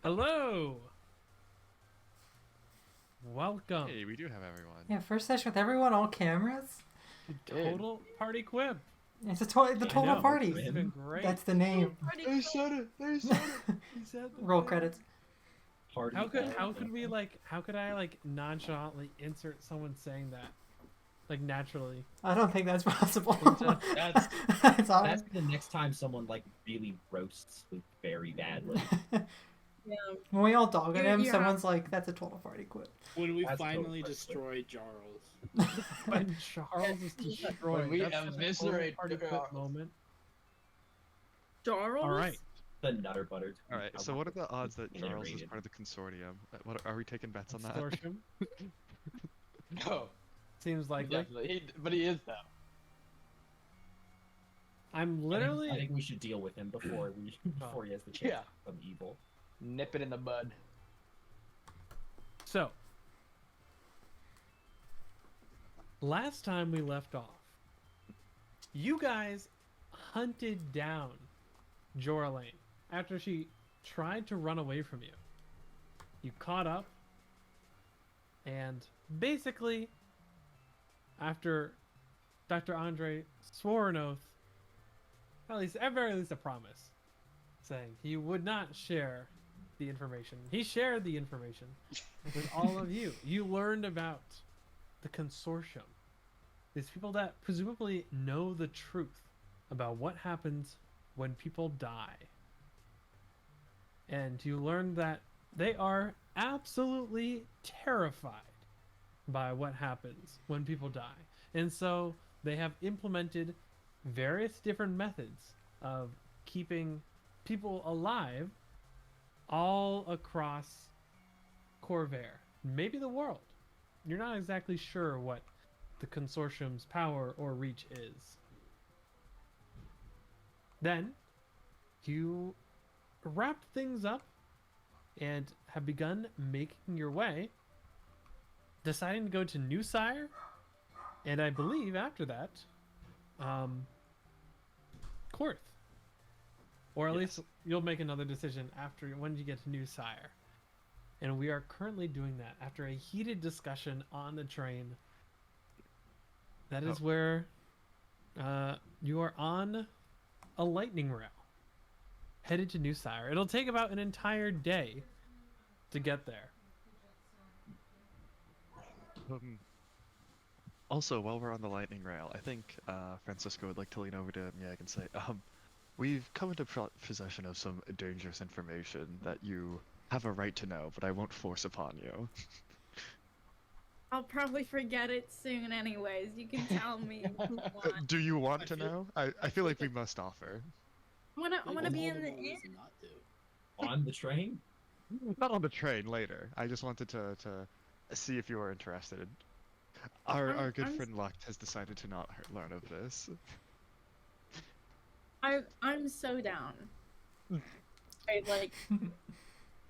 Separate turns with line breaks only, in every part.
Hello! Welcome
Hey, we do have everyone.
Yeah, first session with everyone, all cameras.
to Total Party Quib.
It's the total
know,
party.
This has been great.
That's the name.
They said it. They said it.
He said the
Roll
thing.
credits.
Party.
How could I like nonchalantly insert someone saying that? Like naturally.
I don't think that's possible.
That's
It's all
that's the next time someone like really roasts Luke very badly.
Yeah.
when we all dog at him,
You
someone's like, "That's a total party quit."
When we
That's
finally
totally
destroy Jarls.
When Charles is destroyed.
When we
that's the
eviscerate
Total Party Quib
Charles.
moment.
Charles?
All right.
The Nutter Butter.
All right. So, what are the odds that Charles is
Narrated.
part of the consortium? What are we taking bets on that?
Consortium.
No,
Seems like
definitely. But he is though.
I'm
I
literally.
think we should deal with him before he has the chance
Yeah.
to become evil.
Nip it in the bud.
So, last time we left off, you guys hunted down Joralane after she tried to run away from you. You caught up, and basically, after Dr. Andre swore an oath, at very least a promise, saying he would not share the information. He shared the information with all of you. You learned about the consortium. These people that presumably know the truth about what happens when people die. And you learned that they are absolutely terrified by what happens when people die. And so they have implemented various different methods of keeping people alive all across Corvair, maybe the world. You're not exactly sure what the consortium's power or reach is. Then you wrapped things up and have begun making your way, deciding to go to New Sire, and I believe after that, Korth. Or at least you'll make another decision after when you get to New Sire. And we are currently doing that after a heated discussion on the train. That is where you are on a lightning rail, headed to New Sire. It'll take about an entire day to get there.
Also, while we're on the lightning rail, I think Francisco would like to lean over to Miag and say, we've come into possession of some dangerous information that you have a right to know, but I won't force upon you.
I'll probably forget it soon anyways. You can tell me if you want.
Do you want to know? I feel like we must offer.
I wanna be in the inn.
On the train?
Not on the train, later. I just wanted to see if you were interested. Our good
I'm-
friend Luck has decided to not learn of this.
I'm so down. Right, like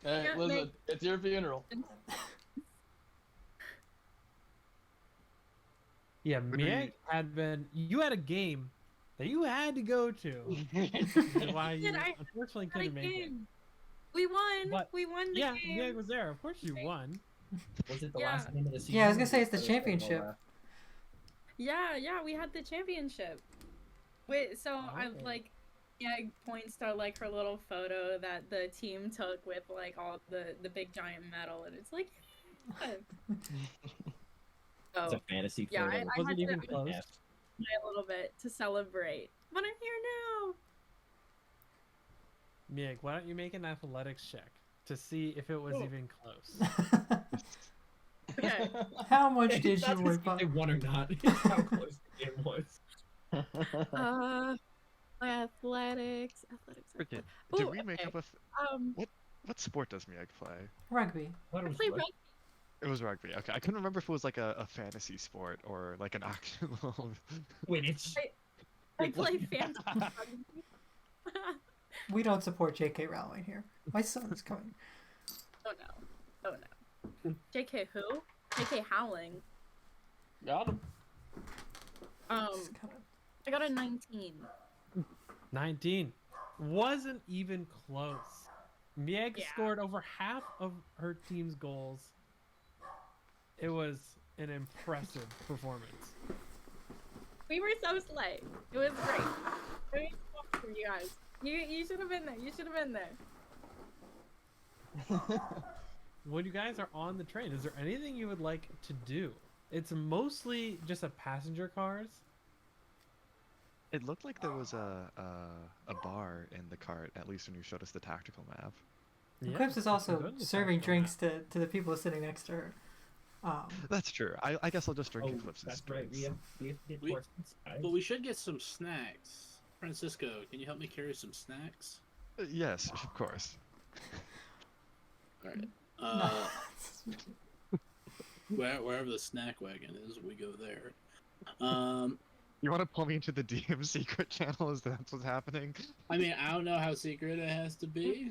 Hey,
Yeah,
listen, it's your funeral.
Yeah,
Would
Mieg you had a game that you had to go to. Which is why you
I
unfortunately
had a
couldn't make it.
game. We won.
But-
We won the
Yeah,
game.
Mieg was there. Of course you won.
Was it the
Yeah.
last game of the season?
Yeah, I was gonna say it's the
Or was it
championship.
Yeah, we had the championship. Wait, so I
Okay.
like, yeah, points to like her little photo that the team took with like all the big giant medal, and it's like, yeah.
It's
So
a fantasy
Yeah,
photo.
I
Was
had
it even
to-
close?
a little bit to celebrate, but I'm here now.
Mieg, why don't you make an athletics check to see if it was
Oh.
even close?
Okay.
How much did you
That's
work
if
on?
they won or not. It's how close the game was.
My athletics.
Okay,
Ooh,
did we make
okay.
up a... What sport does Miag play?
Rugby.
What
I
was
play
what?
rugby.
It was rugby. Okay, I couldn't remember if it was like a fantasy sport or like an actual...
Wait, it's
I play fantasy rugby.
We don't support J.K. Rowling here. My son's coming.
Oh no. JK who? JK Howling.
Got him.
He's coming.
I got a 19.
19. Wasn't even close. Mieg
Yeah.
scored over half of her team's goals. It was an impressive performance.
We were so slight. It was great. It was fun for you guys. You should have been there. You should have been there.
When you guys are on the train, is there anything you would like to do? It's mostly just a passenger cars.
It looked like there was a bar in the cart, at least when you showed us the tactical map.
Yeah,
Eclipse is
you can
also
go to the
serving
tactical
drinks to the people sitting next to her.
That's true. I guess I'll just drink
Oh,
Eclipse's
that's right.
drinks.
We have to get
We-
towards guys.
But we should get some snacks. Francisco, can you help me carry some snacks?
Yes, of course.
All right.
No.
Wherever the snack wagon is, we go there.
You want to pull me into the DM secret channel? Is that what's happening?
I mean, I don't know how secret it has to be,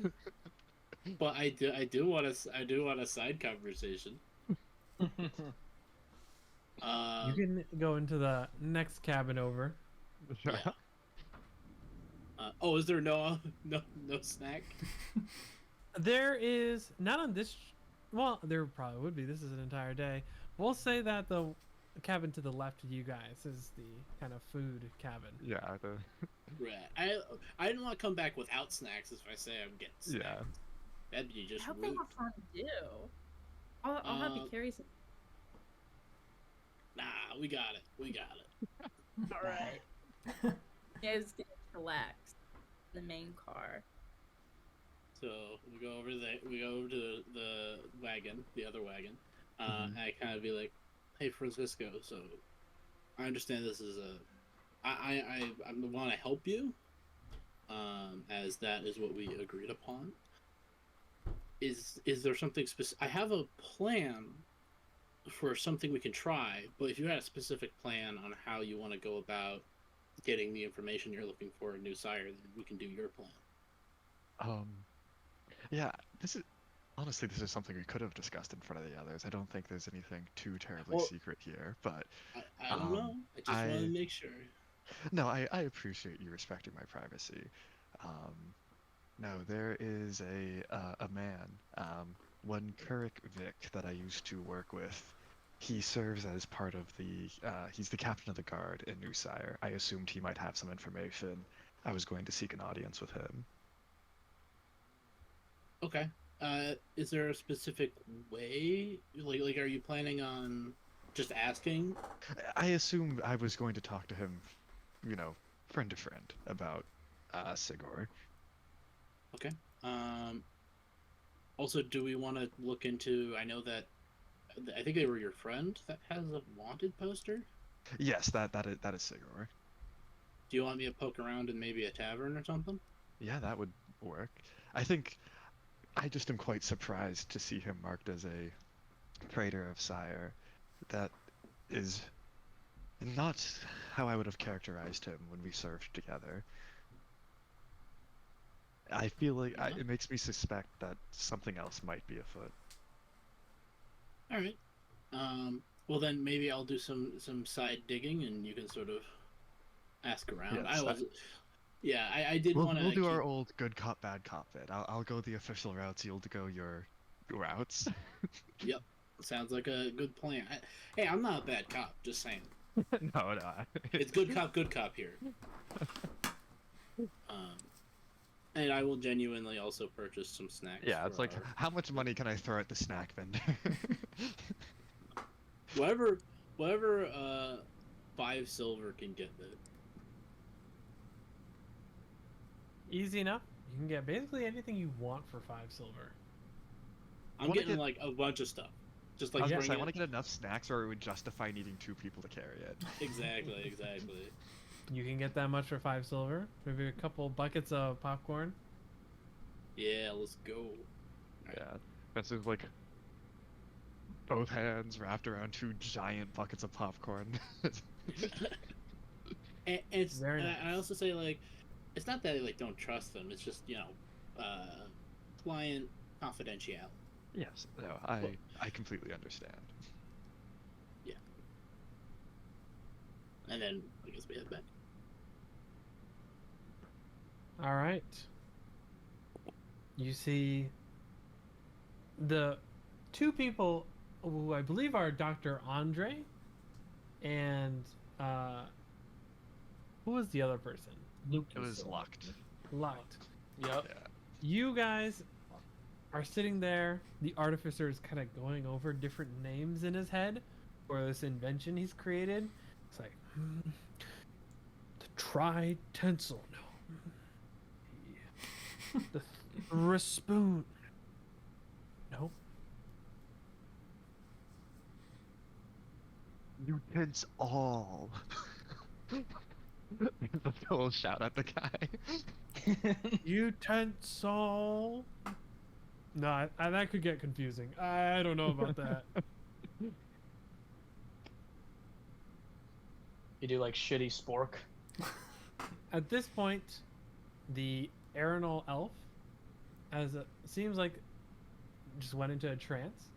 but I do want a side conversation.
You can go into the next cabin over.
Yeah. Oh, is there no snack?
There is not on this. Well, there probably would be. This is an entire day. We'll say that the cabin to the left of you guys is the kind of food cabin.
Yeah.
Right. I didn't want to come back without snacks if I say I'm getting snacks.
Yeah.
That'd be
I
just
hope they
rude.
have fun too. I'll have you carry some.
Nah, we got it. We got it.
All right. You guys get relaxed in the main car.
So we go over to the wagon, the other wagon. And I kind of be like, "Hey, Francisco. So I understand this is I want to help you, as that is what we agreed upon. Is there something specific? I have a plan for something we can try, but if you had a specific plan on how you want to go about getting the information you're looking for in New Sire, then we can do your plan."
Yeah, this is something we could have discussed in front of the others. I don't think there's anything too terribly
Well-
secret here, but
I don't know. I just want to make sure.
no, I appreciate you respecting my privacy. No, there is a man, one Kurik Vic that I used to work with. He serves as part of he's the captain of the guard in New Sire. I assumed he might have some information. I was going to seek an audience with him.
Okay. Is there a specific way? Like, are you planning on just asking?
I assumed I was going to talk to him, friend to friend, about Sigor.
Okay. Also, do we want to look into? I know that I think they were your friend that has a wanted poster.
Yes, that is Sigor.
Do you want me to poke around in maybe a tavern or something?
Yeah, that would work. I think I just am quite surprised to see him marked as a traitor of Sire. That is not how I would have characterized him when we served together. I feel like it makes me suspect that something else might be afoot.
All right. Well, then maybe I'll do some side digging, and you can sort of ask around.
Yes,
I did want to.
We'll do our old good cop, bad cop bit. I'll go the official routes. You'll go your routes.
Yep. Sounds like a good plan. Hey, I'm not a bad cop. Just saying.
No.
It's good cop here. And I will genuinely also purchase some snacks.
Yeah, it's
for
like, how much money can I throw at the snack vendor?
whatever 5 silver can get it.
Easy enough. You can get basically anything you want for 5 silver.
I'm
Wanna
getting
get-
like a bunch of stuff. Just
I
like
was gonna
bring
say, I
it-
want to get enough snacks where it would justify needing 2 people to carry it.
Exactly.
You can get that much for 5 silver. Maybe a couple buckets of popcorn.
Yeah, let's go.
Yeah, that's just like both hands wrapped around 2 giant buckets of popcorn.
And it's
Very
and
nice.
I also say like, it's not that I like don't trust them. It's just client confidentiality.
Yes, no, I completely understand.
And then I guess we head back.
All right. You see the two people who I believe are Dr. Andre and who was the other person?
Luke
It
is
was
still
locked.
Locked.
Yep.
Yeah.
You guys are sitting there. The artificer is kind of going over different names in his head for this invention he's created. It's like the tri-tensile. No. The spoon. No.
Mutants all. Let's a little shout at the guy.
Utensil. No, that could get confusing. I don't know about that.
You do like shitty spork.
At this point, the Arenal elf, as it seems like, just went into a trance,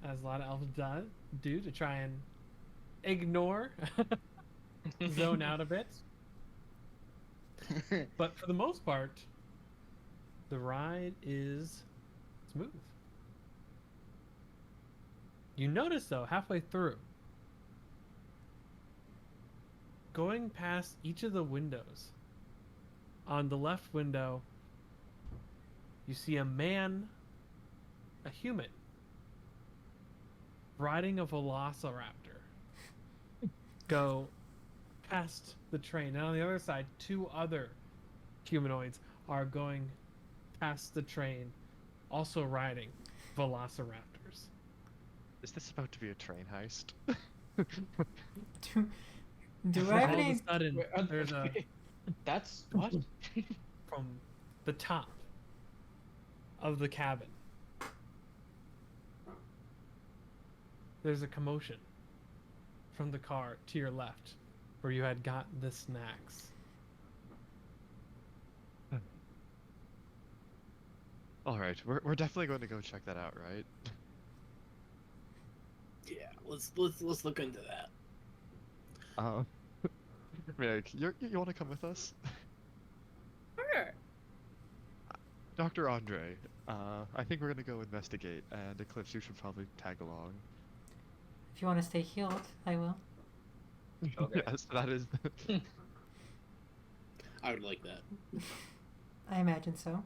as a lot of elves do to try and ignore, zone out a bit. But for the most part, the ride is smooth. You notice, though, halfway through, going past each of the windows, on the left window, you see a man, a human, riding a velociraptor, go past the train. And on the other side, two other humanoids are going past the train, also riding velociraptors.
Is this about to be a train heist?
Do I have
All of
any?
a sudden,
Wait,
there's a
That's what?
from the top of the cabin. There's a commotion from the car to your left, where you had got the snacks.
All right, we're definitely going to go check that out, right?
Yeah, let's look into that.
Meg, you want to come with us?
Sure.
Dr. Andre, I think we're gonna go investigate, and Eclipse, you should probably tag along.
If you want to stay healed, I will.
Okay.
Yes, that is.
I would like that.
I imagine so.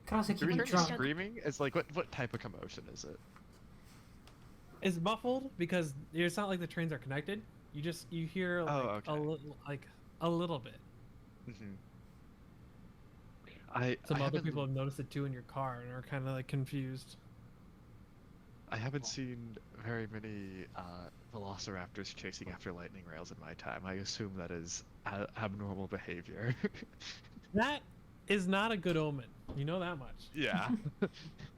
Could also
Do
keep
we
you
hear
drunk.
screaming? It's like what type of commotion is it?
It's muffled because it's not like the trains are connected. You hear like
okay.
a little bit.
Mm-hmm.
Some
I
other
haven't-
people have noticed it too in your car and are kind of like confused.
I haven't seen very many velociraptors chasing after lightning rails in my time. I assume that is abnormal behavior.
That is not a good omen. You know that much.
Yeah.
I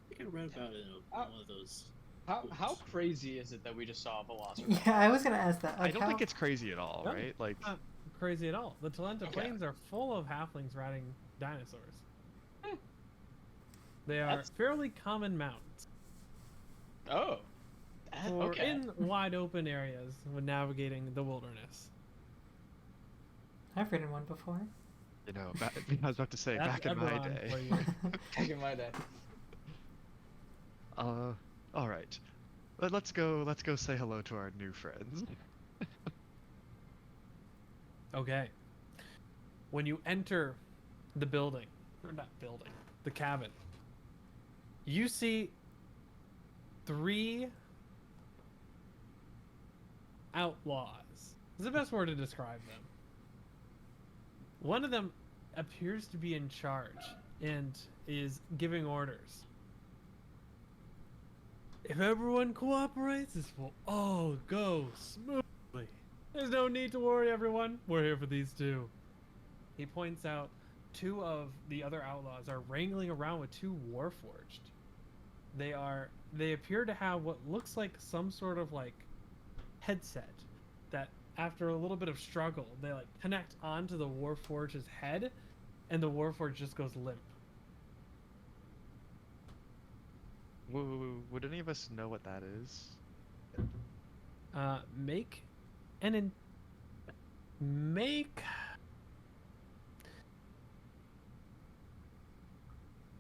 think I read about it in one of those.
How crazy is it that we just saw a velociraptor?
Yeah, I was gonna ask that.
I
Like,
don't
how...
think it's crazy at all,
No,
right? Like,
Not crazy at all. The Talenta
Okay.
Plains are full of halflings riding dinosaurs. They are
That's-
fairly common mounts
Oh.
for
Okay.
in wide open areas when navigating the wilderness.
I've ridden one before.
you know, I was about to say,
That's
back in my
Eberron
day.
for you.
Back in my day.
All right. Let's go say hello to our new friends.
Okay. When you enter the building, or not building, the cabin, you see 3 outlaws. Is the best word to describe them. One of them appears to be in charge and is giving orders. If everyone cooperates, this will all go smoothly. There's no need to worry, everyone. We're here for these two. He points out 2 of the other outlaws are wrangling around with 2 warforged. They appear to have what looks like some sort of like headset that after a little bit of struggle, they like connect onto the warforge's head and the warforge just goes limp.
Would any of us know what that is?
Make an make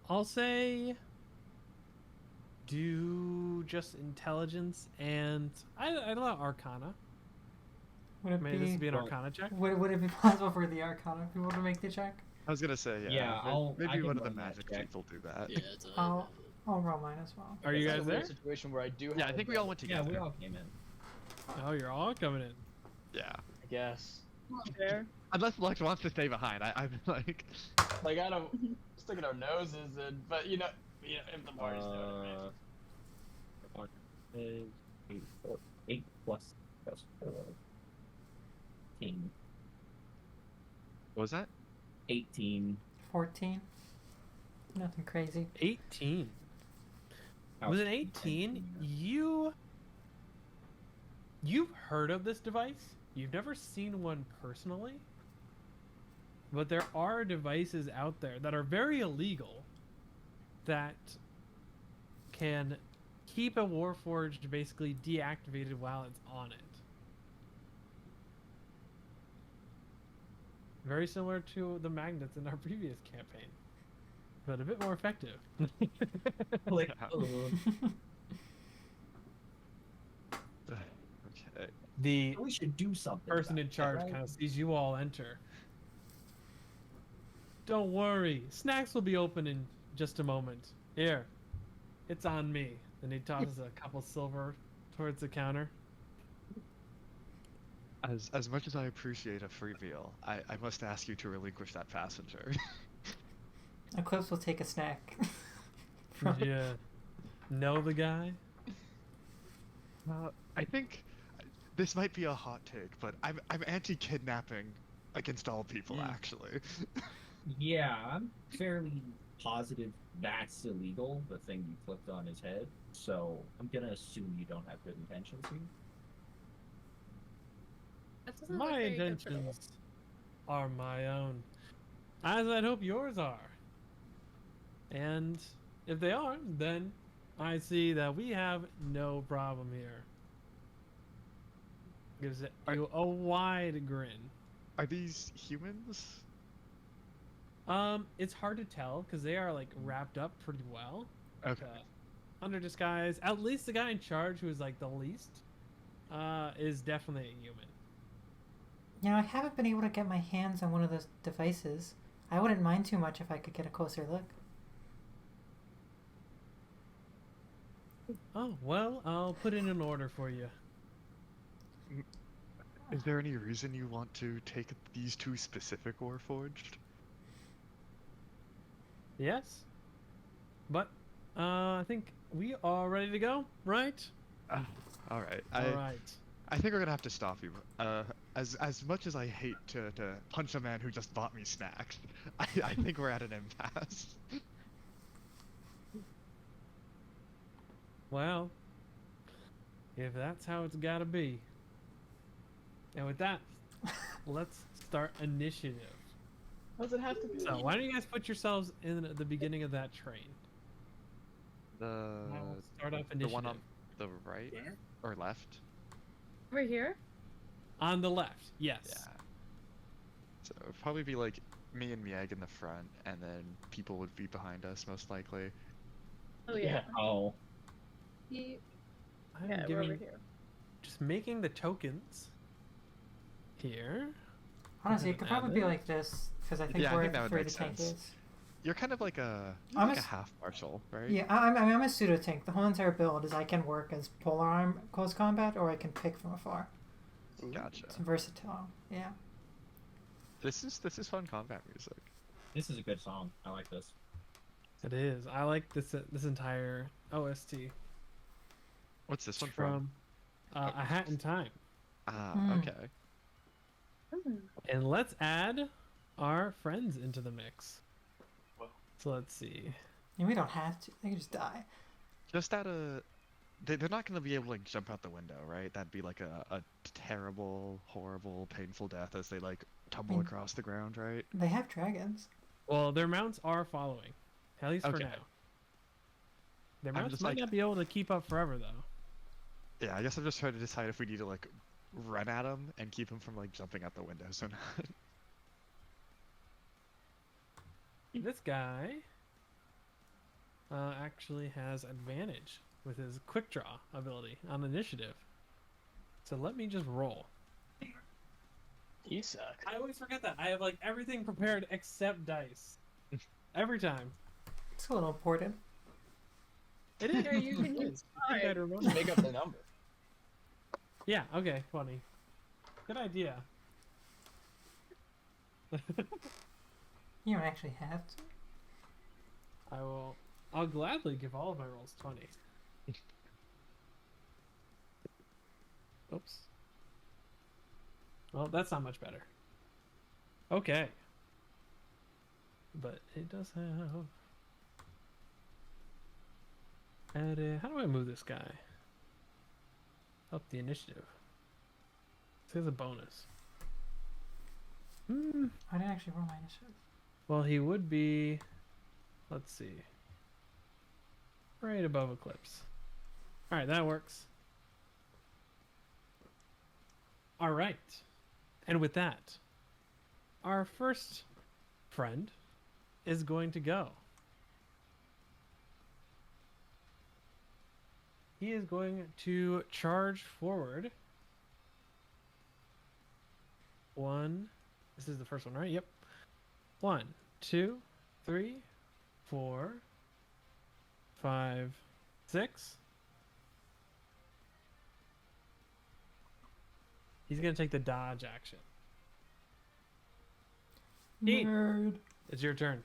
I'll say do just intelligence and I'd allow Arcana.
Would it
May this be an
Well,
Arcana check?
would it be possible for the Arcana people to make the check?
I was gonna say, yeah.
Yeah, I
maybe
can
one of the
run that
magic
check.
people do that.
Yeah, it's a,
I'll roll mine as well.
Are you
It's
guys
a weird
there?
situation where I do have
Yeah, I think we all went
Yeah,
together.
we all came in.
Oh, you're all coming in.
Yeah.
I guess.
Fair.
Unless Lux wants to stay behind. I'm like,
Like, I don't sticking our noses in, but you know, if the party's doing it,
One, two, three, four, 8 plus 4. 18.
what was that?
18.
14. Nothing crazy.
18.
House
With an 18, you've heard of this device. You've never seen one personally. But there are devices out there that are very illegal that can keep a Warforged basically deactivated while it's on it. Very similar to the magnets in our previous campaign, but a bit more effective.
Like,
Okay.
The
we should do something.
person
about
in
it,
charge
right?
kind of sees you all enter. Don't worry, snacks will be open in just a moment. Here, it's on me. Then he tosses a couple silver towards the counter.
As much as I appreciate a free meal, I must ask you to relinquish that passenger.
Eclipse will take a snack. from-
Yeah. Know the guy?
I think this might be a hot take, but I'm anti-kidnapping against all people, actually.
Yeah, I'm fairly positive that's illegal, the thing you flipped on his head. So I'm gonna assume you don't have good intentions here.
That doesn't look
My
very good for the-
intentions are my own, as I'd hope yours are. And if they are, then I see that we have no problem here. Gives it you a wide grin.
Are these humans?
It's hard to tell because they are like wrapped up pretty well.
Okay.
Under disguise, at least the guy in charge, who is like the least, is definitely a human.
You know, I haven't been able to get my hands on one of those devices. I wouldn't mind too much if I could get a closer look.
Oh well, I'll put in an order for you.
Is there any reason you want to take these two specific Warforged?
Yes, but I think we are ready to go, right?
All right.
All right.
I think we're gonna have to stop you. As much as I hate to punch a man who just bought me snacks, I think we're at an impasse.
Well, if that's how it's gotta be. And with that, let's start initiative.
Does it have to be?
So why don't you guys put yourselves in the beginning of that train?
The
I'll start off
the
initiative.
one on the right
Where?
or left?
Over here?
On the left, yes.
Yeah. So it'd probably be like me and Mieg in the front, and then people would be behind us most likely.
Oh yeah.
Oh.
He-
I'm
yeah, we're over
giving,
here.
just making the tokens here.
Honestly, it could probably be
Add it.
like this, because I think
Yeah, I
we're
think that
at
would
where
make
the tank
sense.
is.
You're kind of like a
I'm
like
a
a
s-
half marshal, right?
Yeah, I'm a pseudo tank. The whole entire build is I can work as polar arm close combat, or I can pick from afar.
Gotcha.
It's versatile. Yeah.
This is fun combat music.
This is a good song. I like this.
It is. I like this entire OST.
What's this one
It's
from?
from A Hat in Time.
Ah,
Hmm.
okay.
And let's add our friends into the mix.
Well.
So let's see.
And we don't have to. They can just die.
Just at a, they're not gonna be able to like jump out the window, right? That'd be like a terrible, horrible, painful death as they like tumble
Mm.
across the ground, right?
They have dragons.
Well, their mounts are following, at least for
Okay.
now. Their
I'm
mounts
just
might
like-
not be able to keep up forever, though.
Yeah, I guess I'm just trying to decide if we need to like run at them and keep them from like jumping out the windows or not.
This guy actually has advantage with his quick draw ability on initiative. So let me just roll.
You suck.
I always forget that. I have like everything prepared except dice. Every time.
It's a little important.
It is.
Yeah, you can use
I think I'd remember.
Just make up the number.
Yeah, okay, 20. Good idea.
You don't actually have to.
I'll gladly give all of my rolls 20. Oops. Well, that's not much better. Okay. But it does have... how do I move this guy? Up the initiative. This is a bonus.
I didn't actually roll my initiative.
Well, he would be... Let's see. Right above Eclipse. Alright, that works. Alright. And with that, our first friend is going to go. He is going to charge forward. One. This is the first one, right? Yep. 1, 2, 3, 4, 5, 6. He's gonna take the dodge action. Dean,
Nerd.
it's your turn.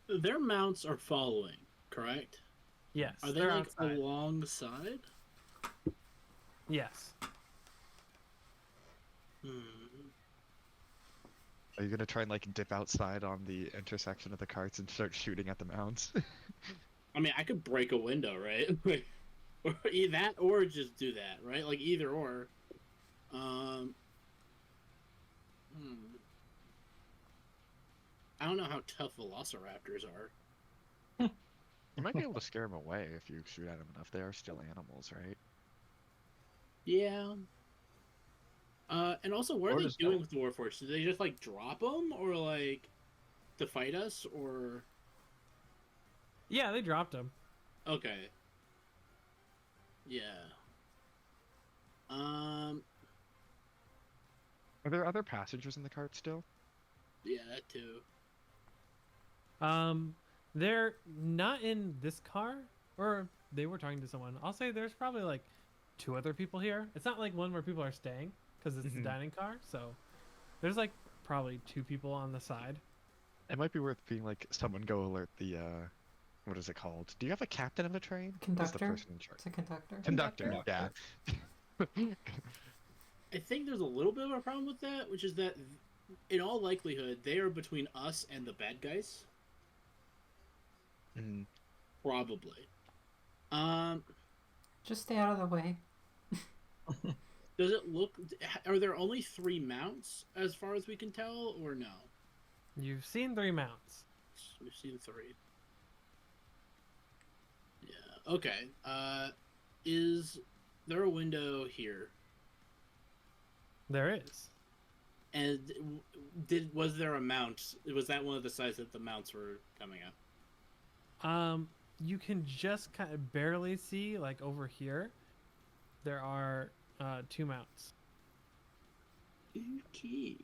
Their mounts are following, correct?
Yes.
Are they
they're
like
outside.
alongside?
Yes.
Are you gonna try and like dip outside on the intersection of the carts and start shooting at the mounts?
I mean, I could break a window, right? Or either that, or just do that, right? Like either or. I don't know how tough velociraptors are.
You might be able to scare them away if you shoot at them enough. They are still animals, right?
Yeah. And also, what
Or
are they
just
doing
don't.
with the Warforged? Do they just like drop them, or like to fight us, or
Yeah, they dropped him.
okay? Yeah.
Are there other passengers in the cart still?
Yeah, that too.
They're not in this car, or they were talking to someone. I'll say there's probably like 2 other people here. It's not like one where people are staying because it's the dining car. So there's like probably 2 people on the side.
It might be worth being like someone go alert the what is it called? Do you have a captain of the train? Who's the
Conductor?
person in charge?
It's a conductor.
Conductor. Yeah.
I think there's a little bit of a problem with that, which is that, in all likelihood, they are between us and the bad guys.
Mhm.
Probably.
Just stay out of the way.
Does it look? Are there only 3 mounts, as far as we can tell, or no?
You've seen 3 mounts.
We've seen 3. Yeah. Okay. Is there a window here?
There is.
And was there a mount? Was that one of the sides that the mounts were coming up?
You can just kind of barely see, like over here, there are 2 mounts.
Okay.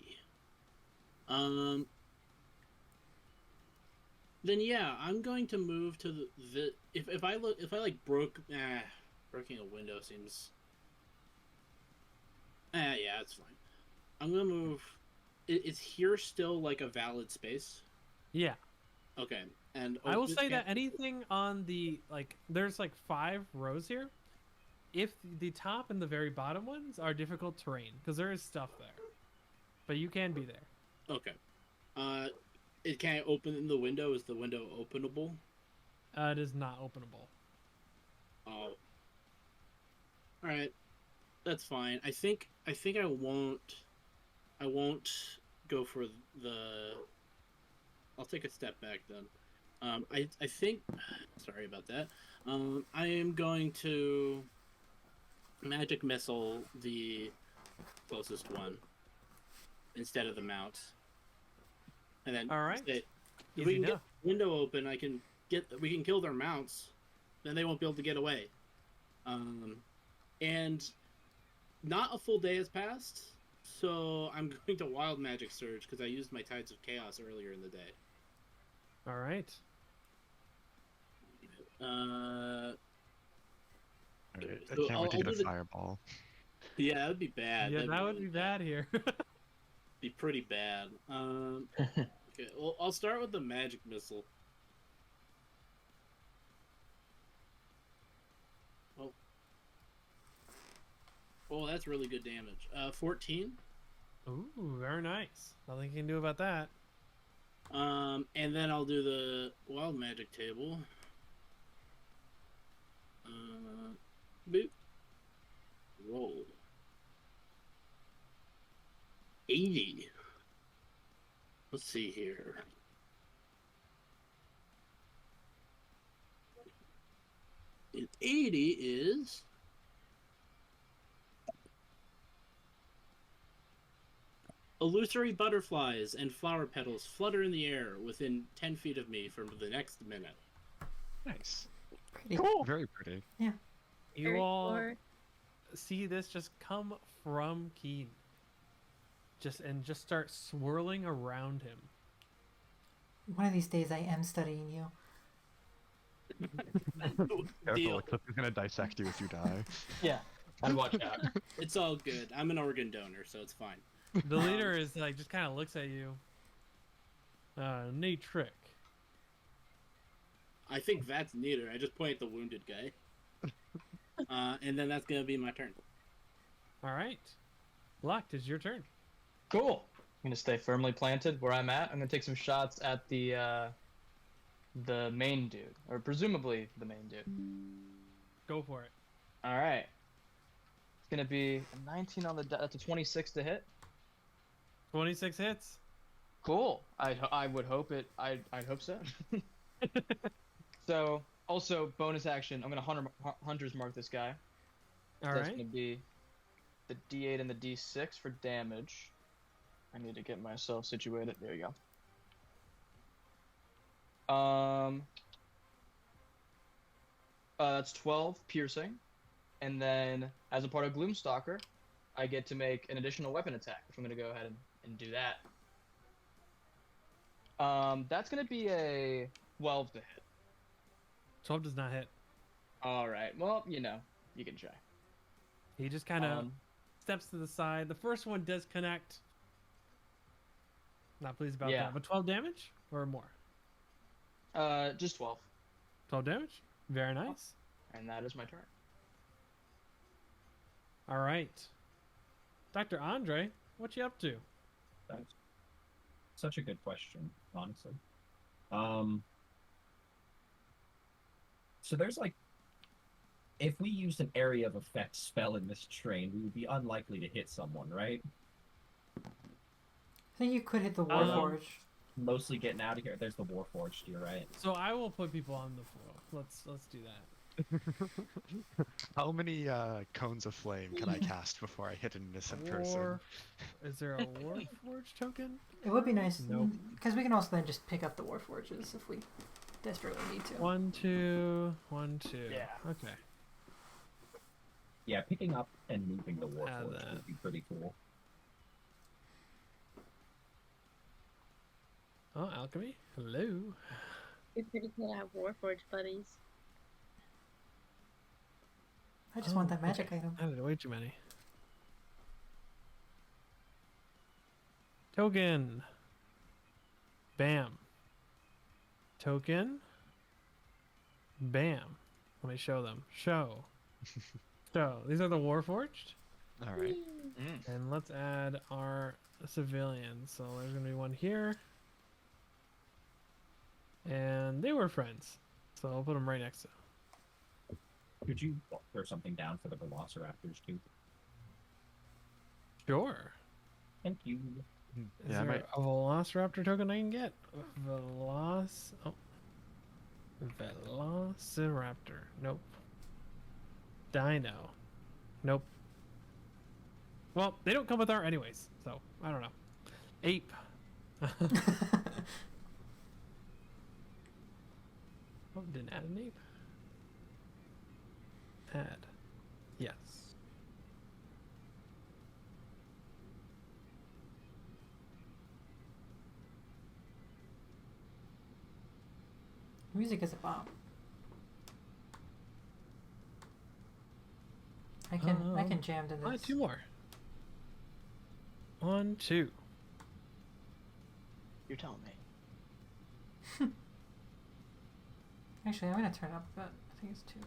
Then yeah, I'm going to move to the if I like breaking a window seems yeah, it's fine. I'm gonna move. Is here still like a valid space?
Yeah.
Okay, and
I will say that anything on the, like, there's like 5 rows here. If the top and the very bottom ones are difficult terrain, because there is stuff there. But you can be there.
Okay. Can I open the window? Is the window openable?
It is not openable.
Oh. Alright. That's fine. I think I won't go for the... I'll take a step back then. I think... Sorry about that. I am going to magic missile the closest one instead of the mount. And then
All right.
If we
Easy
can get
enough.
the window open, we can kill their mounts. Then they won't be able to get away. And not a full day has passed, so I'm going to Wild Magic Surge because I used my Tides of Chaos earlier in the day.
All right.
Alright, I
So
can't wait to
I'll
get a
do the-
fireball.
Yeah, that would be bad.
Yeah,
That'd
that would
really
be bad here.
Be pretty bad. Okay, well, I'll start with the magic missile. Oh, that's really good damage. 14.
Ooh, very nice. Nothing you can do about that.
And then I'll do the wild magic table. Boop. Roll. 80. Let's see here. And 80 is illusory butterflies and flower petals flutter in the air within 10 feet of me for the next minute.
Nice.
Pretty
Cool.
Very pretty.
You
Very
all
poor.
see this just come from Keen. Just start swirling around him.
One of these days I am studying you.
Careful,
Deal.
Eclipse is gonna dissect you if you die.
Yeah. I'd watch out.
It's all good. I'm an organ donor, so it's fine.
The leader is like just kind of looks at you. Neat trick.
I think that's neater. I just point at the wounded guy. And then that's gonna be my turn.
All right, Locked. It's your turn.
Cool. I'm gonna stay firmly planted where I'm at. I'm gonna take some shots at the main dude, or presumably the main dude.
Go for it.
All right. It's gonna be a 19 on the that's a 26 to hit.
26 hits.
Cool. I would hope it. I'd hope so. So also bonus action. I'm gonna hunters mark this guy.
All
That's
right.
gonna be the D8 and the D6 for damage. I need to get myself situated. There you go. That's 12 piercing, and then as a part of Gloomstalker, I get to make an additional weapon attack, which I'm gonna go ahead and do that. That's gonna be a 12 to hit.
12 does not hit.
All right. Well, you can try.
He just kind of
Um,
steps to the side. The first one does connect. Not pleased about
Yeah.
that. But 12 damage or more?
Just 12,
12 damage? Very nice.
and that is my turn.
All right. Dr. Andre, what you up to?
That's such a good question, honestly. So there's like, if we used an area of effect spell in this train, we would be unlikely to hit someone, right?
I think you could hit the
Um,
Warforge.
Mostly getting out of here. There's the Warforged, you're right.
So I will put people on the floor. Let's do that.
How many cones of flame can I cast before I hit an innocent person?
Is there a Warforge token?
It would be nice.
Nope.
Because we can also then just pick up the Warforges if we desperately need to.
1, 2, 1, 2.
Yeah.
Okay.
Yeah, picking up and moving the
Add
Warforged
that.
would be pretty cool.
Oh, alchemy. Hello.
It'd be pretty cool to have Warforged buddies.
I just want that magic item.
I did way too many. Token. Bam. Token. Bam. Let me show them. Show. Show. These are the Warforged.
Alright.
And let's add our civilians. So there's going to be one here. And they were friends. So I'll put them right next to them.
Could you throw something down for the Velociraptors too?
Sure.
Thank you.
Is
Yeah, I
there
might.
a Velociraptor token I can get? Velociraptor. Nope. Dino. Nope. Well, they don't come with art anyways, so I don't know. Ape. Oh, didn't add a name. Add. Yes.
Music is a bomb. I can jam to this.
2 more. 1, 2.
You're telling me.
Actually, I'm gonna turn up a bit. I think it's 2.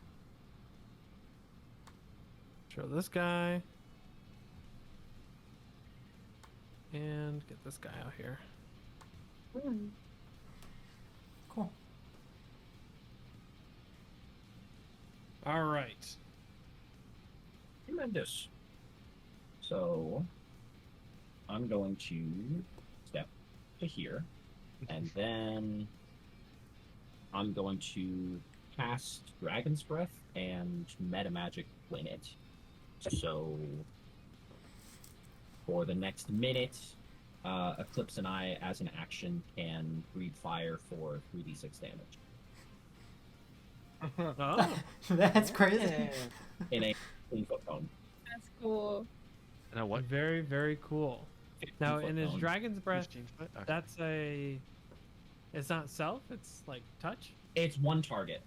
Show this guy. And get this guy out here.
Cool.
All right.
Tremendous. So I'm going to step to here, and then I'm going to cast Dragon's Breath and Meta Magic Win it. So for the next minute, Eclipse and I, as an action, can breathe fire for 3d6 damage
Oh,
That's crazy.
in a 15-foot cone.
That's cool.
And what?
very, very cool. Now,
15-foot
in his
cone.
Dragon's Breath,
15 foot? Okay.
that's a. It's not self. It's like touch.
It's one target.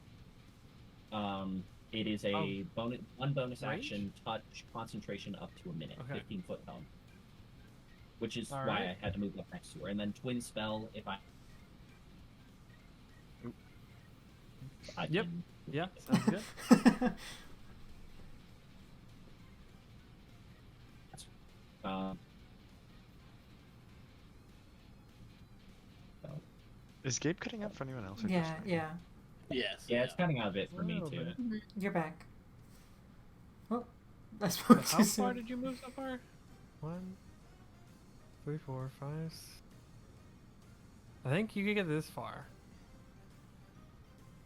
It is a
Oh.
one bonus
Range?
action, touch, concentration up to a minute,
Okay.
15-foot cone. Which is
All
why
right.
I had to move up next to her. And then twin spell if I. I
Yep.
can-
Yeah, sounds good.
Um,
Is Gabe cutting out for anyone else? Or
yeah,
just me?
yeah.
Yes.
yeah, it's cutting out a bit for
A
me
little
too.
bit.
You're back. Oh, I spoke
How
too
far
soon.
did you move so far? 1, 3, 4, 5. I think you can get this far.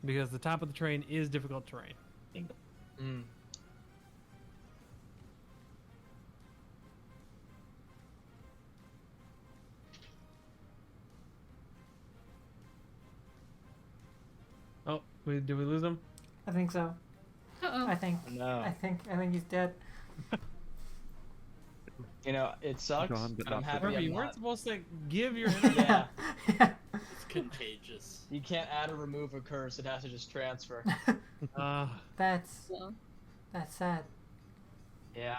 Because the top of the train is difficult terrain.
Mm.
Oh, did we lose him?
I think so.
Uh-oh.
I think
No.
I think he's dead.
You know, it sucks,
Gone, but
but I'm
not
happy
Remember,
I'm
you weren't
not.
supposed to give your internet.
Yeah.
Yeah.
It's contagious.
You can't add or remove a curse, it has to just transfer.
That's
Well,
sad.
Yeah.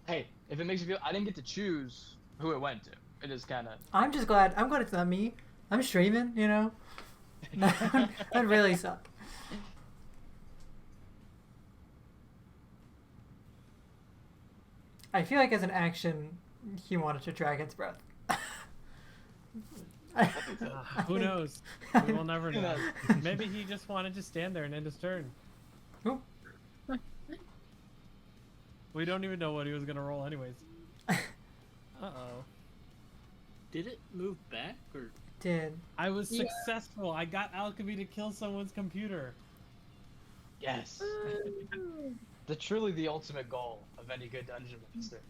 Hey, if it makes you feel, I didn't get to choose who it went to. It is kind of.
I'm just glad it's not me. I'm streaming, you know. That really suck. I feel like as an action, he wanted to Dragon's Breath.
Who knows? We will never
Who
know.
knows?
Maybe he just wanted to stand there and end his turn.
Who?
We don't even know what he was gonna roll, anyways. Uh-oh.
Did it move back or?
Did.
I was
Yeah.
successful. I got alchemy to kill someone's computer.
Yes. Truly the ultimate goal of any good dungeon master.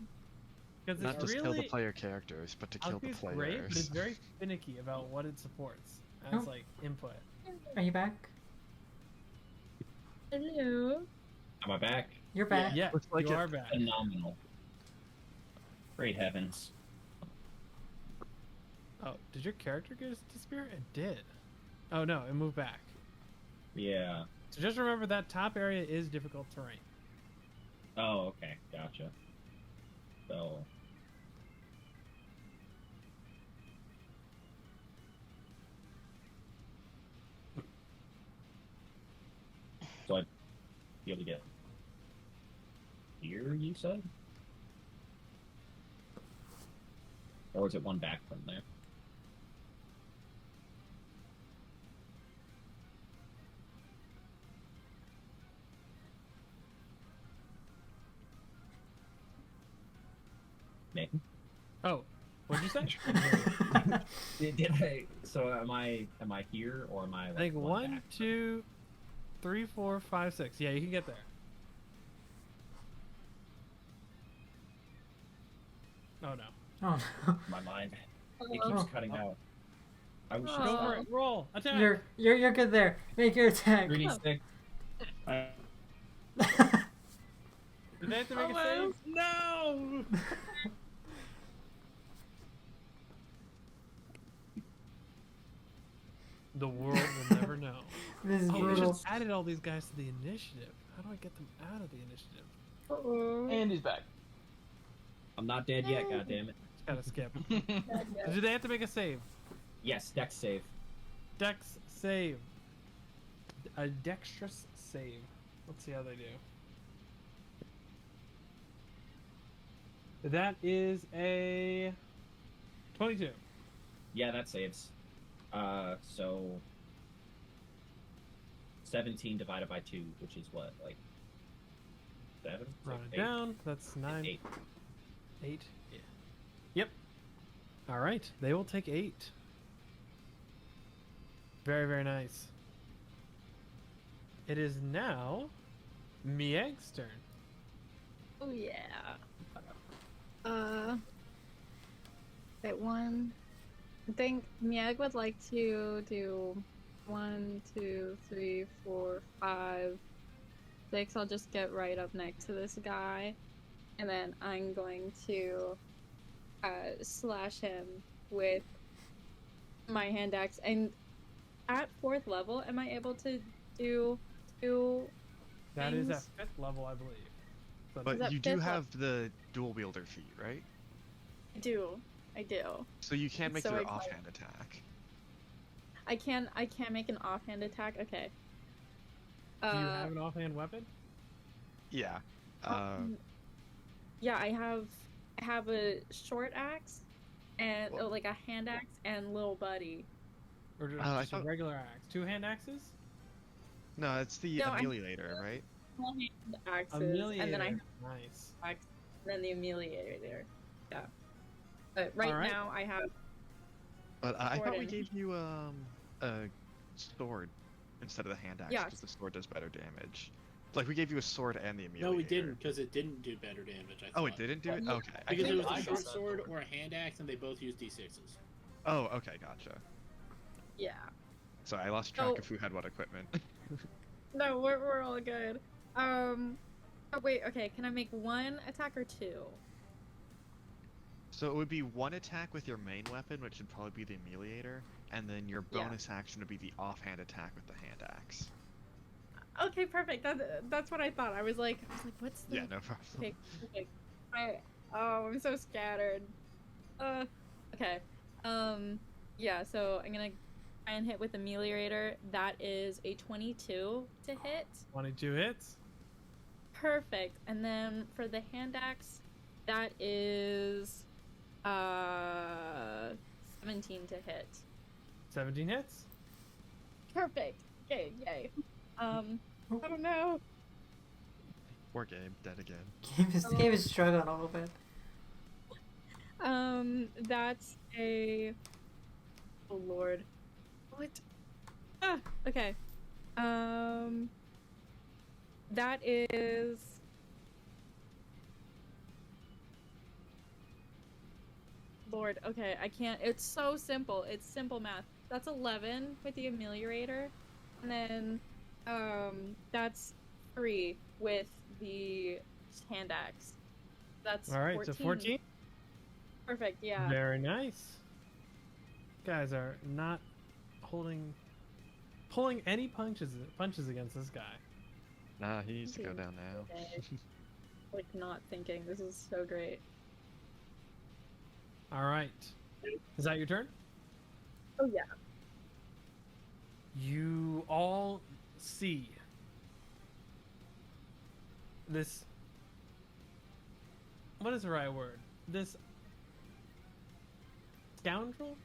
Because
Not
it's
just
really
kill the player characters, but to kill the
alchemy's
players.
great, but it's very finicky about what it supports as
Oh.
like input.
Are you back?
hello.
Am I back?
You're back.
Yeah,
Looks like
you
it.
are back.
Phenomenal. Great heavens.
Oh, did your character get disappear? It did. Oh no, it moved back.
Yeah.
So just remember that top area is difficult terrain.
Oh, okay. Gotcha. So. So I'd be able to get here, you said? Or is it one back from there? Nathan?
Oh, what'd you say?
Did I? So am I here or am I? Like,
I think
one
1,
back?
2, 3, 4, 5, 6. Yeah, you can get there. Oh no.
Oh no.
My mind. It
Oh.
keeps cutting out. I should
Oh.
Go
stop.
for it. Roll. Attack.
You're good there. Make your attack.
3d6.
Did they have to make a
Hello?
save? No! The world will never know.
This is
Oh, we
brutal.
just added all these guys to the initiative. How do I get them out of the initiative?
And he's back.
I'm not dead yet, goddammit.
Just gotta skip. Do they have to make a save?
Yes, dex save.
Dex save. A dexterous save. Let's see how they do. That is a 22.
Yeah, that saves. So 17 divided by 2, which is what, like 7?
Run
Like
it
eight?
down. That's 9.
8.
8. Yeah. Yep. All right. They will take 8. Very, very nice. It is now Mieg's turn.
Oh yeah. Wait, one. I think Mieg would like to do 1, 2, 3, 4, 5, 6. I'll just get right up next to this guy, and then I'm going to slash him with my hand axe. And at 4th level, am I able to do 2?
That is at
Things.
5th level, I believe. So
But
that
you do
fifth
have the dual wielder feat, right?
I do.
So you can
It's
make
so
your
exciting.
offhand attack.
I can make an offhand attack. Okay.
do you have an offhand weapon?
Yeah.
Yeah, I have a short axe and
Well-
like a hand axe and little buddy.
Or just,
I
just a
thought-
regular axe? 2 hand axes?
No, it's the
No, I-
ameliorator, right?
Small hand axes,
Ameliorator.
and then I have
Nice.
axe, and then the ameliorator. Yeah. But right
Alright.
now I have.
But I thought we
Sword
gave you a sword instead of the hand axe
Yeah.
because the sword does better damage. Like we gave you a sword and the ameliorator.
No, we didn't, because it didn't do better damage. I
Oh, it
thought.
didn't do it.
Yeah.
Okay. I
Because
think
it was
I
a
got
short
that
sword
sword.
or a hand axe, and they both use d6s.
Oh, okay, gotcha.
Yeah.
So I lost track
Oh.
of who had what equipment.
No, we're all good. Oh wait. Okay. Can I make 1 attack or 2?
So it would be 1 attack with your main weapon, which would probably be the ameliorator, and then your
Yeah.
bonus action would be the offhand attack with the hand axe.
Okay. Perfect. That's what I thought. I was like, what's the
Yeah, no problem.
Okay. I'm so scattered. Okay. Yeah, so I'm gonna try and hit with Ameliorator. That is a 22 to hit.
22 hits.
Perfect. And then for the hand axe, that is 17 to hit.
17 hits.
Perfect. Okay, yay. I don't know.
Poor Gabe, dead again.
Gabe is struggling a little bit.
That's a. Oh lord. What? Ah, okay. That is. Lord, okay, I can't. It's so simple. It's simple math. That's 11 with the ameliorator, and then, that's 3 with the hand axe. That's
All right,
14.
so 14.
Perfect. Yeah.
Very nice. Guys are not pulling any punches against this guy.
Nah, he needs to go
Okay.
down now.
Okay. Like not thinking. This is so great.
All right. Is that your turn?
Oh yeah.
You all see this. What is the right word? This scoundrel?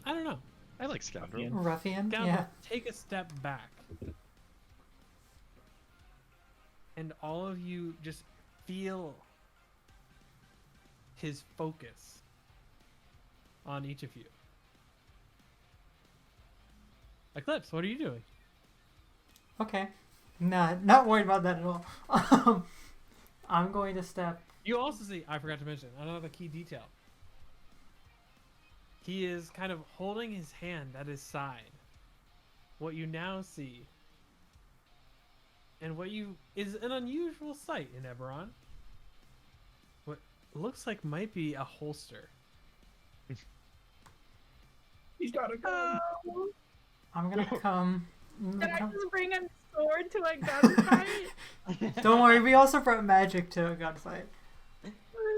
I don't know.
I like Scoundrel.
Yeah.
Ruffian?
Scoundrel,
Yeah.
take a step back. And all of you just feel his focus on each of you. Eclipse, what are you doing?
Okay. Nah, not worried about that at all. I'm going to step.
You also see, I forgot to mention, another key detail. he is kind of holding his hand at his side. What you now see, and what you is an unusual sight in Eberron. What looks like might be a holster.
He's got a gun.
I'm gonna come.
Did I just bring a sword to a gunfight?
Don't worry, we also brought magic to a gunfight.
This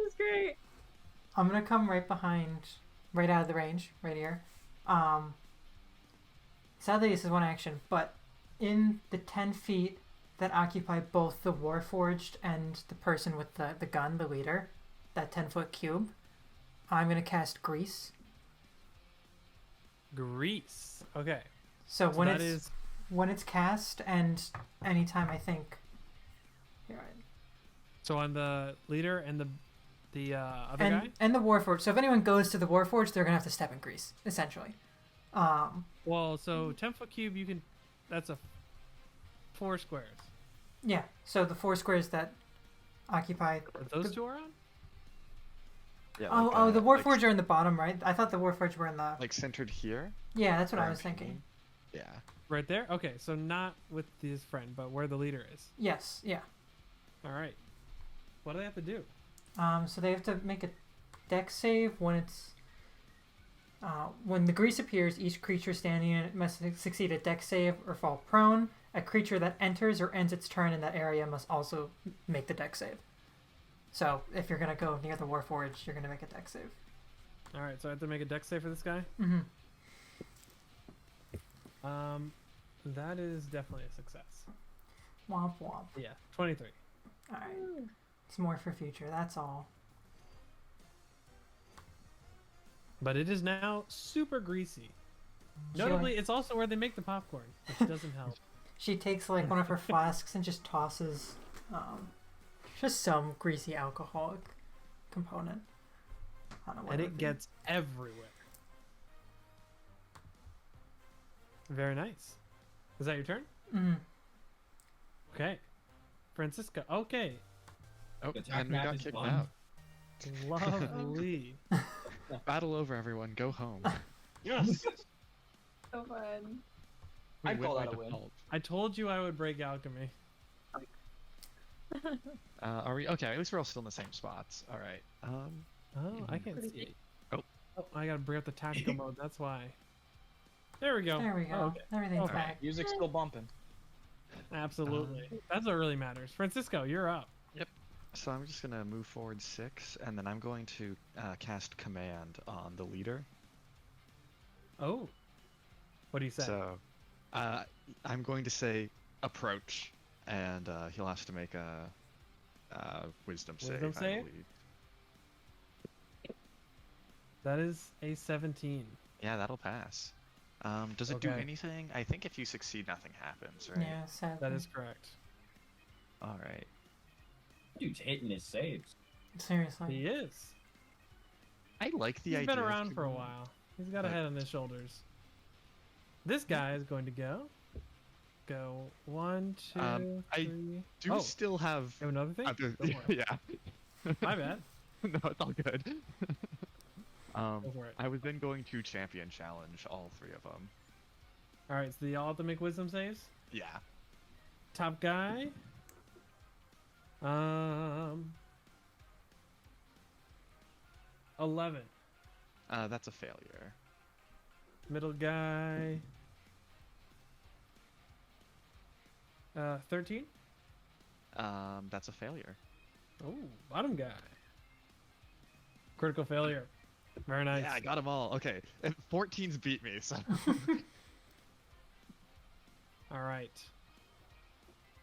is great.
I'm gonna come right behind, right out of the range, right here. Sadly, this is one action, but in the 10 feet that occupy both the Warforged and the person with the gun, the leader, that 10-foot cube, I'm gonna cast Grease.
Grease. Okay.
So when
that
it's
is
when it's cast, and anytime I think. Here,
so on the leader and the other guy.
and the Warforged. So if anyone goes to the Warforged, they're gonna have to step in Grease, essentially.
Well, so 10-foot cube, you can. That's a 4 squares.
Yeah. So the 4 squares that occupy.
Those two are on.
Yeah.
Oh, the Warforged are in the bottom, right? I thought the Warforged were in the.
Like centered here.
Yeah, that's what I
or
was
in
thinking.
between. Yeah.
Right there. Okay, so not with his friend, but where the leader is.
Yes. Yeah.
All right. What do they have to do?
So they have to make a dex save when it's. When the grease appears, each creature standing in it must succeed a dex save or fall prone. A creature that enters or ends its turn in that area must also make the dex save. So if you're gonna go near the Warforged, you're gonna make a dex save.
All right, so I have to make a dex save for this guy.
Mm-hmm.
That is definitely a success.
Womp womp.
Yeah, 23.
All right. It's more for future. That's all.
But it is now super greasy.
She,
Notably,
like-
it's also where they make the popcorn, which doesn't help.
She takes like one of her flasks and just tosses just some greasy alcoholic component on a
And it gets everywhere. Very nice. Is that your turn?
Mm.
Okay. Francisco. Okay.
Oh,
The attack
and we
map
got
is
kicked
fun.
out.
Lovely.
Battle over, everyone. Go home.
Yes.
So fun.
I'd
We
call
win
that
by
a win.
default.
I told you I would break alchemy.
Are we okay? At least we're all still in the same spots. All right.
Oh, I can't
Pretty
see it.
Oh.
Oh, I gotta bring up the tactical mode. That's why. There we go.
There we go.
Oh, okay.
Everything's
Okay.
back.
Music's still bumping.
Absolutely. That's what really matters. Francisco, you're up.
So I'm just gonna move forward 6, and then I'm going to cast command on the leader.
Oh. What do you say?
So, I'm going to say approach, and he'll have to make a wisdom save.
Wisdom
I
save?
believe.
That is a 17.
Yeah, that'll pass. Does it do
Okay.
anything? I think if you succeed, nothing happens, right?
Yeah, sadly.
That is correct.
All right.
Dude's hitting his saves.
Seriously.
He is.
I like the
He's
idea.
been
of
around for a
command.
while. He's got a
But-
head on his shoulders. This guy is going to go 1, 2,
I
3.
Do
Oh,
still have
you have another thing?
other?
Go for it.
Yeah.
My bad.
No, it's all good.
Go for it.
I was then going to champion challenge all 3 of them.
All right, so the all have to make wisdom saves.
Yeah.
Top guy. 11.
That's a failure.
Middle guy. 13.
That's a failure.
Oh, bottom guy. Critical failure. Very nice.
Yeah, I got them all. Okay, 14's beat me. So.
All right.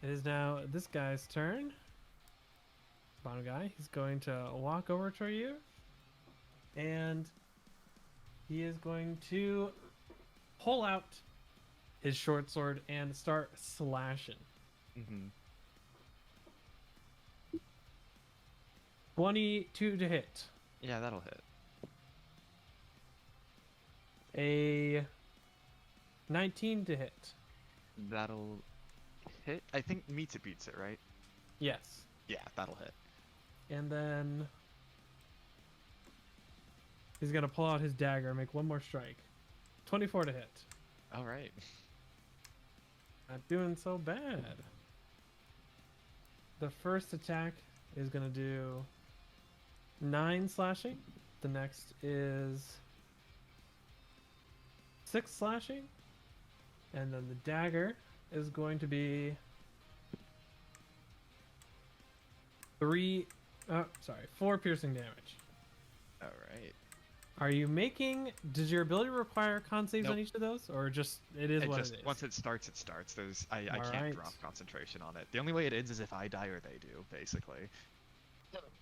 It is now this guy's turn. Bottom guy. He's going to walk over to you. And he is going to pull out his short sword and start slashing.
Mm-hmm.
22 to hit.
Yeah, that'll hit.
A 19 to hit.
That'll hit. I think meets it beats it, right?
Yes.
Yeah, that'll hit.
And then He's gonna pull out his dagger, make one more strike. 24 to hit.
All right.
Not doing so bad. The first attack is gonna do 9 slashing. The next is 6 slashing. And then the dagger is going to be 4 piercing damage.
All right.
Are you making? Does your ability require con saves on
Nope.
each of those, or just it is
It
what
just
it is?
once it starts, it starts. I can't
Alright.
drop concentration on it. The only way it ends is if I die or they do, basically.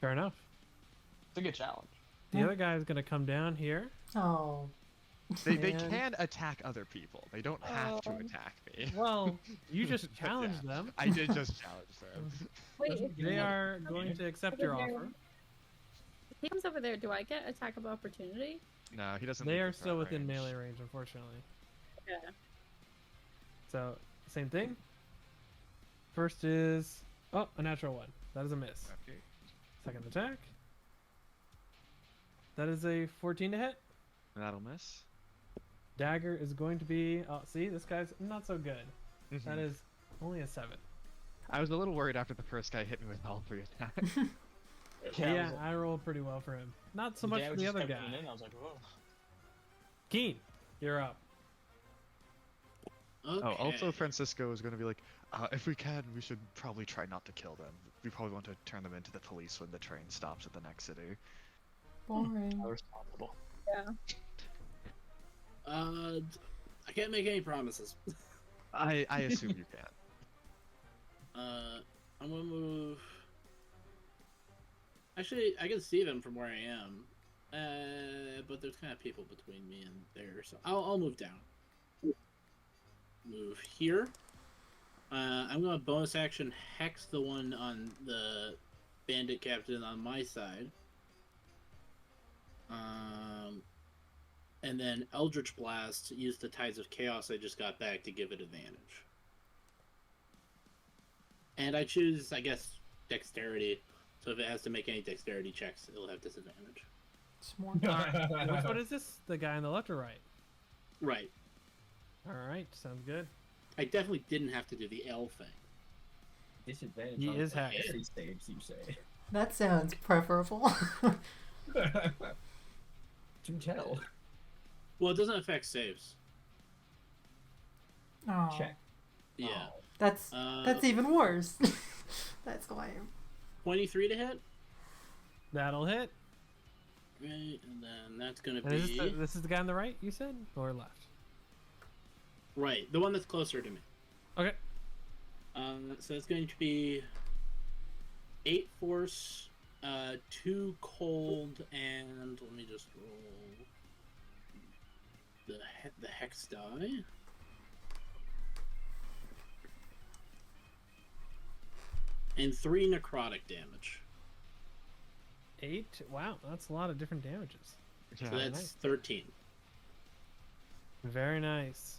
Fair enough.
It's a good challenge.
The
Yeah.
other guy is gonna come down here.
Oh.
They
man.
can attack other people. They don't have to
Oh.
attack me.
Well, you just
But yeah,
challenged them.
I did just challenge them.
Wait, if
They are going to accept your offer.
he comes over there, do I get attack of opportunity?
No, he doesn't.
They
leave
are
the
still
threat
within
range.
melee range, unfortunately.
Yeah.
So same thing. First is a natural 1. That is a miss.
Okay.
Second attack. That is a 14 to hit.
That'll miss.
Dagger is going to be. Oh, see, this guy's not so good. That
Mhm.
is only a 7.
I was a little worried after the first guy hit me with all 3 attacks.
Yeah, I rolled pretty well for him. Not so much for
damage
the
just
other
kept coming
guy.
in, I was like, whoa.
Keen, you're up.
Okay.
Oh, also Francisco is going to be like, if we can, we should probably try not to kill them. We probably want to turn them into the police when the train stops at the next city.
Boring.
How responsible.
Yeah.
I can't make any promises.
I assume you can.
I'm gonna move. Actually, I can see them from where I am, but there's kind of people between me and there, so I'll move down. Move here. I'm gonna bonus action hex the one on the bandit captain on my side. And then Eldritch Blast, use the Tides of Chaos I just got back to give it advantage. And I choose, I guess, Dexterity. So if it has to make any Dexterity checks, it'll have disadvantage.
Smart.
Which one is this? The guy on the left or right?
Right.
All right, sounds good.
I definitely didn't have to do the L thing.
Disadvantage.
He
on
is hacked.
dexterity saves, you say.
That sounds preferable.
Do tell.
Well, it doesn't affect saves.
Oh,
Check.
Yeah.
that's even worse. That's lame.
23 to hit.
That'll hit.
Right, and then that's gonna
And is
be
this is the guy on the right, you said? Or left?
right, the one that's closer to me.
Okay.
So it's going to be 8 force, 2 cold, and let me just roll the hex die. And 3 necrotic damage.
8? Wow, that's a lot of different damages.
Yeah.
So that's
nice.
13.
Very nice.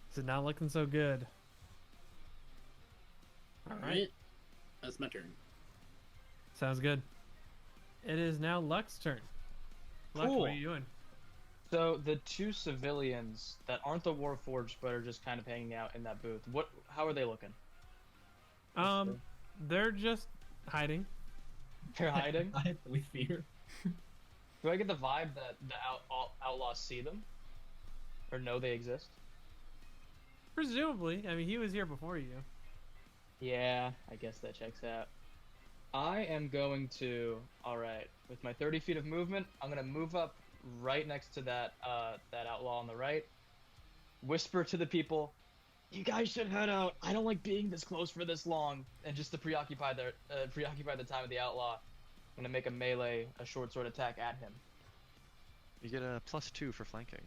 This is not looking so good. All right.
Alright. That's my turn.
Sounds good. It is now Luck's turn. Luck,
Cool.
what are you doing?
So the 2 civilians that aren't the Warforged but are just kind of hanging out in that booth, how are they looking?
They're just hiding.
They're hiding?
I with fear.
Do I get the vibe that the outlaws see them? Or know they exist?
Presumably. I mean, he was here before you.
Yeah, I guess that checks out. I am going to, alright, with my 30 feet of movement, I'm going to move up right next to that outlaw on the right. Whisper to the people, you guys should head out. I don't like being this close for this long. And just to preoccupy the time of the outlaw, I'm going to make a short sword attack at him.
You get a +2 for flanking.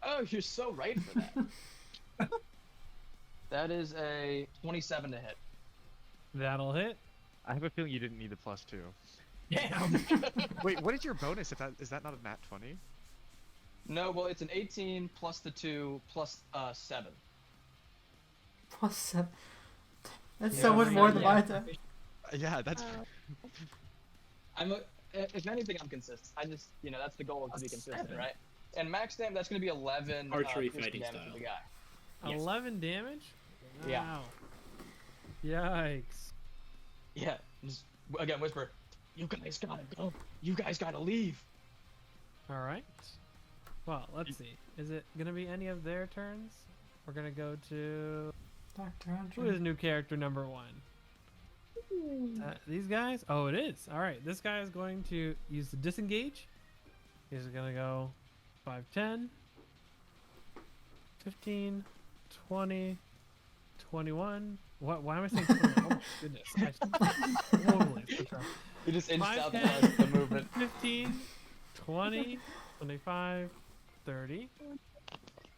Oh, you're so right for that. That is a 27 to hit.
That'll hit.
I have a feeling you didn't need the +2.
Damn.
Wait, what is your bonus? Is that not a nat 20?
No, well, it's an 18 plus the 2 plus 7.
Plus 7. That's
Yeah,
so much
my
more
God,
than
yeah.
my attack.
Yeah, that's.
if anything, I'm consistent. I just, that's the goal, to be consistent,
7.
right? And max damage, that's gonna be 11
Archery
piercing
fighting
damage
style.
to the guy.
Yes.
11 damage?
Yeah.
Wow. Yikes.
Yeah. Just, again, whisper. You guys gotta go. You guys gotta leave.
All right. Well, let's see. Is it gonna be any of their turns? We're gonna go to
Dr.
who is new character number 1? These guys? Oh, it is. All right. This guy is going to use the disengage. He's gonna go 5, 10, 15, 20, 21. What? Why am I saying 21? Oh my goodness. I just totally switched up.
You just inched
5,
out
10,
the movement.
15, 20, 25, 30.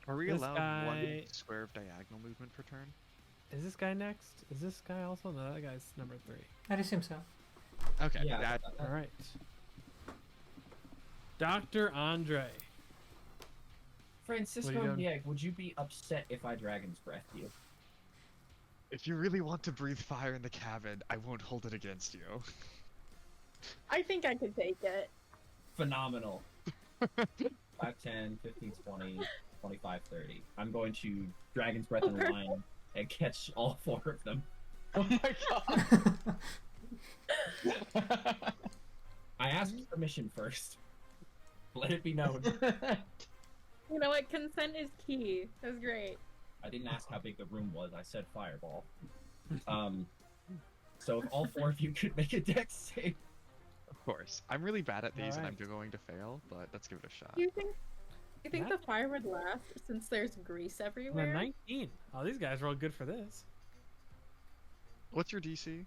Are we
This
allowed
guy-
1 square of diagonal movement per turn?
Is this guy next? Is this guy also? No, that guy's number 3.
I'd assume so.
Okay.
Yeah.
that-
All right. Dr. Andre.
Francisco
doing?
Dieg, would you be upset if I Dragon's Breath you?
If you really want to breathe fire in the cabin, I won't hold it against you.
I think I could take it.
Phenomenal. 5, 10, 15, 20, 25, 30. I'm going to Dragon's Breath in line and catch all 4 of them.
Oh my god.
I asked permission first. Let it be known.
You know what? Consent is key. That's great.
I didn't ask how big the room was. I said fireball. So if all 4 of you could make a dex save.
Of course. I'm really bad at these and I'm
Alright.
going to fail, but let's give it a shot.
Do you think
That-
the fire would last since there's grease
And a
everywhere?
19. Oh, these guys rolled good for this.
What's your DC?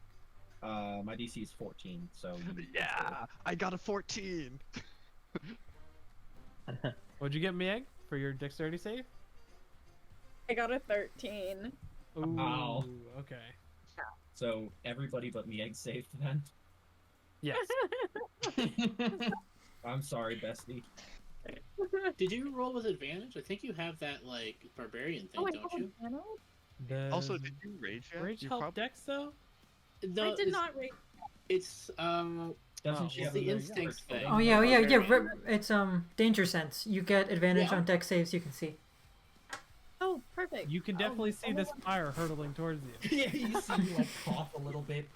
My DC is 14, so
Yeah! I got a 14!
What'd you get, Mieg, for your dexterity save?
I got a 13.
Ooh,
Wow.
okay.
So everybody but me egg saved then.
Yes.
I'm sorry, bestie.
Did you roll with advantage? I think you have that like barbarian thing,
Oh, I
don't
have
you?
advantage?
Also, did you rage yet?
Rage
You
help
prob-
dex though?
No,
I did
it's,
not rate.
It's
Doesn't
Oh,
she
it's
have
the
a
instincts
first
thing.
Oh yeah,
Barbarian.
it's danger sense. You get advantage
Yeah.
on dex saves you can see.
Oh, perfect.
You can definitely see this fire hurtling towards you.
Yeah, you see me like cough a little bit.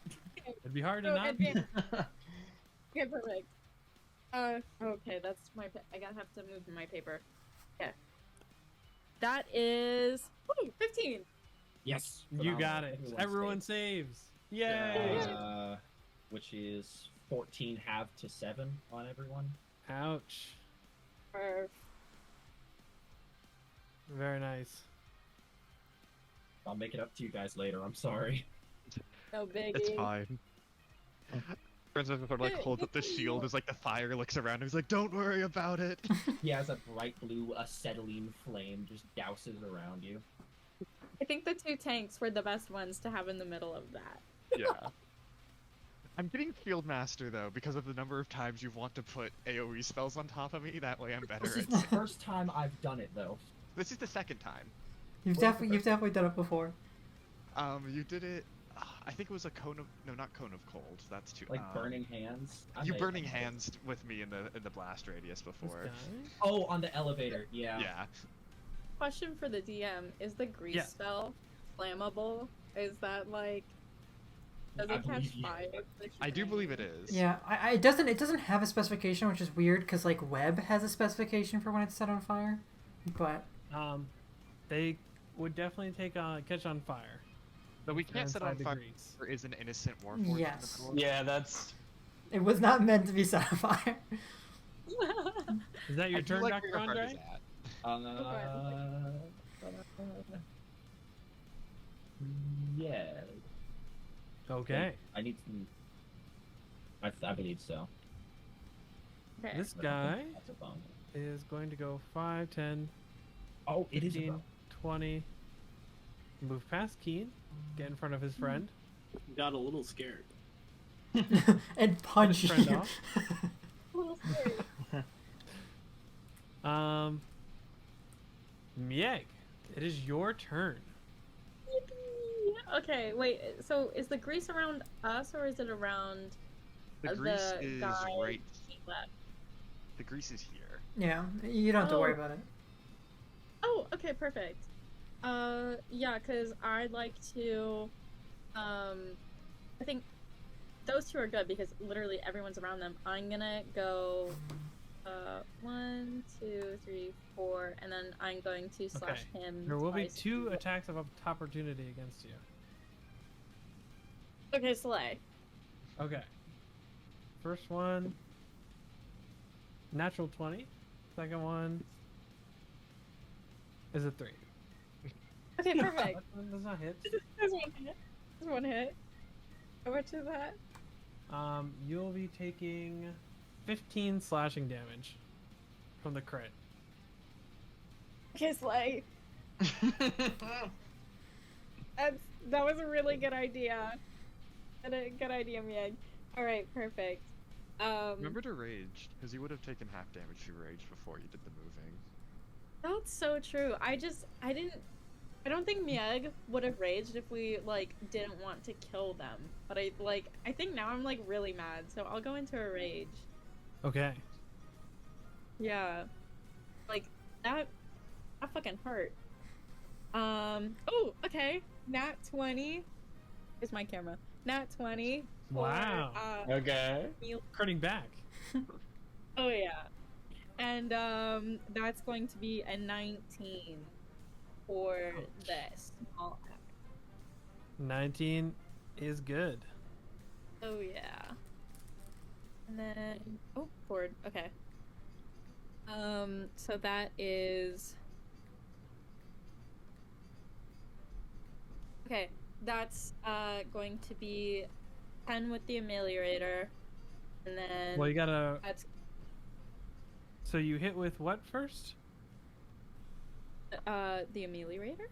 It'd be hard to
So
not.
advantage. Okay, perfect. Okay, that's my. I gotta have to move my paper. Okay. That is 15.
Yes.
You got it.
Everyone
Everyone
saved.
saves. Yay!
Which is 14 half to 7 on everyone.
Ouch.
Or
Very nice.
I'll make it up to you guys later. I'm sorry.
no biggie.
It's fine. Princess sort of like holds up the shield as like the fire looks around him. He's like, "Don't worry about it."
He has a bright blue acetylene flame just douses around you.
I think the 2 tanks were the best ones to have in the middle of that.
Yeah. I'm getting Field Master though because of the number of times you want to put AoE spells on top of me. That way I'm better
This is
at.
the first time I've done it though.
This is the second time.
You've definitely done it before.
You did it. I think it was a cone of not cone of cold. That's too.
Like burning hands. I
You
may-
burning hands with me in the blast radius
This
before.
guy.
Oh, on the elevator. Yeah.
Yeah.
Question for the DM: is the grease
Yeah.
spell flammable? Is that like? Does
I
it catch
believe you.
fire?
I do believe it is.
Yeah, it doesn't have a specification, which is weird because like web has a specification for when it's set on fire, but
They would definitely catch on fire.
But we can't set on
5
fire.
degrees.
There is an innocent warforged
Yes.
in the middle.
Yeah, that's.
it was not meant to be set on fire.
Is that your
I do
turn,
like
Dr.
where your heart
Andre?
is at.
Yeah.
Okay.
I need some. I believe so.
Okay.
This
But I think
guy
that's a bonus.
is going to go 5, 10,
Oh, it is a
15,
bonus.
20. Move past Keen. Get in front of his friend.
Got a little scared.
And punch
friend
you.
off.
A little scary.
Mieg, it is your turn.
Yippee! Okay, wait. So is the grease around us or is it around
The grease is
guy
right.
he left.
The grease is here.
Yeah, you don't have to worry about it.
Oh, okay, perfect. Yeah, because I'd like to, I think those two are good because literally everyone's around them. I'm gonna go, 1, 2, 3, 4, and then I'm going to slash him.
There will be
twice.
2 attacks of opportunity against you.
Okay, Slay.
Okay. First one, natural 20. Second one is a 3.
Okay, perfect.
Does not hit.
There's one hit. There's one hit. How much is that?
You'll be taking 15 slashing damage from the crit.
Okay, Slay. That was a really good idea. Good idea, Mieg. Alright, perfect.
Remember to rage, because you would have taken half damage if you raged before you did the moving.
That's so true. I don't think Mieg would have raged if we, like, didn't want to kill them. But I think now I'm, like, really mad, so I'll go into a rage.
Okay.
Yeah. Like, that fucking hurt. Oh, okay. Nat 20. Here's my camera. Nat 20.
Wow.
Okay.
Critting back.
Oh, yeah. And, that's going to be a 19 for this small act.
19 is good.
Oh, yeah. And then, oh, forward. Okay. So that is, okay, that's, going to be 10 with the ameliorator, and then
Well, you gotta.
that's,
So you hit with what first?
the ameliorator?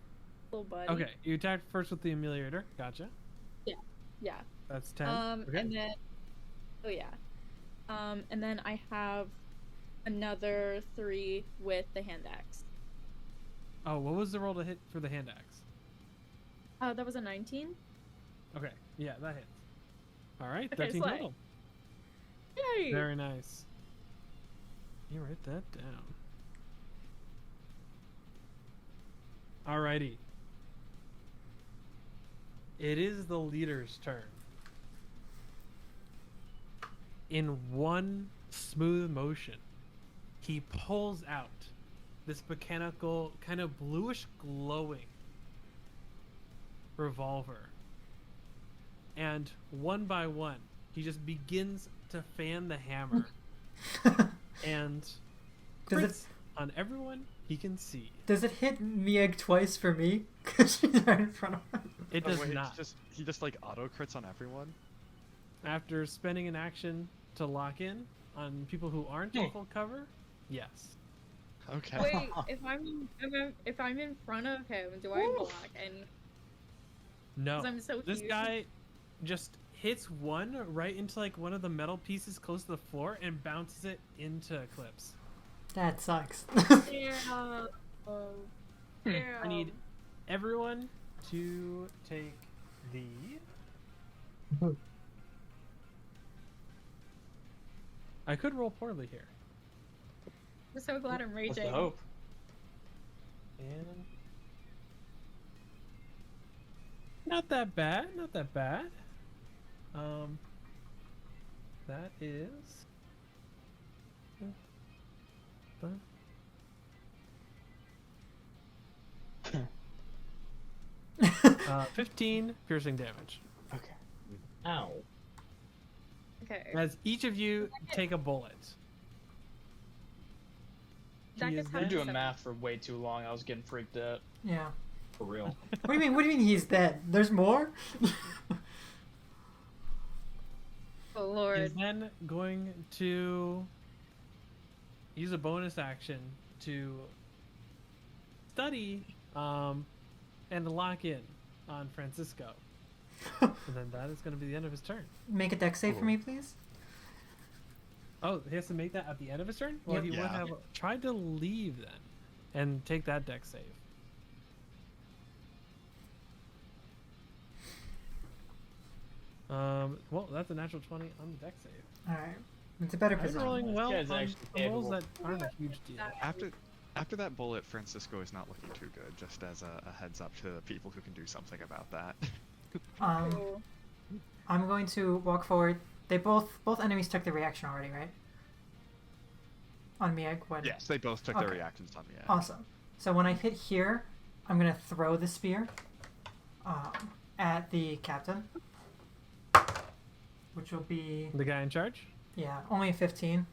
Little buddy.
Okay, you attacked first with the ameliorator. Gotcha.
Yeah.
That's 10.
Okay.
And then, oh yeah. And then I have another 3 with the hand axe.
Oh, what was the roll to hit for the hand axe?
That was a 19.
Okay, yeah, that hits. All right,
Okay,
13
slay.
total.
Yay!
Very nice. You write that down. Alrighty. It is the leader's turn. In one smooth motion, he pulls out this mechanical, kind of bluish glowing revolver. And one by one, he just begins to fan the hammer. And
Does it
crits on everyone he can see.
does it hit Mieg twice for me? Because she's right in front of him.
It
Oh,
does
wait,
not.
he just like auto crits on everyone?
After spending an action to lock in on people who aren't in full cover, yes.
Okay.
Wait, if I'm in front of him, do I block? And
No.
'cause I'm so
This
huge.
guy just hits one right into like one of the metal pieces close to the floor and bounces it into Eclipse.
That sucks.
Yeah. Yeah.
I need everyone to take the I could roll poorly here.
I'm so glad I'm
What's the
raging.
hope?
And not that bad, not that bad. That is 15 piercing damage.
Okay.
Ow.
Okay.
As each of you take a bullet.
That
He
gets
is
You're
then-
doing math for way too long. I was getting freaked out.
Yeah.
For real.
What do you mean? What do you mean he's dead? There's more?
Oh
He's
lord.
then going to use a bonus action to study and lock in on Francisco. And then that is going to be the end of his turn.
Make a deck save for me, please.
Oh, he has to make that at the end of his turn? Well,
Yep.
he would
Yeah.
have tried to leave then and take that deck save. Well, that's a natural 20 on the deck save.
All right, it's a better
I'm
position.
rolling well
guy's
on
actually
rolls
capable.
that aren't a huge deal.
After that bullet, Francisco is not looking too good. Just as a heads up to the people who can do something about that.
Cool.
I'm going to walk forward. They both enemies took the reaction already, right? On Mieg when.
Yes, they both took their
Okay.
reactions on me. Yeah.
Awesome. So when I hit here, I'm gonna throw the spear at the captain, which will be
The guy in charge?
only a 15.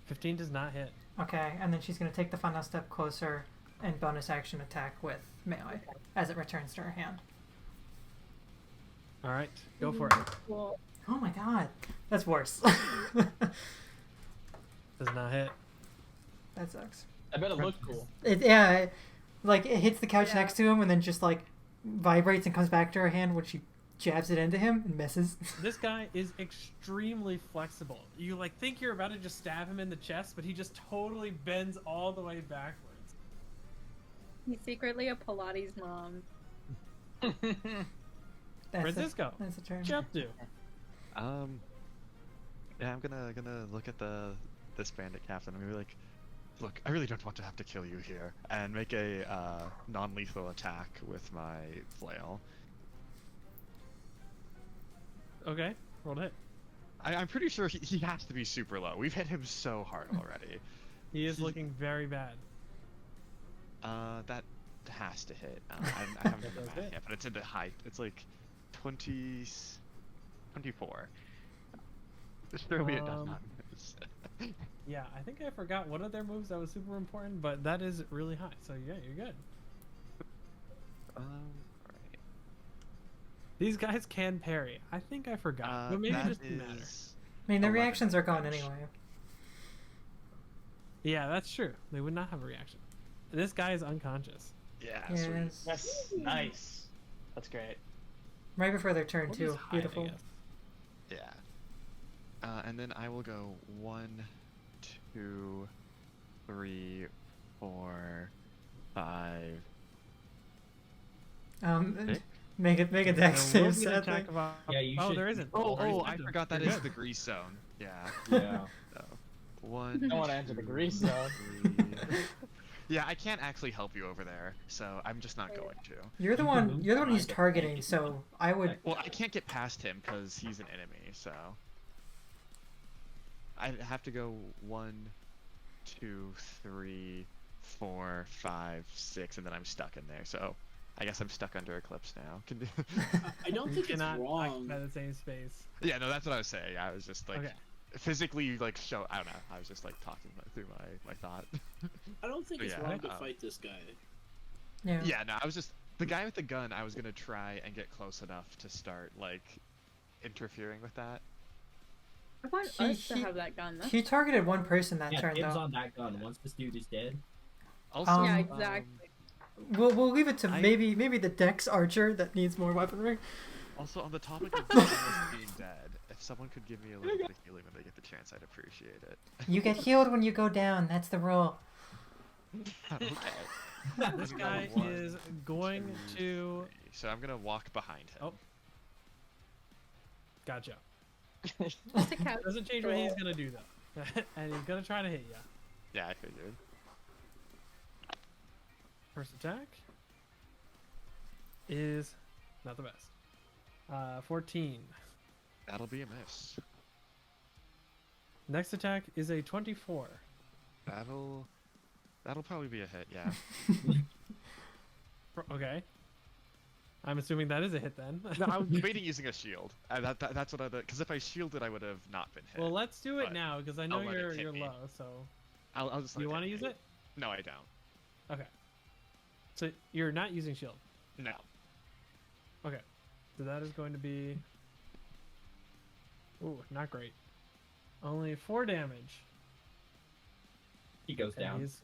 15 does not hit.
Okay, and then she's gonna take the final step closer and bonus action attack with melee as it returns to her hand.
All right, go for it.
Cool.
Oh my god, that's worse.
Does not hit.
That sucks.
I bet it looked cool.
Like it hits the couch
Yeah.
next to him and then just like vibrates and comes back to her hand when she jabs it into him and misses.
This guy is extremely flexible. You like think you're about to just stab him in the chest, but he just totally bends all the way backwards.
He's secretly a Pilates mom.
That's
Francisco,
That's a turn.
Jump do.
Yeah, I'm gonna look at this bandit captain. I'm gonna be like, look, I really don't want to have to kill you here, and make a non-lethal attack with my flail.
Okay, roll to hit.
I'm pretty sure he has to be super low. We've hit him so hard already.
He is looking very bad.
That has to hit. I haven't done the
does
math
hit.
yet, but it's in the high. It's like 24. Surely it does not miss.
Yeah, I think I forgot one of their moves that was super important, but that is really high. So yeah, you're good.
Right.
These guys can parry. I think I forgot, but maybe it
that
just didn't matter.
is
I mean, the
11
reactions are gone
damage.
anyway.
Yeah, that's true. They would not have a reaction. This guy is unconscious.
Yeah,
Yes.
sweet.
That's nice. That's great.
Right before their turn
We'll
too.
just hide, I
Beautiful.
guess.
Yeah. And then I will go 1, 2, 3, 4, 5.
Make a
There
dex
will
save,
be an
sadly.
attack of
Yeah, you
oh,
should-
there isn't.
Oh,
Already
I
spent them.
forgot that
You're
is
good.
the grease zone. Yeah.
Yeah.
So, 1.
I want to enter the grease zone.
3. Yeah, I can't actually help you over there, so I'm just not going to.
You're the one. You're the one he's targeting. So I would.
Well, I can't get past him because he's an enemy, so I have to go 1, 2, 3, 4, 5, 6, and then I'm stuck in there. So I guess I'm stuck under Eclipse now.
I don't
You
think it's
cannot
wrong.
occupy the same space.
Yeah, no, that's what I was saying. I was just like
Okay.
physically like show. I don't know. I was just like talking through my thought.
I don't think
But
it's
yeah,
wrong to fight this guy.
Yeah.
Yeah, no, I was just the guy with the gun. I was gonna try and get close enough to start like interfering with that.
I want
He-
us to
he-
have that gun. That's
He targeted one person that
Yeah,
turn
dibs
though.
on that gun. Once this dude is dead.
Also,
yeah, exactly.
We'll leave it to
I-
maybe the Dex archer that needs more weaponry.
Also, on the topic of almost being dead, if someone could give me a little bit of healing when they get the chance, I'd appreciate it.
You get healed when you go down. That's the rule.
Okay.
This
Let me go
guy
1,
is going
2,
to.
3. So I'm gonna walk behind him.
Oh. Gotcha.
Just a couch.
Doesn't change what he's gonna do though, and he's gonna try to hit you.
Yeah, I figured.
First attack is not the best. 14.
That'll be a miss.
Next attack is a 24.
That'll probably be a hit. Yeah.
Okay. I'm assuming that is a hit then.
No, I was debating using a shield. That's what I did. Because if I shielded, I would have not been hit.
Well, let's do it
but
now because I know
I'll let it
you're
hit me.
low. So
I'll just. let
you
it
want to
hit
use
me.
it?
No, I don't.
Okay. So you're not using shield.
No.
Okay. So that is going to be. Ooh, not great. Only 4 damage.
He goes
And
down.
he's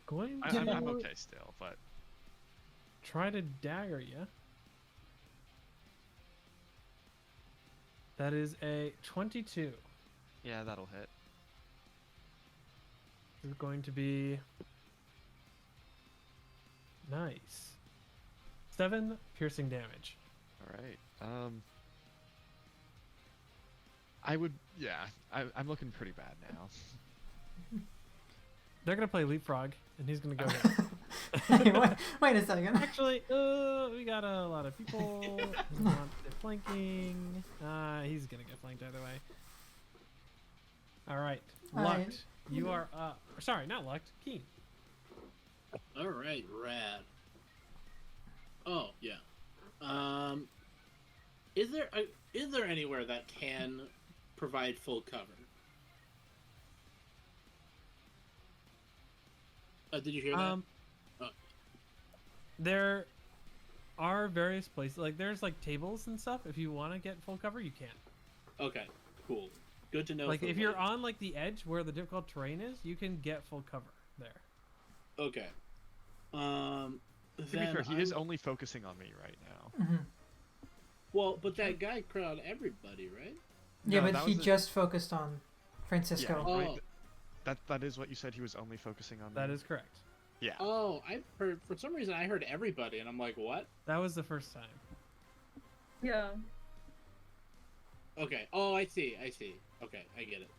going to
I'm okay still, but
try to dagger you. That is a 22.
yeah, that'll hit.
This is going to be nice. 7 piercing damage.
All right. I would, yeah. I'm looking pretty bad now.
They're gonna play leapfrog, and he's gonna go there.
Hey, wait a second.
Actually, we got a lot of people. Who want the flanking. He's gonna get flanked either way. All right,
Alright.
Lucked, you are up. Sorry, not Lucked. Keen.
All right, rad. Oh yeah. Is there anywhere that can provide full cover? Did you hear that? Oh.
There are various places. Like there's like tables and stuff. If you want to get full cover, you can.
Okay, cool. Good to know.
Like
for
if you're
later.
on like the edge where the difficult terrain is, you can get full cover there.
Okay.
To be fair, he is only focusing on me right now.
Hmm.
Well, but that guy crowd everybody, right?
Yeah,
No,
but
that
he
was
just focused on Francisco.
Oh.
Right. That is what you said. He was only focusing on me.
That is correct.
Yeah.
Oh, I heard for some reason I heard everybody, and I'm like, what?
That was the first time.
Yeah.
Okay. Oh, I see. Okay, I get it.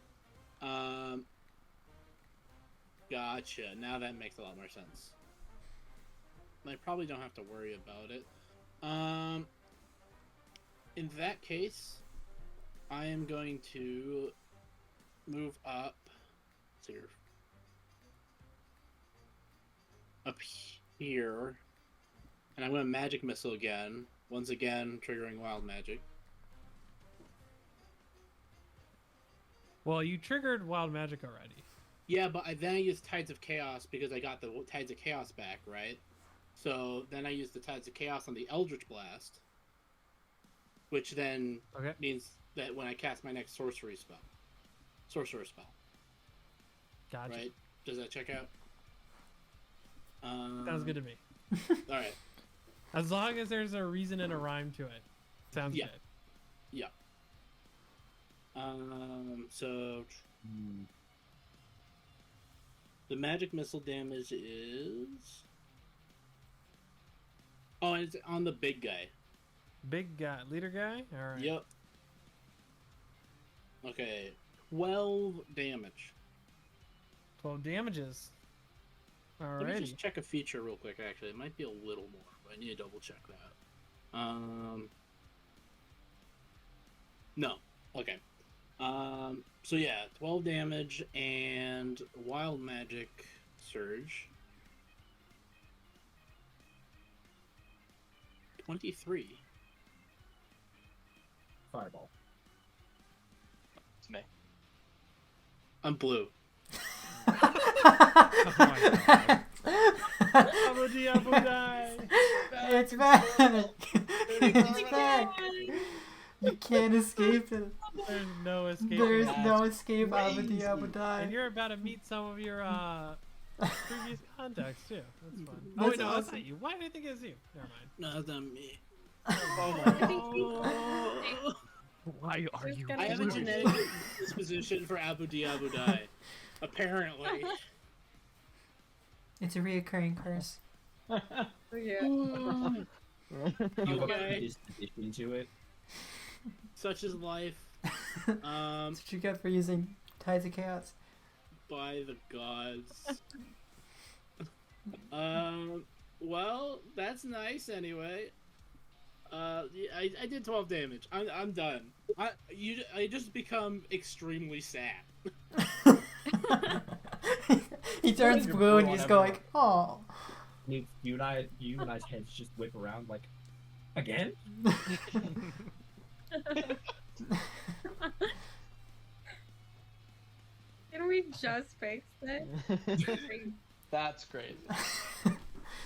Gotcha. Now that makes a lot more sense. I probably don't have to worry about it. In that case, I am going to move up. Here. Up here. And I'm going to magic missile again. Once again, triggering wild magic.
Well, you triggered wild magic already.
Yeah, but then I used Tides of Chaos because I got the Tides of Chaos back, right? So then I used the Tides of Chaos on the Eldritch Blast, which then
Okay.
means that when I cast my next sorcerer spell,
Gotcha.
right? Does that check out?
Sounds good to me.
All right.
As long as there's a reason and a rhyme to it. Sounds
Yeah.
good.
Yeah. So the magic missile damage is. Oh, and it's on the big guy.
Big guy, leader guy? Alright.
Yep. Okay. 12 damage.
12 damages.
Let me
Alrighty.
just check a feature real quick, actually. It might be a little more, but I need to double check that. No. Okay. So yeah, 12 damage and wild magic surge. 23.
Fireball.
It's me.
I'm blue.
Oh my god.
Abu Diabu die.
It's back! It's back! You can't escape it.
There's no escape.
There's
That's
no escape, Abu
crazy.
Diabu
And
die.
you're about to meet some of your previous contacts too. That's fun. Oh
That's
wait, no, that's
awesome.
not you. Why did I think it was you? Never mind.
No, that's not me.
Oh my
Why are you?
I have a
blue?
genetic disposition for Abu Diabu die. Apparently.
It's a reoccurring curse.
Yeah.
You have a
Okay.
disposition to it.
Such is life.
That's what you get for using Tides of Chaos.
By the gods. Well, that's nice anyway. Yeah, I did 12 damage. I'm done. I just become extremely sad.
He turns
You're
blue and
blue
you just
on
go
everyone.
like, oh.
You and I's heads just whip around like, again?
Can we just fix it?
That's crazy.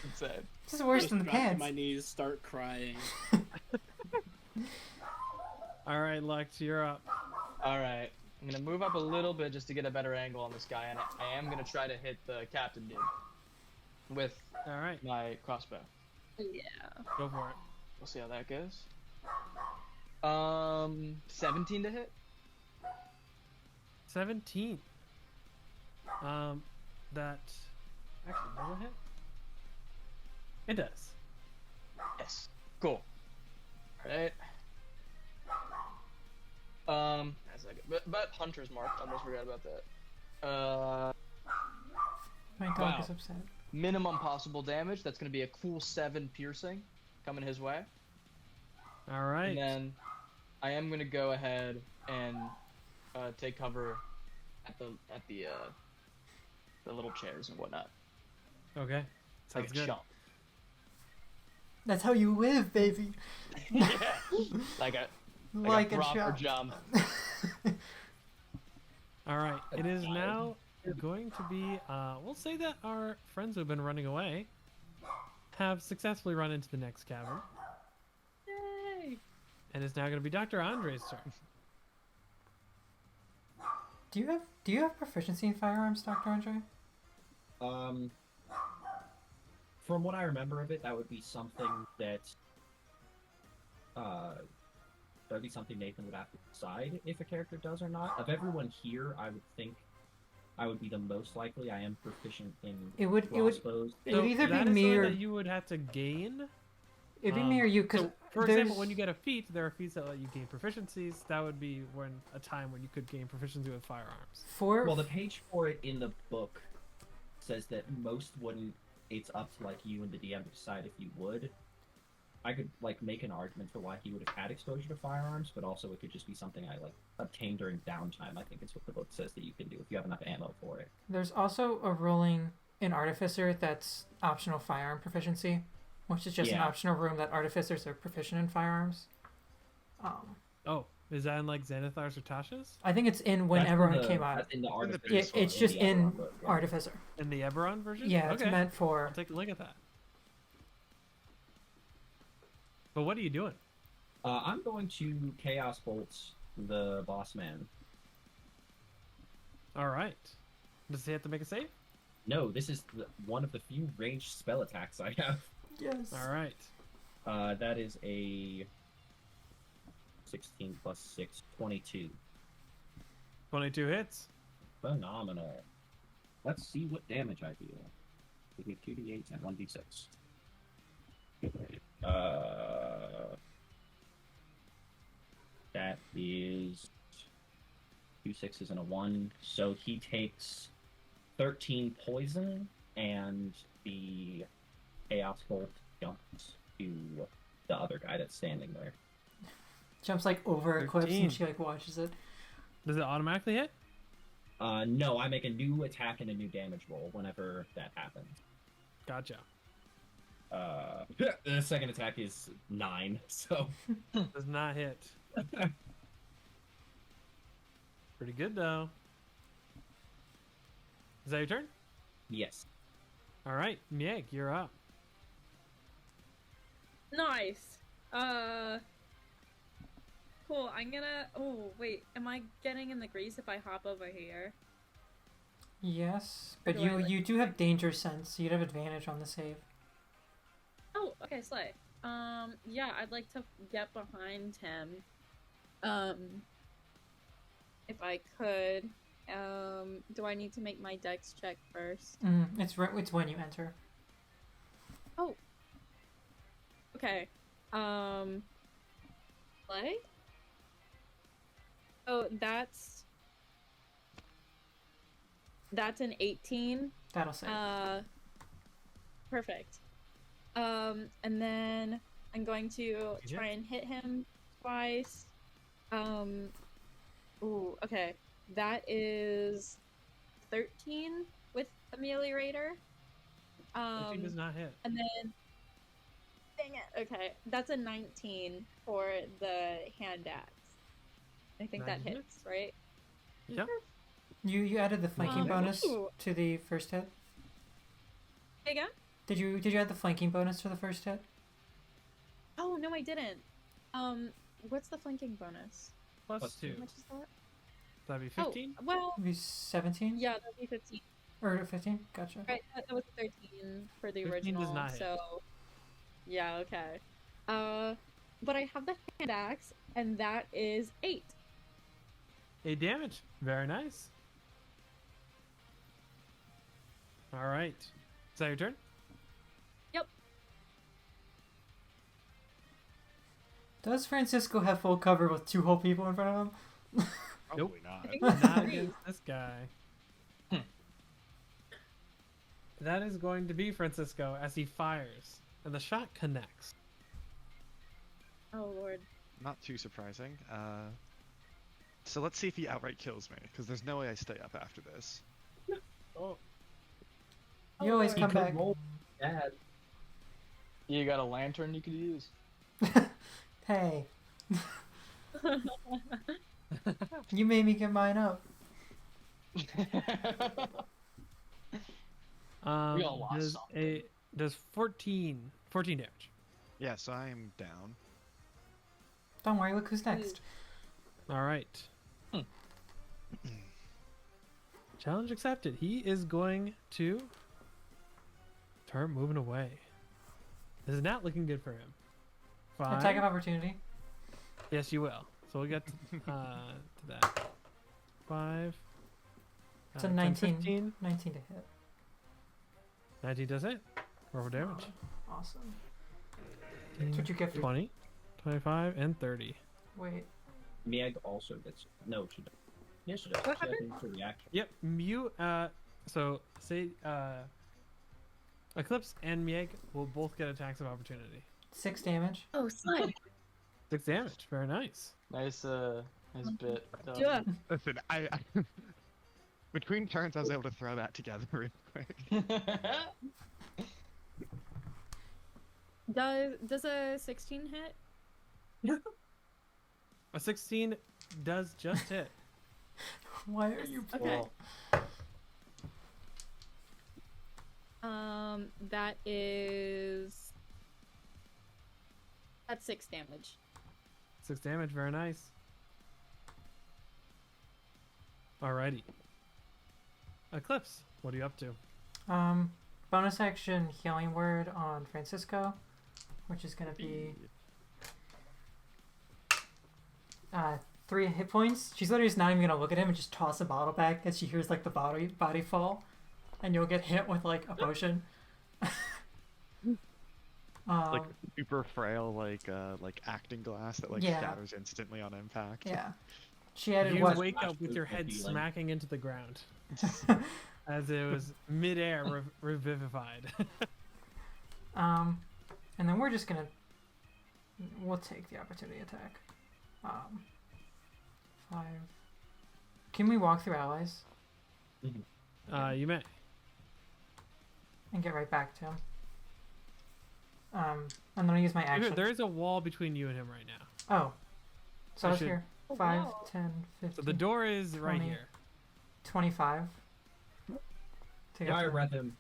Insane.
This is worse
Just
than the
drop to
pants.
my knees, start crying.
Alright, Lex, you're up.
Alright. I'm gonna move up a little bit just to get a better angle on this guy, and I am gonna try to hit the captain dude with
Alright,
my crossbow.
Yeah.
go for it.
We'll see how that goes. 17 to hit.
17. That actually does it hit? It does.
Yes. Cool. Alright. second. But Hunter's marked. Almost forgot about that.
My dog
Wow.
is upset.
Minimum possible damage. That's going to be a cool 7 piercing coming his way.
All right.
And then I am going to go ahead and take cover at the little chairs and whatnot.
Okay. Sounds
Like a
good.
chump.
That's how you live, baby.
Yeah. like a
Like a
proper
chump.
jump.
All right. It is now going to be. We'll say that our friends who have been running away have successfully run into the next cavern,
Yay!
and it's now going to be Dr. Andre's turn.
Do you have proficiency in firearms, Dr. Andre?
From what I remember of it, that would be something that Nathan would have to decide if a character does or not. Of everyone here, I would think I would be the most likely. I am proficient in crossbows.
It would either
that
be
is
me
something
or
that you would have to gain.
it'd be me or you, because
So, for example, when you get a feat, there are feats that let you gain proficiencies. That would be a time when you could gain proficiency with firearms.
Well, the page for it in the book says that most wouldn't. It's up to like you and the DM to decide if you would. I could like make an argument for why he would have had exposure to firearms, but also it could just be something I like obtained during downtime. I think it's what the book says that you can do if you have enough ammo for it.
There's also a ruling in Artificer that's optional firearm proficiency, which is just an
Yeah.
optional room that artificers are proficient in firearms.
Oh, is that in like Xanathar's or Tasha's?
I think it's in when
That's in
everyone
the-
came out.
that's in the
In the
Artificer
base
It's
in
just
the
in
Eberron book, yeah.
Artificer.
In the Eberron version?
Yeah, it's
Okay.
meant for.
I'll take a look at that. But what are you doing?
I'm going to Chaos Bolt the boss man.
All right. Does he have to make a save?
No, this is one of the few ranged spell attacks I have.
Yes.
All right.
That is a 16 plus 6, 22.
22 hits.
Phenomenal. Let's see what damage I deal. We get 2d8 and 1d6. That is 2 6s and a 1. So he takes 13 poison, and the Chaos Bolt jumps to the other guy that's standing there.
Jumps like over Eclipse
13.
and she like watches it.
Does it automatically hit?
No, I make a new attack and a new damage roll whenever that happens.
Gotcha.
The second attack is 9, so
Does not hit. Pretty good though. Is that your turn?
yes.
All right, Mieg, you're up.
Nice. Cool. I'm gonna. Oh wait, am I getting in the grease if I hop over here?
Yes, but
do I, like-
you do have danger sense, so you'd have advantage on the save.
Oh, okay, slay. Yeah, I'd like to get behind him. If I could. Do I need to make my dex check first?
It's when you enter.
Oh. Okay. Play? Oh, that's an 18.
That'll save.
Perfect. And then I'm going to
Yeah.
try and hit him twice. Ooh, okay. That is 13 with Ameliorator.
13 does not hit.
And then, dang it. Okay, that's a 19 for the hand axe. I think that
19
hits, right?
Yeah.
You added the flanking bonus
ooh.
to the first hit.
Say again?
Did you add the flanking bonus to the first hit?
Oh no, I didn't. What's the flanking bonus?
Plus 2.
How much is that?
That'd be 15?
Oh, well,
Maybe 17
yeah, that'd be 15.
or 15. Gotcha.
Right, that was 13 for the
15
original.
does not hit.
So, yeah, okay. But I have the hand axe, and that is 8.
8 damage. Very nice. All right. Is that your turn?
Yep.
Does Francisco have full cover with 2 whole people in front of him?
Probably not.
Not against this guy. That is going to be Francisco as he fires, and the shot connects.
Oh lord.
Not too surprising. So let's see if he outright kills me, because there's no way I stay up after this.
Oh,
You always
Lord.
come
Could
back.
roll bad.
You got a lantern you could use.
Hey, you made me give mine up.
We all lost
does
something.
does 14 damage.
Yeah, so I am down.
Don't worry, look who's next.
All right. Challenge accepted. He is going to start moving away. This is not looking good for him.
Attack of opportunity.
Yes, you will. So we'll get to that. 5.
It's a
10,
19.
15.
19 to hit.
19 does it. Roll for damage.
Awesome. That's what you get for
20, 25, and 30.
Wait.
Mieg also gets. No, she doesn't. Yes, she does.
What
She has an instant reaction.
Yep, so say Eclipse and Mieg will both get attacks of opportunity.
6 damage.
Oh, slide.
6 damage. Very nice.
Nice bit.
Do it.
Listen, I between turns I was able to throw that together real quick.
Does a 16 hit?
A 16 does just hit.
Why are you
Okay.
Well,
That's 6 damage.
6 damage. Very nice. Alrighty. Eclipse, what are you up to?
Bonus action healing word on Francisco, which is gonna be 3 hit points. She's literally just not even gonna look at him and just toss a bottle back as she hears like the body fall, and you'll get hit with like a potion.
Like super frail, like acting glass that like
Yeah.
shatters instantly on impact.
Yeah. She added
You
what?
wake up with your head
Feeling.
smacking into the ground as it was midair revivified.
And then we're just gonna we'll take the opportunity attack. 5. Can we walk through allies
You may.
and get right back to him? I'm gonna use my action.
There is a wall between you and him right now.
Oh. So I was
should-
here.
Oh,
5,
wow.
10, 15,
So the door is right
20.
here.
25. To get
Fire
through.
breath him.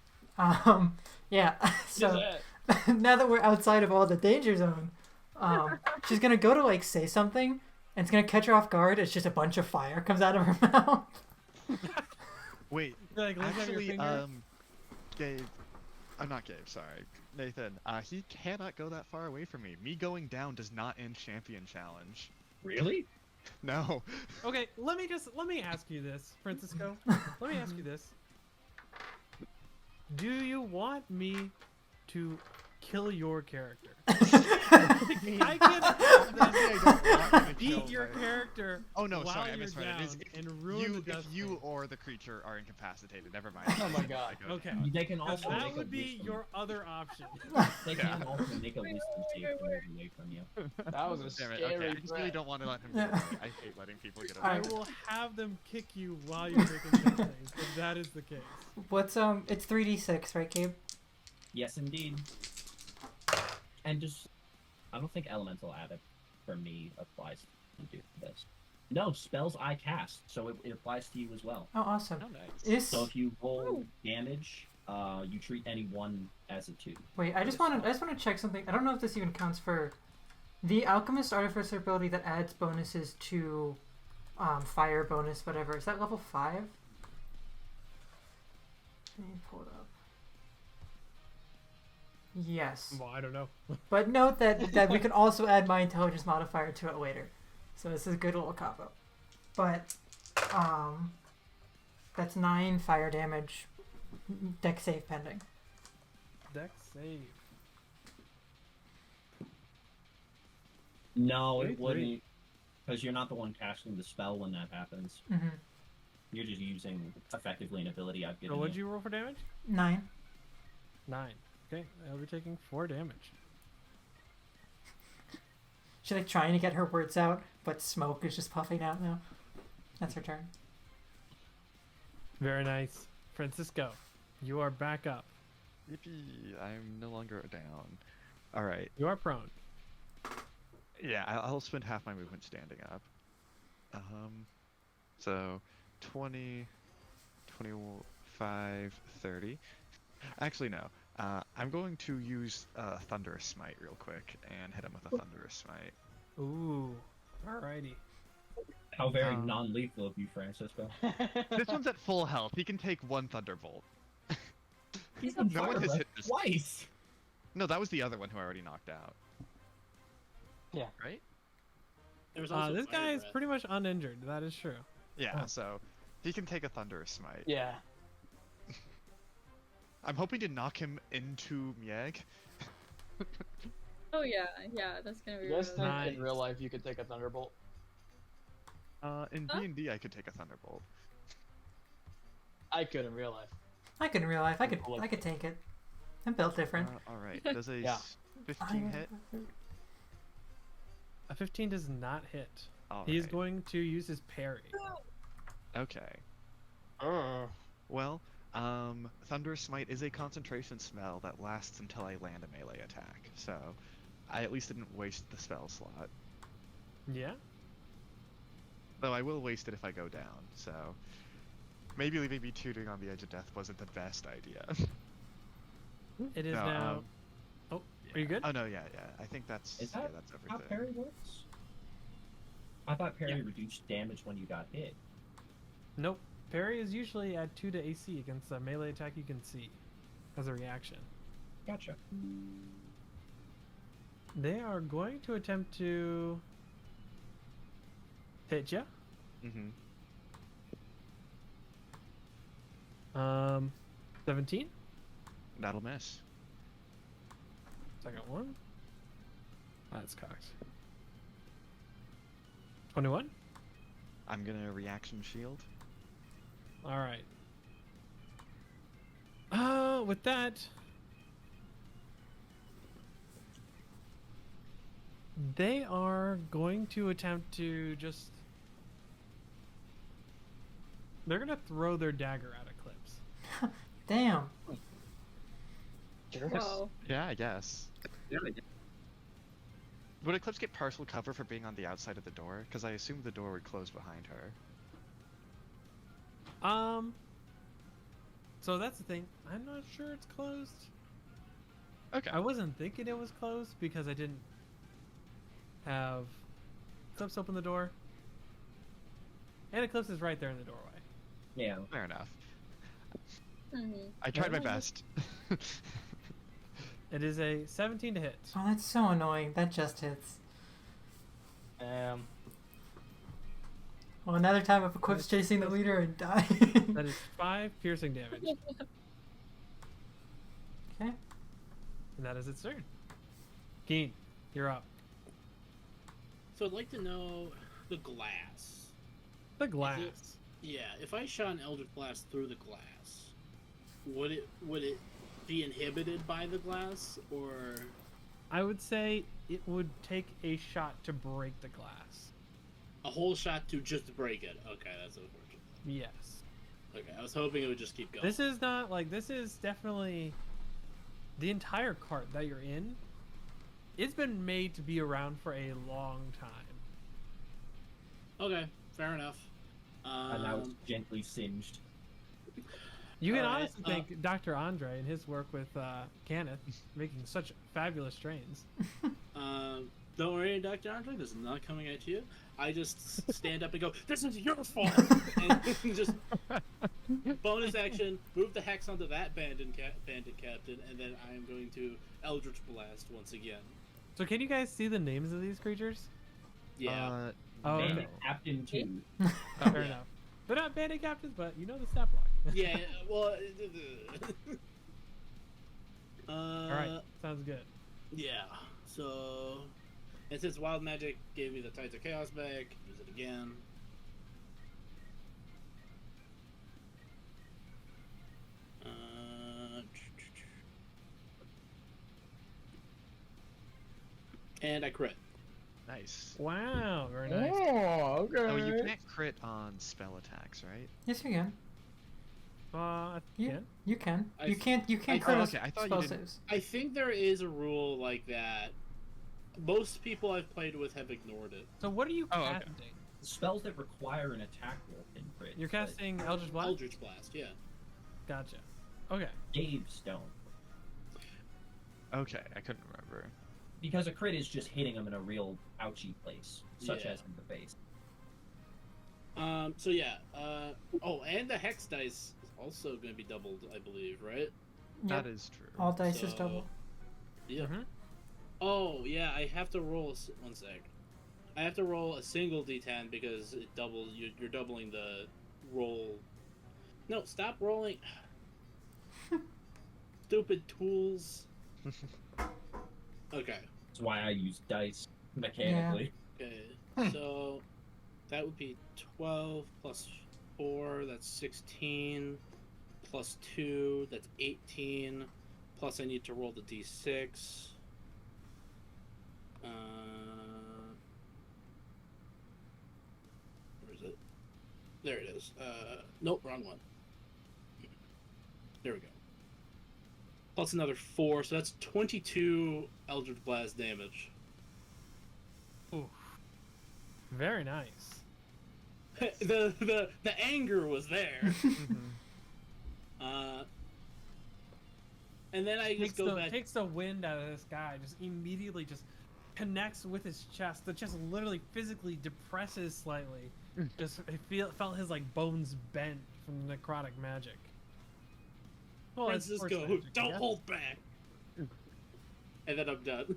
Yeah. So now that we're outside of all the danger zone, she's gonna go to like say something, and it's gonna catch her off guard. It's just a bunch of fire comes out of her mouth.
Wait,
Like, lift up your
actually,
finger.
Gabe, I'm not Gabe, sorry, Nathan. He cannot go that far away from me. Me going down does not end champion challenge.
Really?
No.
Okay, let me ask you this, Francisco. Let me ask you this. Do you want me to kill your character? I can beat your character
Oh no,
while
sorry, I
you're
misread
down
it. It's
and ruin the
if
dust
you
thing.
or the creature are incapacitated. Never mind.
Oh my God.
I go
Okay.
down.
They can
Because
also
that
make
would
a
be
wisdom.
your other option.
They can also make a wisdom save to move away from you.
That was a
Damn it,
scary
okay. I just really
threat.
don't want to let him
Yeah.
get away. I hate letting people get
I
away.
will have them kick you while you're making something, if that is the case.
What's it's 3d6, right, Gabe?
Yes, indeed. And just, I don't think elemental added for me applies to do this. No, spells I cast, so it applies to you as well.
Oh, awesome.
Oh, nice.
Is
So if you roll damage, you treat any one as a 2.
wait, I just want to check something. I don't know if this even counts for the alchemist artificer ability that adds bonuses to fire bonus, whatever. Is that level 5? Let me pull it up. Yes.
Well, I don't know.
But note that we can also add my intelligence modifier to it later. So this is a good little cop-up. But that's 9 fire damage. Deck save pending.
Dex save.
No,
23.
it wouldn't. Because you're not the one casting the spell when that happens.
Mm-hmm.
You're just using effectively an ability I've given
So what'd
you.
you roll for damage?
9.
9. Okay, I'll be taking 4 damage.
She's like trying to get her words out, but smoke is just puffing out now. That's her turn.
Very nice. Francisco, you are back up.
Yippee! I'm no longer down. All right.
You are prone.
Yeah, I'll spend half my movement standing up. So 20, 25, 30. Actually, no. I'm going to use Thunderous Smite real quick and hit him with a Thunderous Smite.
Ooh. Alrighty.
How very
Um,
non-lethal of you, Francisco.
This one's at full health. He can take 1 Thunderbolt.
He's on
No one
fire
has
breath
hit this.
twice.
No, that was the other one who I already knocked out.
Yeah.
Right?
There was also
This
fire
guy is
breath.
pretty much uninjured. That is true.
Yeah, so he can take a Thunderous Smite.
Yeah.
I'm hoping to knock him into Mieg.
Oh yeah, that's gonna be
You guys
really
think
Nice.
in real life you could take a thunderbolt?
In
Huh?
D&D, I could take a Thunderbolt.
I could in real life.
I could in real life. I could take it. I'm built different.
All right. Does a
Yeah.
15 hit?
A 15 does not hit.
All
He is
right.
going to use his parry.
Okay. Well, Thunderous Smite is a concentration spell that lasts until I land a melee attack, so I at least didn't waste the spell slot.
Yeah?
Though I will waste it if I go down, so maybe leaving me tutoring on the edge of death wasn't the best idea.
It is
No,
now. Oh, are you good?
Oh no, yeah. I think that's
Is
yeah,
that
that's
how
everything.
parry works? I thought parry
Yeah.
reduced damage when you got hit.
Nope. Parry is usually at 2 to AC against a melee attack you can see as a reaction.
Gotcha.
They are going to attempt to hit you.
Mm-hmm.
17.
That'll miss.
Second one. That's cocked. 21.
I'm gonna reaction shield.
All right. With that, they are going to attempt to just. They're gonna throw their dagger at Eclipse.
Damn.
Whoa.
Yeah, I guess. Would Eclipse get partial cover for being on the outside of the door? Because I assumed the door would close behind her.
So that's the thing. I'm not sure it's closed.
Okay.
I wasn't thinking it was closed because I didn't have Eclipse open the door. And Eclipse is right there in the doorway.
Yeah.
Fair enough.
Mhm.
I tried my
Yeah.
best.
It is a 17 to hit.
Oh, that's so annoying. That just hits.
Um,
Well, another time of Equip's chasing the leader and die.
That is 5 piercing damage.
Okay.
And that is its turn. Keen, you're up.
So I'd like to know the glass.
The glass.
Yeah, if I shot an Eldritch Blast through the glass, would it be inhibited by the glass, or
I would say it would take a shot to break the glass.
a whole shot to just break it? Okay, that's unfortunate.
Yes.
Okay, I was hoping it would just keep going.
This is not like this is definitely the entire cart that you're in. It's been made to be around for a long time.
Okay, fair enough.
And now it's gently singed.
You can
Alright,
honestly thank Dr. Andre and his work with Kenneth making such fabulous strains.
Don't worry, Dr. Andre, this is not coming at you. I just stand up and go, "This is your fault!" and just bonus action, move the hex onto that bandit captain, and then I am going to Eldritch Blast once again.
So can you guys see the names of these creatures?
Yeah.
Oh,
Bandit
okay.
Captain 2.
Fair enough. They're not bandit captains, but you know the stat block.
Yeah, well...
Alright, sounds good.
Yeah, so... And since Wild Magic gave me the Tides of Chaos back, use it again. And I crit.
Nice.
Wow, very nice.
Oh, okay.
Oh, you can't crit on spell attacks, right?
Yes, you can.
I
You,
can.
you can.
I
You
th-
can't. You can't
I-
crit
oh,
on
okay, I thought you
spell
didn't-
saves.
I think there is a rule like that. Most people I've played with have ignored it.
So what are you
Oh, okay.
casting?
Spells that require an attack roll can crit.
You're
but
casting Eldritch Blast?
Eldritch Blast, yeah.
Gotcha. Okay.
Dave's don't.
Okay, I couldn't remember.
Because a crit is just hitting them in a real ouchy place, such
Yeah.
as in the face.
So yeah. Oh, and the Hex dice is also going to be doubled, I believe, right?
That
Yep.
is true.
All dice is
So-
double.
Yeah.
Mhm.
Oh, yeah, I have to roll. One sec. I have to roll a single d10 because it doubles. You're doubling the roll. No, stop rolling. Stupid tools. Okay.
That's why I use dice mechanically.
Okay. So that would be 12 plus 4. That's 16. Plus 2. That's 18. Plus I need to roll the d6. Where is it? There it is. Nope, wrong one. There we go. Plus another 4, so that's 22 Eldritch Blast damage.
Very nice.
the anger was there.
Mhm.
And then I just go back.
Takes the wind out of this guy. Just immediately just connects with his chest. The chest literally physically depresses slightly. Just felt his like bones bent from the necrotic magic. Well, it's force
Francisco,
magic, I
don't
guess.
hold back. And then I'm done.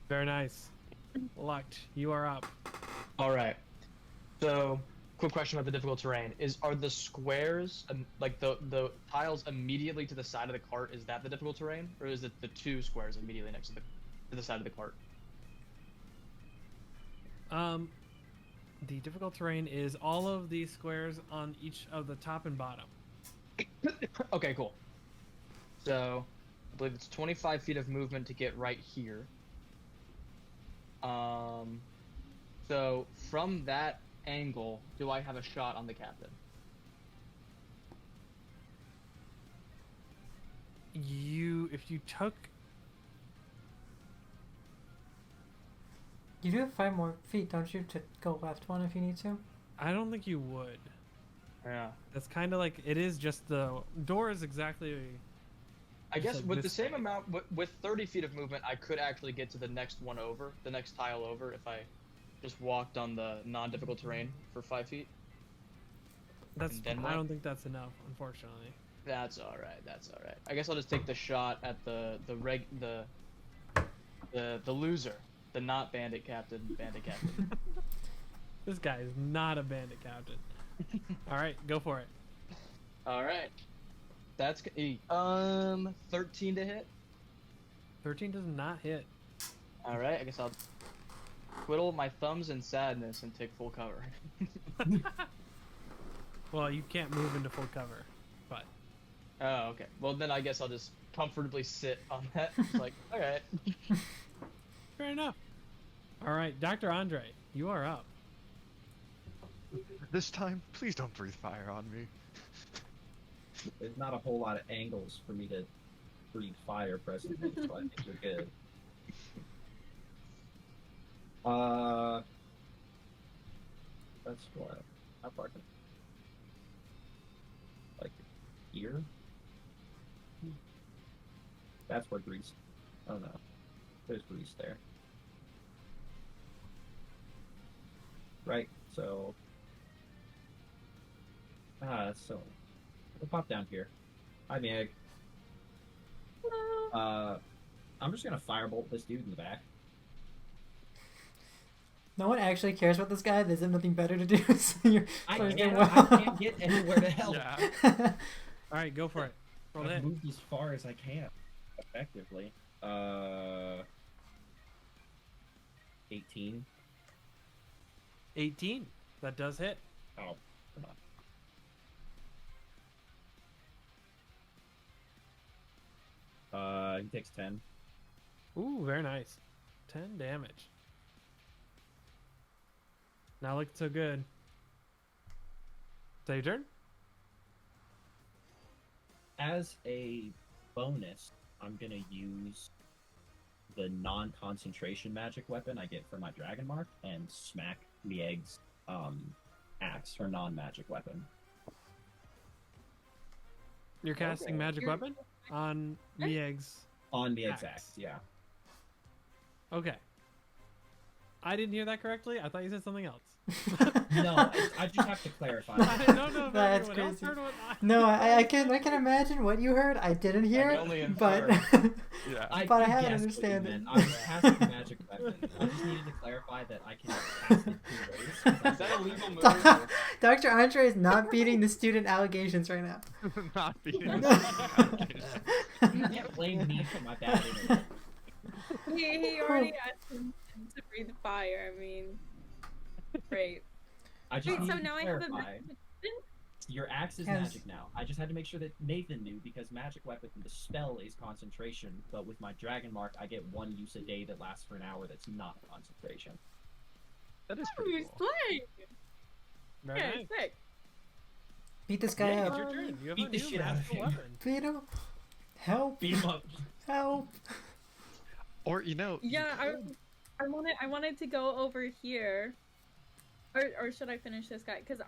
Very nice. Lucked. You are up.
All right. So, quick question about the difficult terrain: are the squares like the tiles immediately to the side of the cart? Is that the difficult terrain, or is it the two squares immediately next to the side of the cart?
The difficult terrain is all of these squares on each of the top and bottom.
Okay, cool. So, I believe it's 25 feet of movement to get right here. So from that angle, do I have a shot on the captain?
If you took,
You do have 5 more feet, don't you, to go left one if you need to?
I don't think you would.
Yeah.
That's kind of like it is. Just the door is exactly.
I guess
So
with the
this
same
way.
amount, with 30 feet of movement, I could actually get to the next one over, the next tile over, if I just walked on the non-difficult terrain for 5 feet.
That's.
And then
I
what?
don't think that's enough, unfortunately.
That's all right. That's all right. I guess I'll just take the shot at the loser, the not bandit captain, bandit captain.
This guy is not a bandit captain. All right, go for it.
All right. That's 13 to hit.
13 does not hit.
All right. I guess I'll twiddle my thumbs in sadness and take full cover.
Well, you can't move into full cover, but
Oh, okay. Well, then I guess I'll just comfortably sit on that. It's like, all right.
fair enough. All right, Dr. Andre, you are up.
This time, please don't breathe fire on me.
There's not a whole lot of angles for me to breathe fire presently, so I think you're good. That's what? How far can? Like here? That's where grease. Oh no, there's grease there. Right. So. So. We'll pop down here. Hi, Meg. I'm just gonna firebolt this dude in the back.
No one actually cares about this guy. There's nothing better to do. So you're
I
so you're
can't,
doing
I
well.
can't get anywhere to help.
Yeah.
All right, go for it. Roll
I've
it.
moved as far as I can, effectively. 18.
18. That does hit.
Oh, come on. He takes 10.
Ooh, very nice. 10 damage. Not looking so good. Is that your turn?
As a bonus, I'm gonna use the non-concentration magic weapon I get from my dragon mark and smack Mieg's axe, her non-magic weapon.
You're casting magic weapon on Mieg's.
On Mieg's
Axe.
axe, yeah.
Okay. I didn't hear that correctly. I thought you said something else.
No, I just have to clarify.
I don't know if
That's
everyone else
crazy.
heard what I
No, I can imagine what you heard. I didn't hear
can only
it, but
Yeah.
But I
could
have to
guess what
understand
you
it.
meant. I was casting magic weapon. I just needed to clarify that I can cast it 2 ways.
Is that a legal move?
Dr. Andre is not beating the student allegations right now.
Not beating.
You can't blame me for my bad internet.
He already asked him to breathe fire. I mean, great.
I just
Wait,
need
so
to
now I have a
clarify. Your axe is
Yes.
magic now. I just had to make sure that Nathan knew because magic weapon, the spell is concentration, but with my dragon mark, I get 1 use a day that lasts for an hour. That's not concentration.
That is
Oh,
pretty cool.
slay!
Very
Okay,
nice.
sick.
Beat this guy
Yeah,
up.
it's your turn. You have
Beat
a
the
new
shit out of
magical
him.
weapon.
Beat him. Help.
Beat him up.
Help.
Or you know. you
Yeah,
could-
I wanted to go over here, or should I finish this guy? Cause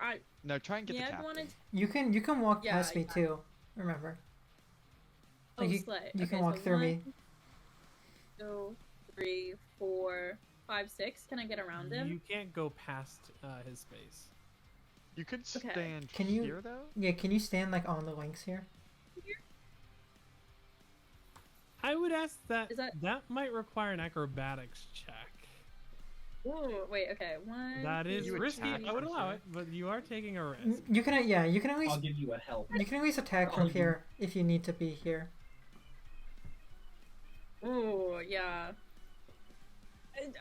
No, try and get the
I
captain.
wanted.
You can walk
Yeah,
past me
yeah.
too. Remember.
Oh,
you
slay.
you
Okay,
can walk
so
through me.
1, 2, 3, 4, 5, 6. Can I get around him?
You can't go past his space.
You could
Okay.
stand
Can you-
here though.
Yeah, can you stand like on the links here?
I would ask that
Is that-
that might require an acrobatics check.
Ooh, wait. Okay, 1.
That is
You
risky.
attack
I would
from
allow
here?
it, but you are taking a risk.
You can you can
I'll
always
give you a help.
attack
I'll
from
give-
here if you need to be here.
Ooh, yeah.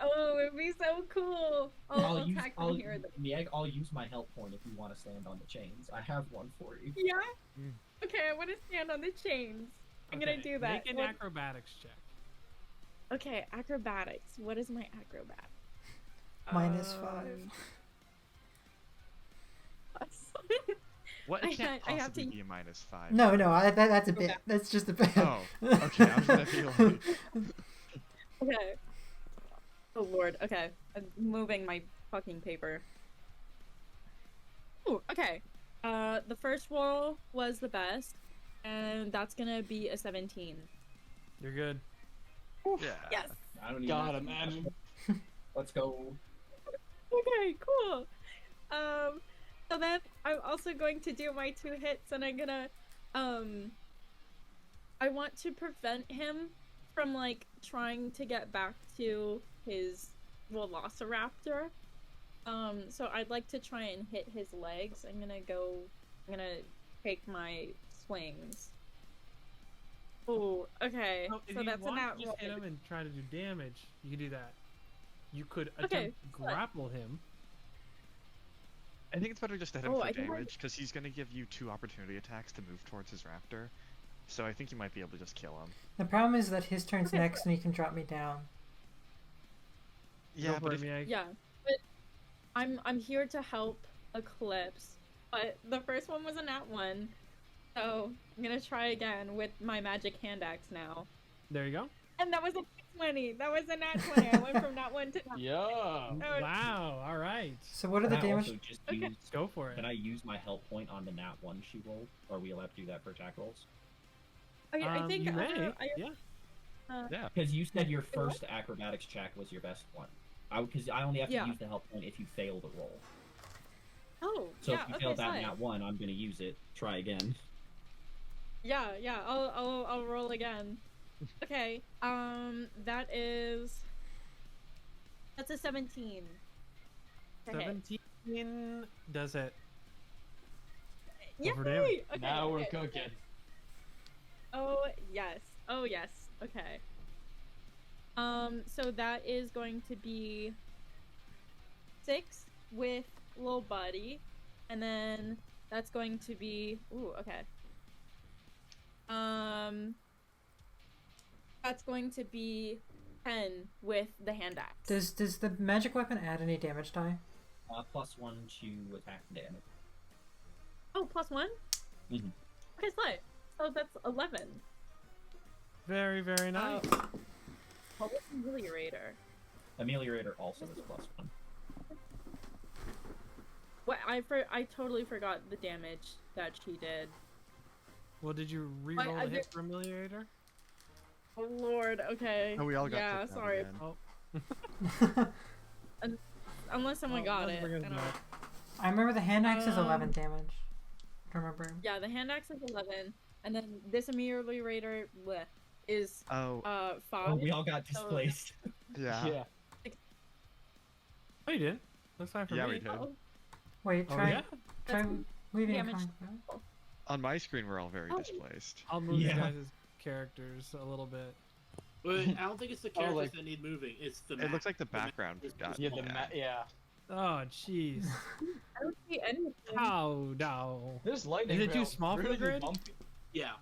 Oh, it'd be so cool. I'll attack from here.
Mieg, I'll use my help point if you want to stand on the chains. I have one for you.
Yeah.
Mm.
Okay, I want to stand on the chains. I'm gonna
Okay,
do that.
Make an
What-
acrobatics check.
Okay, acrobatics. What is my acrobat?
-5.
What?
I
It can't
ha- I have
possibly
to-
be a -5.
No, that's a bit. That's just a bit.
Oh, okay. I was gonna be like,
Okay. Oh lord. Okay, I'm moving my fucking paper. Ooh, okay. The first roll was the best, and that's gonna be a 17.
You're good.
yeah.
Yes.
I don't even
God,
have to-
imagine.
Let's go.
Okay, cool. So then I'm also going to do my 2 hits, and I'm gonna, I want to prevent him from like trying to get back to his Velociraptor. So I'd like to try and hit his legs. I'm gonna take my swings. Oh, okay.
So if
So
you
that's a
want
nat
to just
roll.
hit him and try to do damage, you can do that. You could
Okay,
attempt to
so-
grapple him.
I think it's better just to hit him
Oh,
for
I think I-
damage because he's gonna give you 2 opportunity attacks to move towards his raptor. So I think you might be able to just kill him.
The problem is that his turn's
Okay,
next and he can drop me down.
Yeah,
Go for
but
it,
if,
Mieg.
Yeah, but I'm here to help Eclipse. But the first one was a nat 1, so I'm gonna try again with my magic hand axe now.
There you go.
And that was a 20. That was a nat 20. I went from nat 1 to nat.
Yeah.
Oh,
Wow. All right.
So what are
Can
the
I
damage?
also just
Okay.
use?
Go for it.
Can I use my help point on the nat 1 she rolled? Are we allowed to do that for attack rolls?
I think
you may.
I,
Yeah.
yeah,
Because you said your first acrobatics check was your best one. Because I only have to
Yeah.
use the help point if you fail the roll.
oh
So
yeah,
if you
okay,
fail that
slay.
nat 1, I'm gonna use it. Try again.
Yeah, I'll roll again. Okay, that's a 17. Okay.
17 does it.
Yay!
for damage.
Okay,
Now we're
okay.
cooking.
Oh yes. Oh yes. Okay.
So that is going to be 6 with little buddy, and then that's going to be okay. That's going to be 10 with the hand axe.
Does the magic weapon add any damage die?
+1 to attack and damage.
Oh, +1?
Mm-hmm.
Okay, slight. So that's 11.
Very, very nice.
What was Ameliorator?
Ameliorator also is +1.
What I totally forgot the damage that she did.
Well, did you re-roll
I
the hit for Ameliorator?
Oh lord, okay.
Oh, we all got
yeah,
kicked out
sorry.
again.
Oh.
Unless someone got
let's
it.
bring
I
us
don't know.
back.
I remember the hand axe is 11 damage. Remember?
Yeah, the hand axe is 11, and then this Ameliorator is 5.
Oh, we all got displaced.
Yeah.
Yeah.
Oh, you did. Looks fine for
Yeah,
me.
we did.
Oh,
Wait,
Oh,
try
yeah?
try leaving a
damage.
comment.
On my screen, we're all very
Oh.
displaced.
I'll move
Yeah.
you guys' characters a little bit.
But I don't think it's the characters
like-
that need moving. It's the.
It
map.
looks like the
map
background
is-
got.
Yeah,
yeah.
Oh, jeez.
I don't see anything.
Oh, no.
This lightning
Is it too
rail's
small for the
really
grid?
bumpy.
Yeah.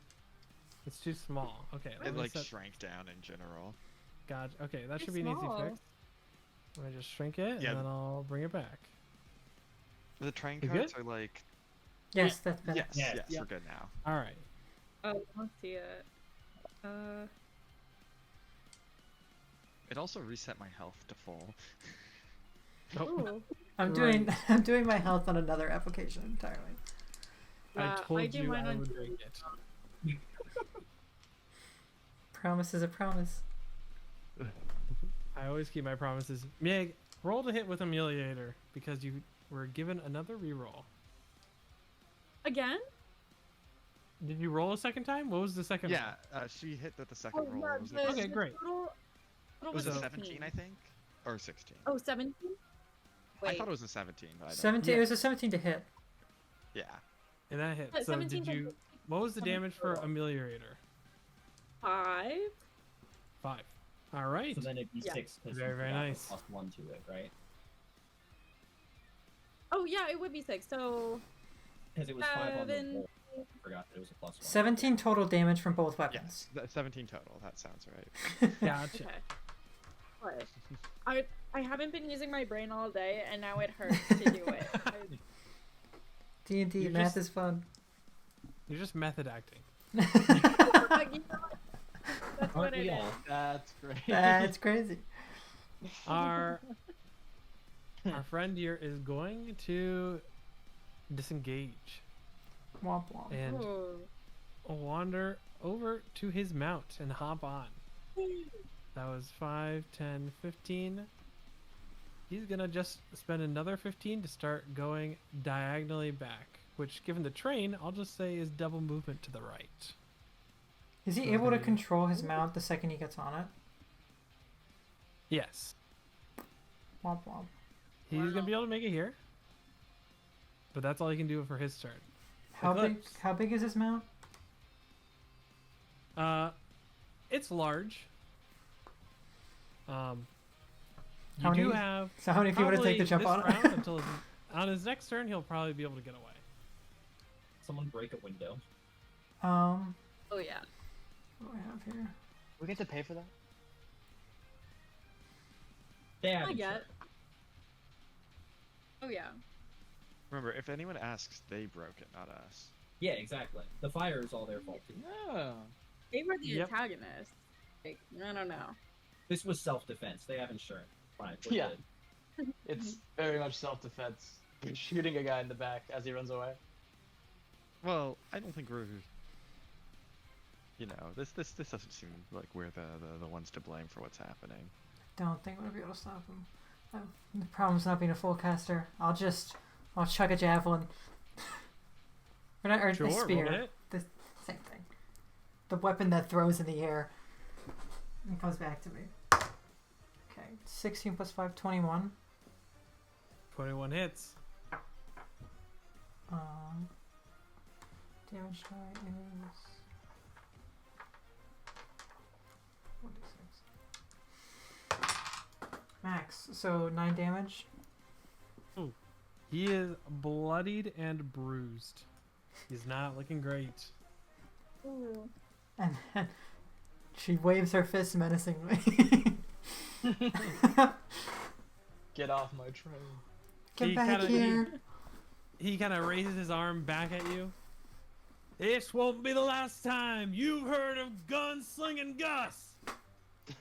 It's too small. Okay, let
It
me
like
set...
shrank down in general.
God, okay, that
Too
should be an easy
small.
fix. Let me just shrink it,
Yeah.
and then I'll bring it back.
The train
You
cards
good?
are like.
Yes, that's better.
Yes,
Yes.
yes,
Yeah.
we're good now.
All right.
Oh, I don't see it.
It also reset my health to full.
Oh,
Ooh.
I'm doing I'm doing my health on another application entirely.
Yeah,
I told
do
you
mine
I
on
would
two.
drink it.
Promise is a promise.
I always keep my promises. Meg, roll to hit with Ameliorator because you were given another reroll.
Again?
Did you roll a second time? What was the second
Yeah, she hit with the second roll.
yeah,
It was,
the-
Okay, great.
Total
was it
16.
17, I think? Or 16?
Oh, 17?
I
Wait.
thought it was a 17, but I don't
17.
Yeah.
It was a 17 to hit.
Yeah.
And that hit.
But
So
17
did you... What was the damage for Ameliorator?
5?
5. All right.
So then it'd be
Yeah.
6 because
Very, very nice.
+1 to it, right?
Oh, yeah, it would be 6. So,
Because it was 5 on the
7.
roll. I forgot that it was a +1.
17 total damage from both weapons.
Yes, 17 total. That sounds right.
Gotcha.
Okay. What? I haven't been using my brain all day, and now it hurts to do it.
D&D
You're
math
just-
is fun.
You're just method acting.
You know what? That's what
Aren't
it
we
is.
all?
That's great.
That's crazy.
Our friend here is going to disengage
Womp womp.
and
Ooh.
wander over to his mount and hop on. That was 5, 10, 15. He's gonna just spend another 15 to start going diagonally back, which, given the train, I'll just say is double movement to the right.
Is he
So
able to
they-
control his mount the second he gets on it?
Yes.
Womp womp.
He's gonna be able to make it here. But that's all he can do for his turn.
How big?
Eclipse.
How big is his mount?
It's large. You
How
do
many-
have
So how many people to take the jump
probably
on
this round until on his next turn he'll probably be able to get away.
Someone break a window.
Oh, yeah.
What do I have here?
We get to pay for that?
Yeah,
I get. Oh, yeah.
Remember, if anyone asks, they broke it, not us.
Yeah, exactly. The fire is all their fault too.
Oh.
They were the
Yep.
antagonists. Like, I don't know.
This was self-defense. They have insurance. Fine. we're
Yeah.
good.
It's very much self-defense. You're shooting a guy in the back as he runs away.
Well, I don't think we're. You know, this doesn't seem like we're the ones to blame for what's happening.
Don't think we'll be able to stop him. The problem's not being a full caster. I'll chuck a javelin. Or not, or
Sure,
a
roll
spear.
to hit.
The same thing. The weapon that throws in the air. And comes back to me. Okay, 16 plus 5, 21.
21 hits.
Damage die is 1d6. Max. So 9 damage.
He is bloodied and bruised. He's not looking great.
Ooh.
And then she waves her fist menacingly.
Get off my train.
Get
He
back
kinda-
here.
He kind of raises his arm back at you. This won't be the last time you've heard of gunslinging Gus.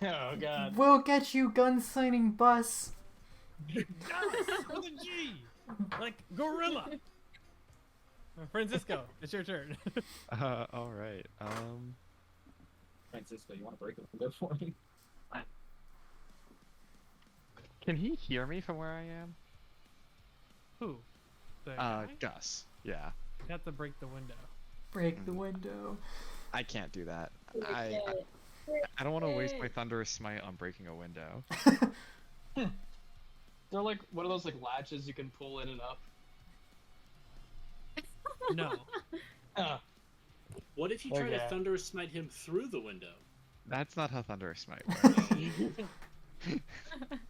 Oh god.
We'll get you, gunslinging bus.
Gus with a G, like gorilla. Francisco, it's your turn.
All right.
Francisco, you want to break the window for me?
Can he hear me from where I am?
Who? The guy?
Gus. Yeah.
You have to break the window.
Break the window.
I can't do that.
Break
I
it.
I don't want to waste my
Break
thunderous smite on breaking a window.
They're like one of those like latches you can pull in and up.
No.
What if you try to
Okay.
thunderous smite him through the window?
That's not how thunderous smite works.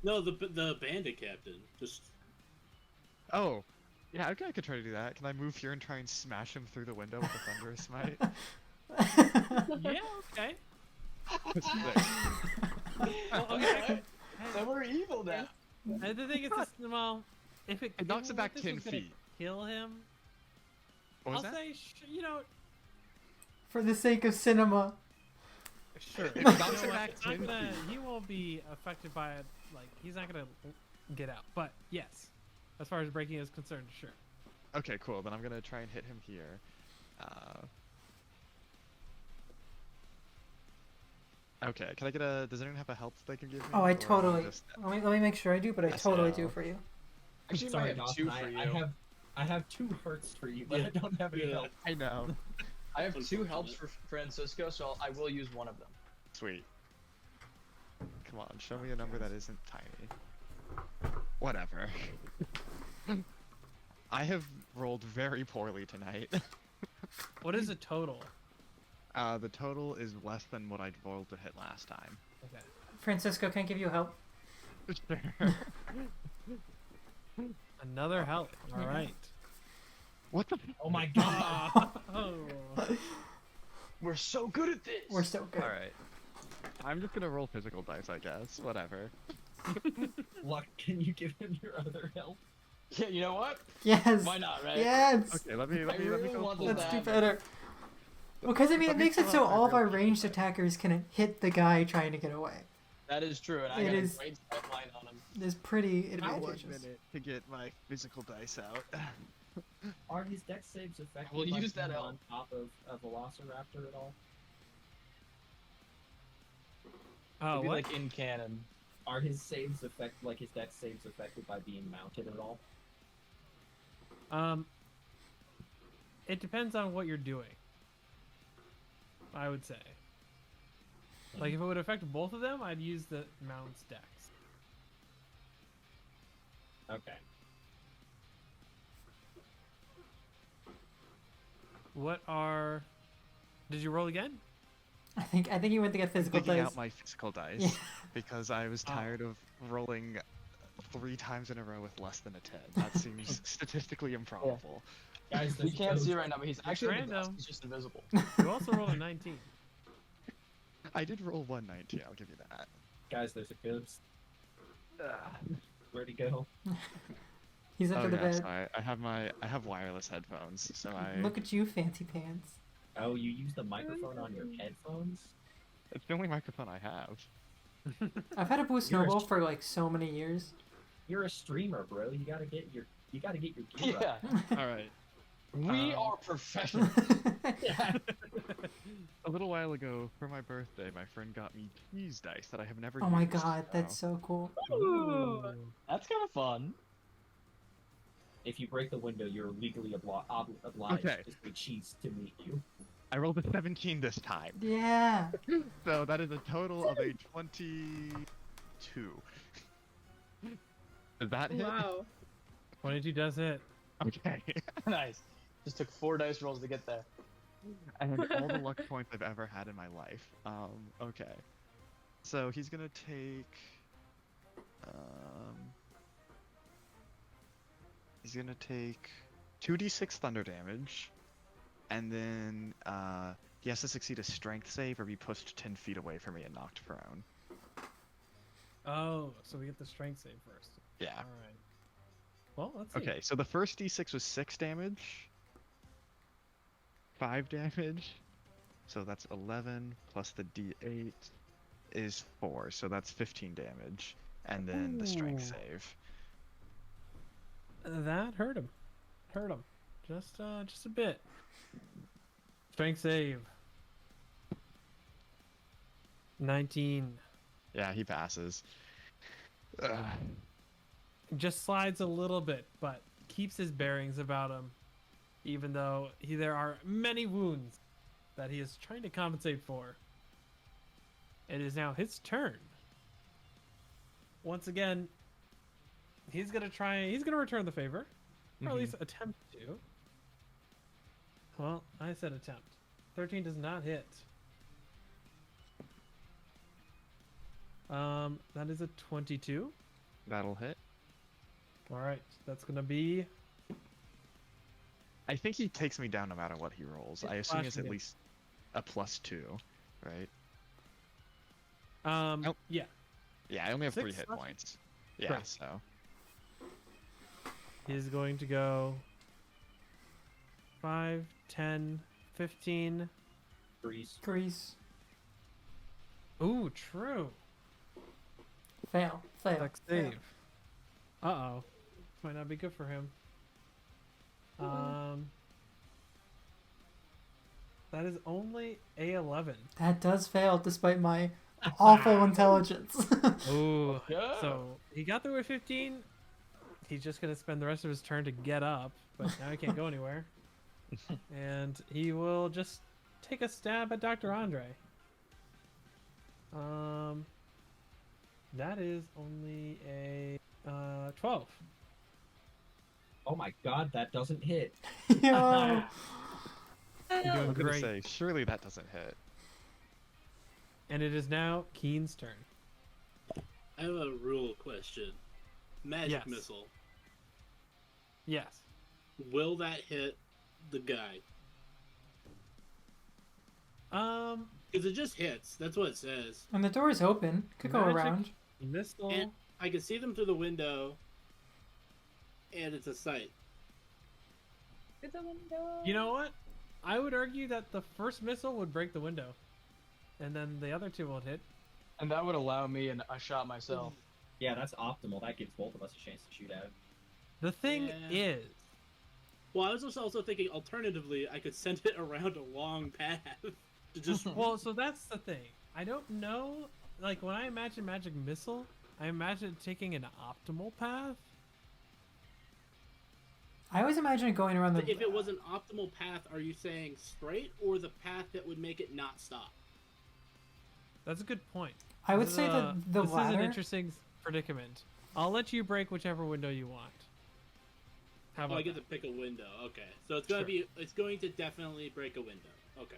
No, the bandit captain. Just
Oh. Yeah, okay, I could try to do that. Can I move here and try and smash him through the window with a thunderous smite?
Yeah, okay.
Sick.
Well, okay.
So we're evil now.
And the thing is, this, well, if it,
It knocks
if
it back
this
10
was gonna
feet.
Kill him.
What was
I'll
that?
say, you know,
For the sake of cinema.
sure.
It
You
knocks
know
it
what,
back
it's not
10
gonna-
feet.
He won't be affected by it. Like, he's not gonna get out. But yes, as far as breaking is concerned, sure.
Okay, cool. Then I'm gonna try and hit him here. Okay, can I get a... Does anyone have a help they can give me?
Oh,
Or
I
am
totally.
just-
Let me make sure I do, but I
Yes,
totally
no.
do for you.
Actually, I
Sorry,
have
Dawson,
two for you.
I have 2 hurts for you, but
Yeah.
I don't have any
Yeah.
help.
I know.
I have 2 helps
Unfortunate.
for Francisco, so I will use one of them.
Sweet. Come on, show me a number that isn't tiny. Whatever. I have rolled very poorly tonight.
What is the total?
The total is less than what I rolled to hit last time.
Okay.
Francisco, can I give you help?
Another help. All
Yeah.
right.
What the?
Oh my god!
Oh.
We're so good at this.
We're so good.
All right. I'm just gonna roll physical dice, I guess. Whatever.
Luck, can you give him your other help?
Yeah, you know what?
Yes.
Why not, right?
Yes.
Okay, let me
I really
go.
want
full-
this
Let's
to
do
happen.
better. Well, because I mean,
Let
it
me
makes it
pull
so
out my
all of our
real
ranged
quick.
attackers can hit the guy trying to get away.
That is true, and I
It
got
is-
a great sight line on him.
It's pretty
One
advantageous.
minute to get my physical dice out.
Are his dex saves affected
We'll
by
use that
being
help.
on top of a Velociraptor at all?
Oh,
Maybe
what?
like in canon.
Are his saves his dex saves affected by being mounted at all?
It depends on what you're doing. I would say. Like, if it would affect both of them, I'd use the mount's dex.
Okay.
What are? Did you roll again?
I think you went to get physical
Digging
dice.
out my physical dice
Yeah.
because I was
Oh.
tired of rolling 3 times in a row with less than a 10. That seems statistically improbable.
Guys,
We
there's a
can't see
ghost.
right now, but he's actually in the dust.
random.
He's just invisible.
You also rolled a 19.
I did roll 119, I'll give you that.
Guys, there's a ghost. Where'd he go?
He's under
Oh
the
yeah,
bed.
sorry. I have wireless headphones, so I
Look at you, fancy pants.
Oh, you use the microphone on your headphones?
it's the only microphone I have.
I've had a Boost
You're a
Snowball
sh-
for like so many years.
You're a streamer, bro. You gotta get your gear
Yeah,
up.
Alright.
we are professionals.
Yeah.
A little while ago, for my birthday, my friend got me cheese dice that I have never
Oh my
used.
god, that's so cool.
Ooh.
That's kind of fun.
If you break the window, you're legally obliged
Okay.
to say cheese to meet you.
I rolled a 17 this time.
Yeah.
So that is a total of a 22. Does that hit?
Wow.
22 does hit.
Okay.
Nice. Just took 4 dice rolls to get there.
And all the luck points I've ever had in my life. Okay. So he's gonna take He's gonna take 2d6 thunder damage, and then he has to succeed a strength save or be pushed 10 feet away from me and knocked prone.
Oh, so we get the strength save first.
Yeah.
All right. Well, let's see.
Okay, so the first d6 was 6 damage, 5 damage, so that's 11 plus the d8 is 4, so that's 15 damage, and then the strength
Ooh.
save.
That hurt him. Hurt him. Just a bit. Strength save. 19.
Yeah, he passes.
Just slides a little bit, but keeps his bearings about him, even though there are many wounds that he is trying to compensate for. It is now his turn. Once again, he's gonna return the favor, or at least attempt to. Well, I said attempt. 13 does not hit. That is a 22.
That'll hit.
All right, that's gonna be.
I think he takes me down no matter what he rolls. I assume it's at least a +2, right? Nope.
Yeah.
Yeah, I only have 3
6
hit
slashing?
points. Yeah,
Great.
so.
He's going to go 5, 10, 15.
Grease.
Ooh, true.
Fail.
Dex save. Uh-oh. Might not be good for him. That is only a 11.
That does fail despite my awful intelligence.
Ooh.
Yeah.
So he got through a 15. He's just gonna spend the rest of his turn to get up, but now he can't go anywhere. And he will just take a stab at Dr. Andre. That is only a 12.
Oh my god, that doesn't hit.
Yo.
You're
I'm
doing
gonna
great.
say, surely that doesn't hit.
And it is now Keen's turn.
I have a rule question. Magic
Yes.
missile.
Yes.
Will that hit the guy? Because it just hits. That's what it says.
When the door is open, could go
Magic
around.
Missile.
And I can see them through the window, and it's a sight.
Through the window.
You know what? I would argue that the first missile would break the window, and then the other two won't hit.
And that would allow me a shot myself.
Yeah, that's optimal. That gives both of us a chance to shoot at it.
The thing
Yeah.
is,
Well, I was also thinking, alternatively, I could send it around a long path to just.
well, so that's the thing. I don't know. Like when I imagine magic missile, I imagine it taking an optimal path.
I always imagine it going around the.
If it was an optimal path, are you saying straight or the path that would make it not stop?
That's a good point.
I would
This
say
is
that the
this is
latter.
an interesting predicament. I'll let you break whichever window you want. How
Oh,
about
I get
that?
to pick a window. Okay, so it's gonna
Sure.
be. It's going to definitely break a window. Okay,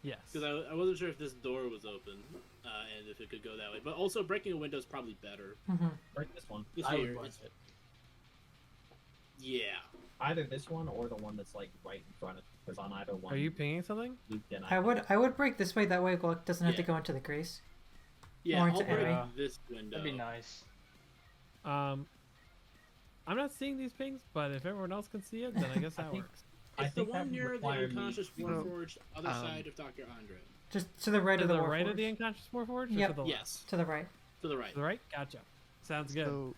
Yes.
because I wasn't sure if this door was open and if it could go that way. But also, breaking a window is probably better.
Mhm.
Break this one.
This
I would
here,
want
it's-
it.
yeah.
Either this one or the one that's like right in front of. Because on either one.
Are you pinging something?
Luke and
I would break this way. That way, Glock doesn't have to
Yeah.
go into the crease.
Yeah,
Or
I'll
into
break
enemy.
this window.
That'd be nice.
I'm not seeing these pings, but if everyone else can see it, then I guess that
think-
works.
I
It's the
think that
one
would
near the
require me
unconscious
to-
Warforged, other
um,
side of Dr. Andre.
Just to the right
To
of the
the right of
Warforged.
the unconscious Warforged? Or
Yep.
to the left?
Yes,
To the right.
to the right.
To the right? Gotcha. Sounds good.
So,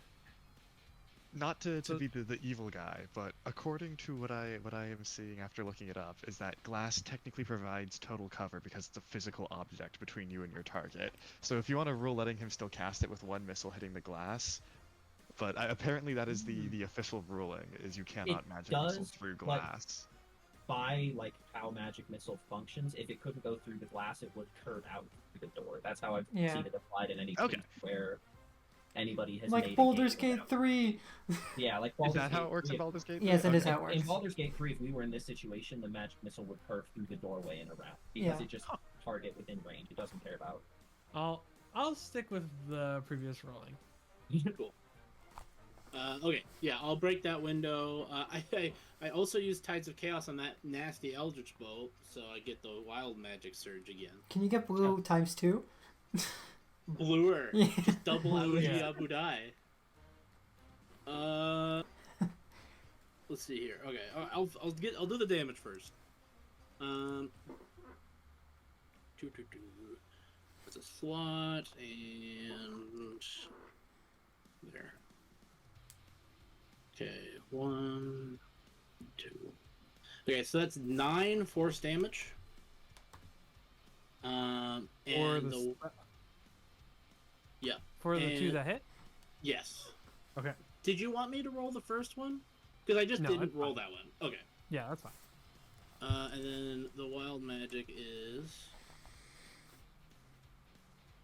not to
So-
be the evil guy, but according to what I am seeing after looking it up, is that glass technically provides total cover because it's a physical object between you and your target. So if you want to rule letting him still cast it with one missile hitting the glass, but apparently that is the official ruling, is you cannot magic missile
does,
through
like,
glass.
By like how magic missile functions, if it couldn't go through the glass, it would curve out through the door. That's how I've
Yeah.
seen it applied in any
Okay.
case where anybody has
Like
made a
Baldur's
game
Gate 3.
Yeah, like
Is
Baldur's
that how
Gate
it works
3,
in Baldur's Gate?
Yes, it is
Okay.
how it works.
In Baldur's Gate 3, if we were in this situation, the magic missile would curve through the doorway and around because
Yeah.
it just target within range. It doesn't care about.
I'll stick with the previous rolling.
Cool. Okay, yeah, I'll break that window. I also use Tides of Chaos on that nasty Eldritch Bolt, so I get the Wild Magic Surge again.
Can you get blue times 2?
Bluer.
Yeah.
Just double
Bluer,
Abuji
yeah.
Abu Dai. Let's see here. Okay, I'll do the damage first. Two. That's a slot and there. Okay, 1, 2. Okay, so that's 9 force damage. And
For the
yeah,
for the 2
and-
that hit.
yes.
Okay.
Did you want me to roll the first one? Because I just
No,
didn't
it's
roll
fine.
that one. Okay.
Yeah, that's fine.
And then the wild magic is.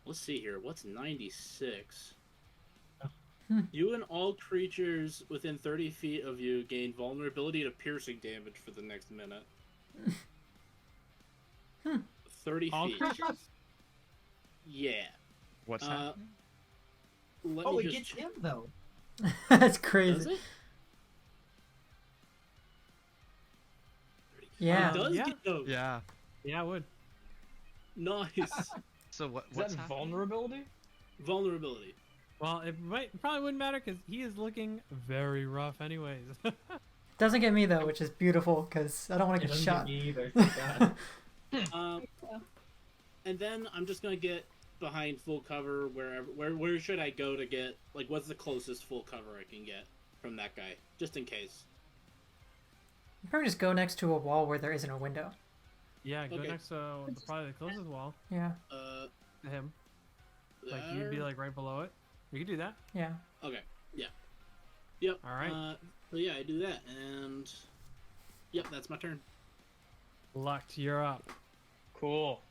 Let's see here. What's 96? You and all creatures within 30 feet of you gain vulnerability to piercing damage for the next minute. 30
All
feet.
creatures.
Yeah.
What's happening?
Let
Oh,
me
it
just
gets him though.
That's
Does
crazy.
it?
Yeah.
It does
Yeah.
get those.
Yeah.
Yeah, I would.
Nice.
So
Is
what's
that
happening?
vulnerability?
Vulnerability.
Well, it probably wouldn't matter because he is looking very rough, anyways.
Doesn't get me though, which is beautiful because I don't want to
It
get
doesn't
shot.
get me either. Thank God.
And then I'm just gonna get behind full cover wherever. Where should I go to get like what's the closest full cover I can get from that guy, just in case.
You probably just go next to a wall where there isn't a window.
Yeah, go
Okay.
next to probably the closest wall
Yeah.
to him. Like you'd be
there.
like right below it. You could do that.
Yeah.
Okay. Yeah. Yep.
All right.
So yeah, I do that, and yep, that's my turn.
Lucked, you're up.
Cool.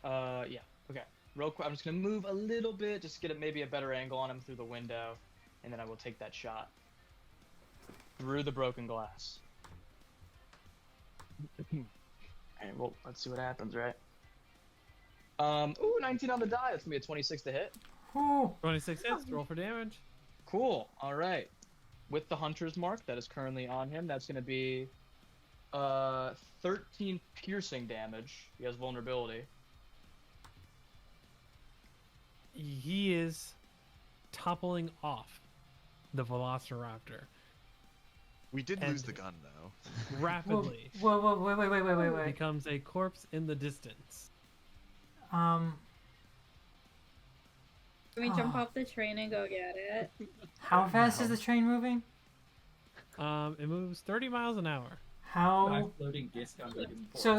Yeah. Okay. Real quick, I'm just gonna move a little bit, just get maybe a better angle on him through the window, and then I will take that shot through the broken glass. And well, let's see what happens, right? Ooh, 19 on the die. That's gonna be a 26 to hit.
Ooh.
26 hits. Roll for damage.
Cool. All right. With the hunter's mark that is currently on him, that's gonna be 13 piercing damage. He has vulnerability.
He is toppling off the Velociraptor
We did lose
And-
the gun though.
rapidly.
Whoa, wait.
Becomes a corpse in the distance.
Um,
Can we jump
Oh.
off the train and go get it?
how fast is the train moving?
It moves 30 miles an hour.
How?
Floating disc under the
So,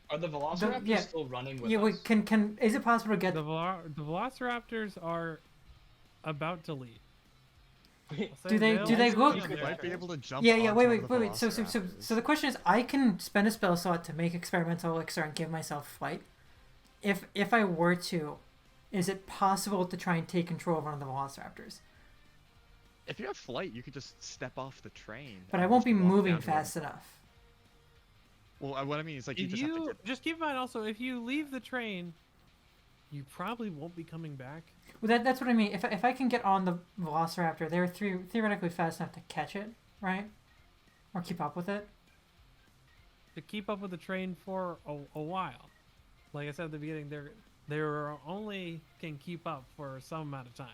Are the Velociraptors
yeah.
still running with
yeah.
us?
Wait, can is it possible to get?
The Velociraptors are about to leave. I'll say
Do they
they'll
look-
be on
You
their
might be
turn.
able to jump.
Yeah,
onto
wait.
one of the
So
Velociraptors.
the question is, I can spend a spell slot to make experimental elixir and give myself flight. If I were to, is it possible to try and take control of one of the Velociraptors?
If you have flight, you could just step off the train.
But I
and
won't
just
be
walk
moving
down to where-
fast enough.
Well, what I mean is like you
If
just have to
you
get.
just keep in mind also, if you leave the train, you probably won't be coming back.
Well, that's what I mean. If I can get on the Velociraptor, they're theoretically fast enough to catch it, right? Or keep up with it.
To keep up with the train for a while. Like I said at the beginning, they're only can keep up for some amount of time.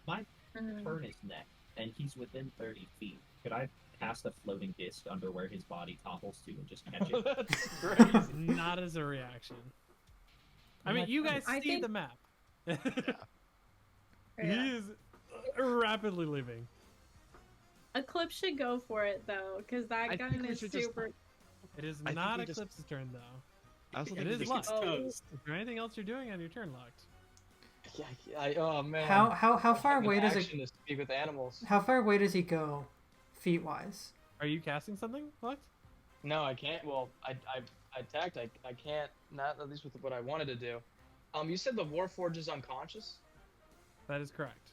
My turn is next, and he's within 30 feet. Could I cast a floating disc under where his body topples to and just catch it?
That's crazy.
Not as a reaction. I mean, you guys
I
see
think-
the map.
Yeah.
He is rapidly leaving.
Eclipse should go for it though, because that
I
gun
think we
is
should just-
super.
It is
I think
not
we just-
Eclipse's turn though.
I also
It
think
is
we
luck.
just-
Oh.
Toast.
Is there anything else you're doing on your turn, Locked?
Yeah, oh man.
How far
Having
away does
action
it?
to speak with animals?
How far away does he go, feet wise?
Are you casting something, Locked?
No, I can't. Well, I attacked. I can't. Not at least with what I wanted to do. You said the Warforged is unconscious.
That is correct.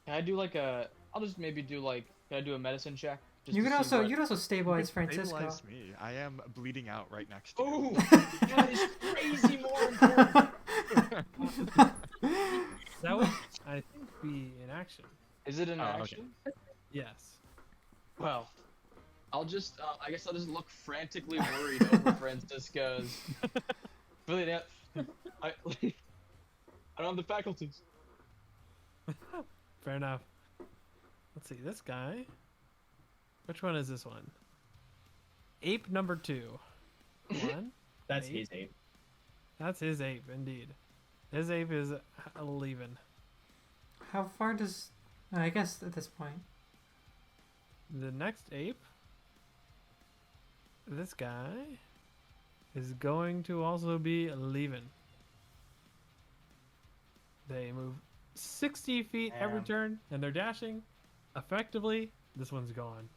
Can I do like a? I'll just maybe do like. Can I do a medicine check? Just
You
to
can
see what-
also stabilize
You can
Francisco.
stabilize me. I am bleeding out right next to you.
Oh, that is crazy more important.
action.
Is it an
Oh, okay.
action?
Yes.
Well, I'll just, I guess I'll just look frantically worried over Francisco's. Really, I don't have the faculties.
Fair enough. Let's see, this guy. Which one is this one? Ape number 2. One.
That's
Ape?
his ape.
That's his ape, indeed. His ape is leaving.
How far does? I guess at this point.
The next ape, this guy, is going to also be leaving. They move 60 feet every
Damn.
turn, and they're dashing. Effectively, this one's gone.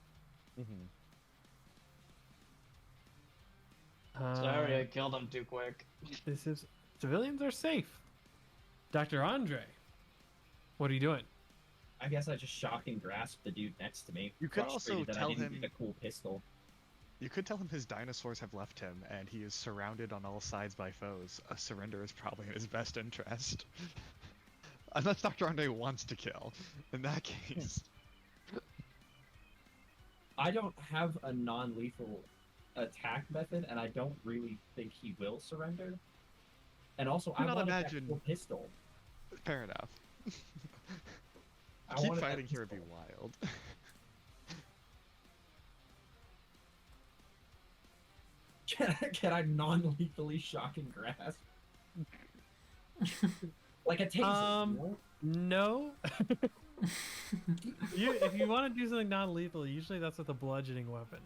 Sorry, I killed him too quick.
This is civilians are safe. Dr. Andre, what are you doing?
I guess I just shock and grasp the dude next to me.
You could
frustrated
also
that
tell
I didn't
him-
get a cool pistol.
You could tell him his dinosaurs have left him, and he is surrounded on all sides by foes. A surrender is probably in his best interest. Unless Dr. Andre wants to kill. In that case...
I don't have a non-lethal attack method, and I don't really think he will surrender. And also, I
Cannot
wanted
imagine-
that cool pistol.
Fair enough.
I
Keep
wanted that
fighting here would be
pistol.
wild.
Can I non-lethally shock and grasp? Like a taser,
Um,
you know?
No. If you want to do something non-lethal, usually that's with a bludgeoning weapon.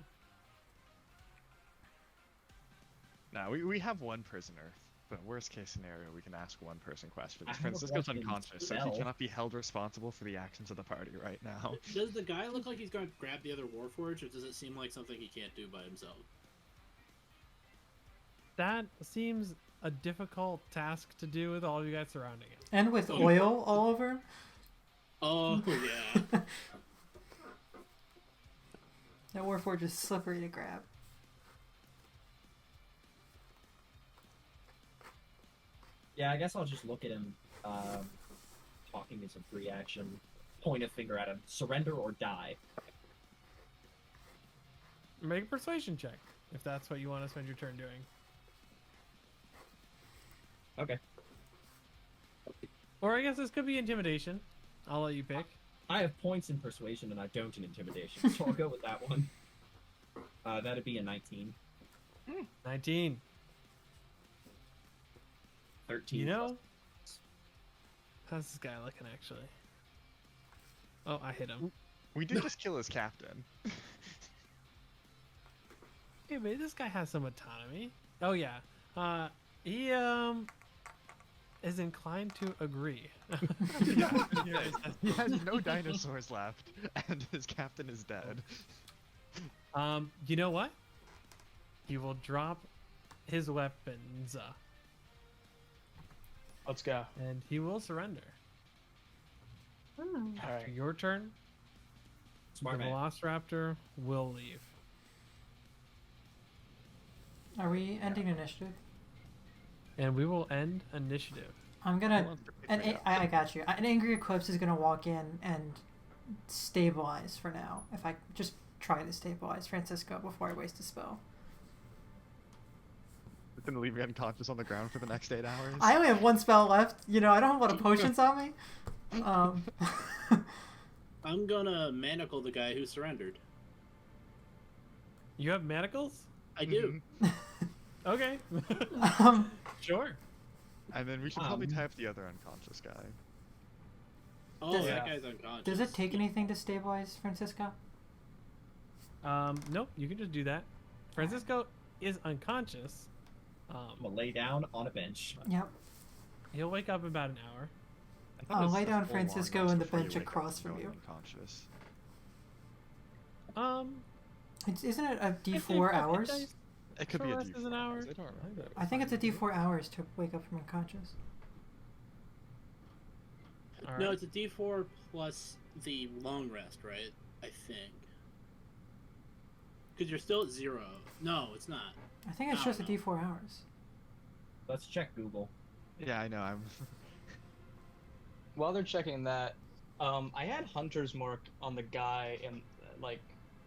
No, we have one prisoner. But worst case scenario, we can ask one person questions.
I have a
Francisco's
bludgeoning
unconscious, so
spell.
he cannot be held responsible for the actions of the party right now.
Does the guy look like he's going to grab the other Warforged, or does it seem like something he can't do by himself?
That seems a difficult task to do with all you guys surrounding it.
And with
Oh.
oil all over him.
Oh, yeah.
That Warforged is slippery to grab.
Yeah, I guess I'll just look at him. Talking is a free action. Point a finger at him. Surrender or die.
Make a persuasion check if that's what you want to spend your turn doing.
Okay.
Or I guess this could be intimidation. I'll let you pick.
I have points in persuasion and I don't in intimidation, so I'll go with that one. That'd be a 19.
19.
13.
You know, how's this guy looking actually? Oh, I hit him.
We did just kill his captain.
Hey, but this guy has some autonomy. Oh yeah. He is inclined to agree.
He has no dinosaurs left, and his captain is dead.
You know what? He will drop his weapons,
Let's go.
and he will surrender.
Hmm.
All
After
right.
your turn,
Smart
the
man.
Velociraptor will leave.
Are we ending initiative?
And we will end initiative.
I'm gonna. I got you. An angry eclipse is gonna walk in and stabilize for now. If I just try to stabilize Francisco before I waste a spell.
It's gonna leave me unconscious on the ground for the next 8 hours.
I only have one spell left. You know, I don't have a lot of potions on me.
I'm gonna manacle the guy who surrendered.
You have manacles?
I do.
Okay.
um,
Sure.
And then we should probably
Um,
type the other unconscious guy.
Oh,
Does-
that guy's unconscious.
does it take anything to stabilize Francisco?
Nope, you can just do that. Francisco is unconscious.
I'm gonna lay down on a bench.
Yep.
He'll wake up in about an hour.
I thought
I'll
it was
lay
a
down
full-on
Francisco
rest
on the
before you
bench
wake up
across
from
from
going
you.
unconscious.
Isn't it a
I think
D4
that
hours?
It could be a
Short rest is an
D4
hour.
hours, I don't remember.
I think it's a D4 hours to wake up from unconscious.
All
No,
right.
it's a D4 plus the long rest, right? I think. Because you're still at 0. No, it's not.
I think it's
I
just a
don't know.
D4 hours.
Let's check Google.
Yeah, I know. I'm.
While they're checking that, I had Hunter's Mark on the guy and like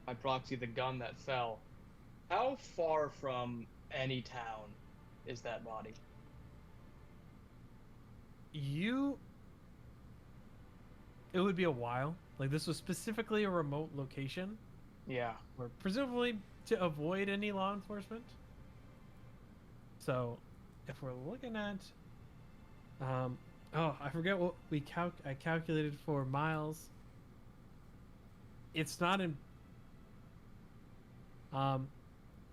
my proxy, the gun that fell. How far from any town is that body?
It would be a while. Like, this was specifically a remote location,
Yeah.
where presumably to avoid any law enforcement. So, if we're looking at, oh, I forget what I calculated for miles. It's not in.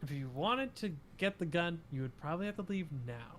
If you wanted to get the gun, you would probably have to leave now.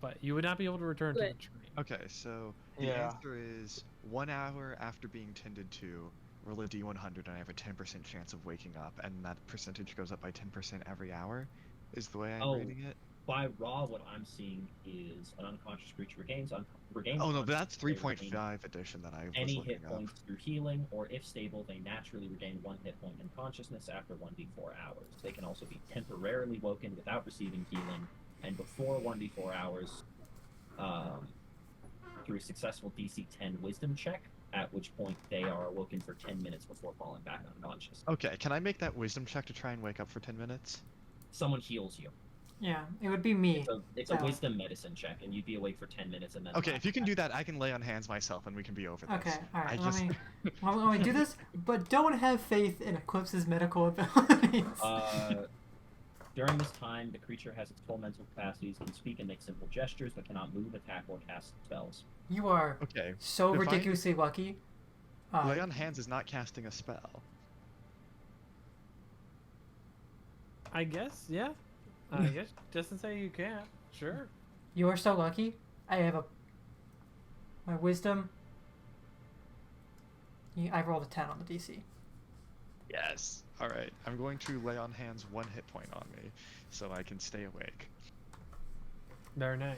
But you would not be able to return to the
Good.
train.
Okay, so the
Yeah.
answer is 1 hour after being tended to, roll a d100, and I have a 10% chance of waking up, and that percentage goes up by 10% every hour, is the way I'm
Oh.
reading it.
By raw, what I'm seeing is an unconscious creature regains
Oh no, but that's
consciousness, they regain
3.5 edition that I was
any
looking
hit
up.
points through healing, or if stable, they naturally regain 1 hit point in consciousness after 1d4 hours. They can also be temporarily woken without receiving healing, and before 1d4 hours, through a successful DC 10 Wisdom check, at which point they are awoken for 10 minutes before falling back unconscious.
Okay, can I make that wisdom check to try and wake up for 10 minutes?
Someone heals you.
Yeah, it would be me.
It's a
Oh.
wisdom medicine check, and you'd be awake for 10 minutes and then.
Okay, if you can do that, I can lay on hands myself and we can be over this.
Okay, all right.
I
Let
just...
me let me do this, but don't have faith in Eclipse's medical abilities.
During this time, the creature has its full mental capacities, can speak and make simple gestures, but cannot move, attack, or cast spells.
You are
Okay,
so
define-
ridiculously lucky.
lay on hands is not casting a spell.
I guess, yeah. I guess doesn't say you can't. Sure.
You are so lucky. I have my wisdom. I rolled a 10 on the DC.
Yes. Alright, I'm going to lay on hands 1 hit point on me, so I can stay awake.
Very nice.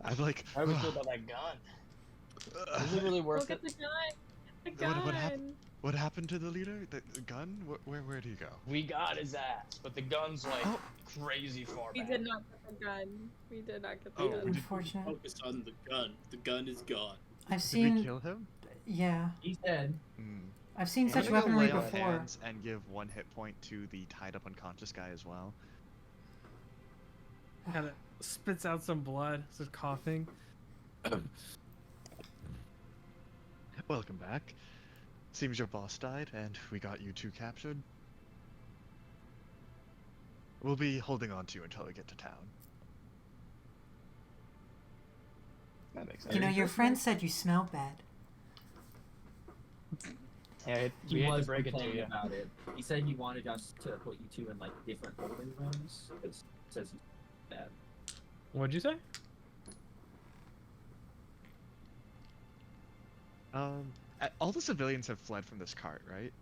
I'm like...
How do we feel about that gun? Is it really worth
Look
it?
at the gun. The gun.
What happened? What happened to the leader? The gun? Where'd he go?
We got his ass, but the gun's like
Oh.
crazy far
We
back.
did not get the gun. We did not get the
Oh,
gun.
we did-
Unfortunate.
Focus on the gun. The gun is gone.
I've
Did we
seen.
kill him?
Yeah,
He's dead.
I've seen
I'm
such
gonna go
weaponry
lay on
before.
hands and give 1 hit point to the tied up unconscious guy as well.
Kind of spits out some blood, starts coughing.
Welcome back. Seems your boss died, and we got you 2 captured. We'll be holding on to you until we get to town.
That makes sense.
You know, your friend said you smell bad.
Yeah,
He
we had to
was
break it to
complaining
you.
about it. He said he wanted us to put you two in like different holding rooms because it says he's bad.
What'd you say?
All the civilians have fled from this cart, right?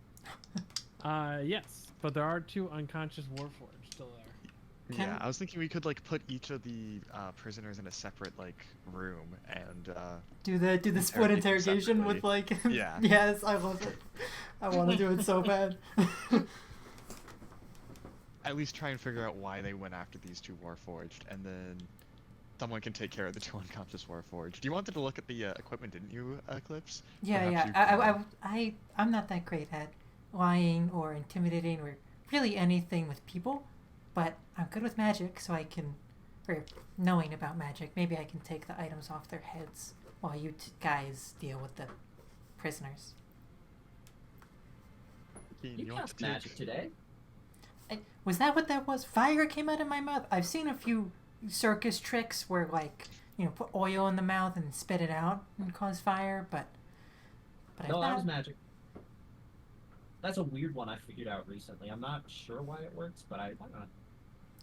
Yes, but there are 2 unconscious warforged still there.
Can-
Yeah, I was thinking we could like put each of the prisoners in a separate like room and
Do the split
Interrogate them
interrogation with like.
Yeah.
Yes, I love it. I want to do it so bad.
at least try and figure out why they went after these 2 warforged, and then someone can take care of the 2 unconscious warforged. You wanted to look at the equipment, didn't you, Eclipse?
Yeah,
Perhaps
yeah.
you can,
I'm not that great at lying or intimidating or really anything with people, but I'm good with magic, so I can, or knowing about magic, maybe I can take the items off their heads while you guys deal with the prisoners.
Keen,
You
want
cast
to take-
magic today.
Was that what that was? Fire came out of my mouth. I've seen a few circus tricks where, like, put oil in the mouth and spit it out and cause fire, but
No,
I've
that
not-
was magic. That's a weird one I figured out recently. I'm not sure why it works, but why not?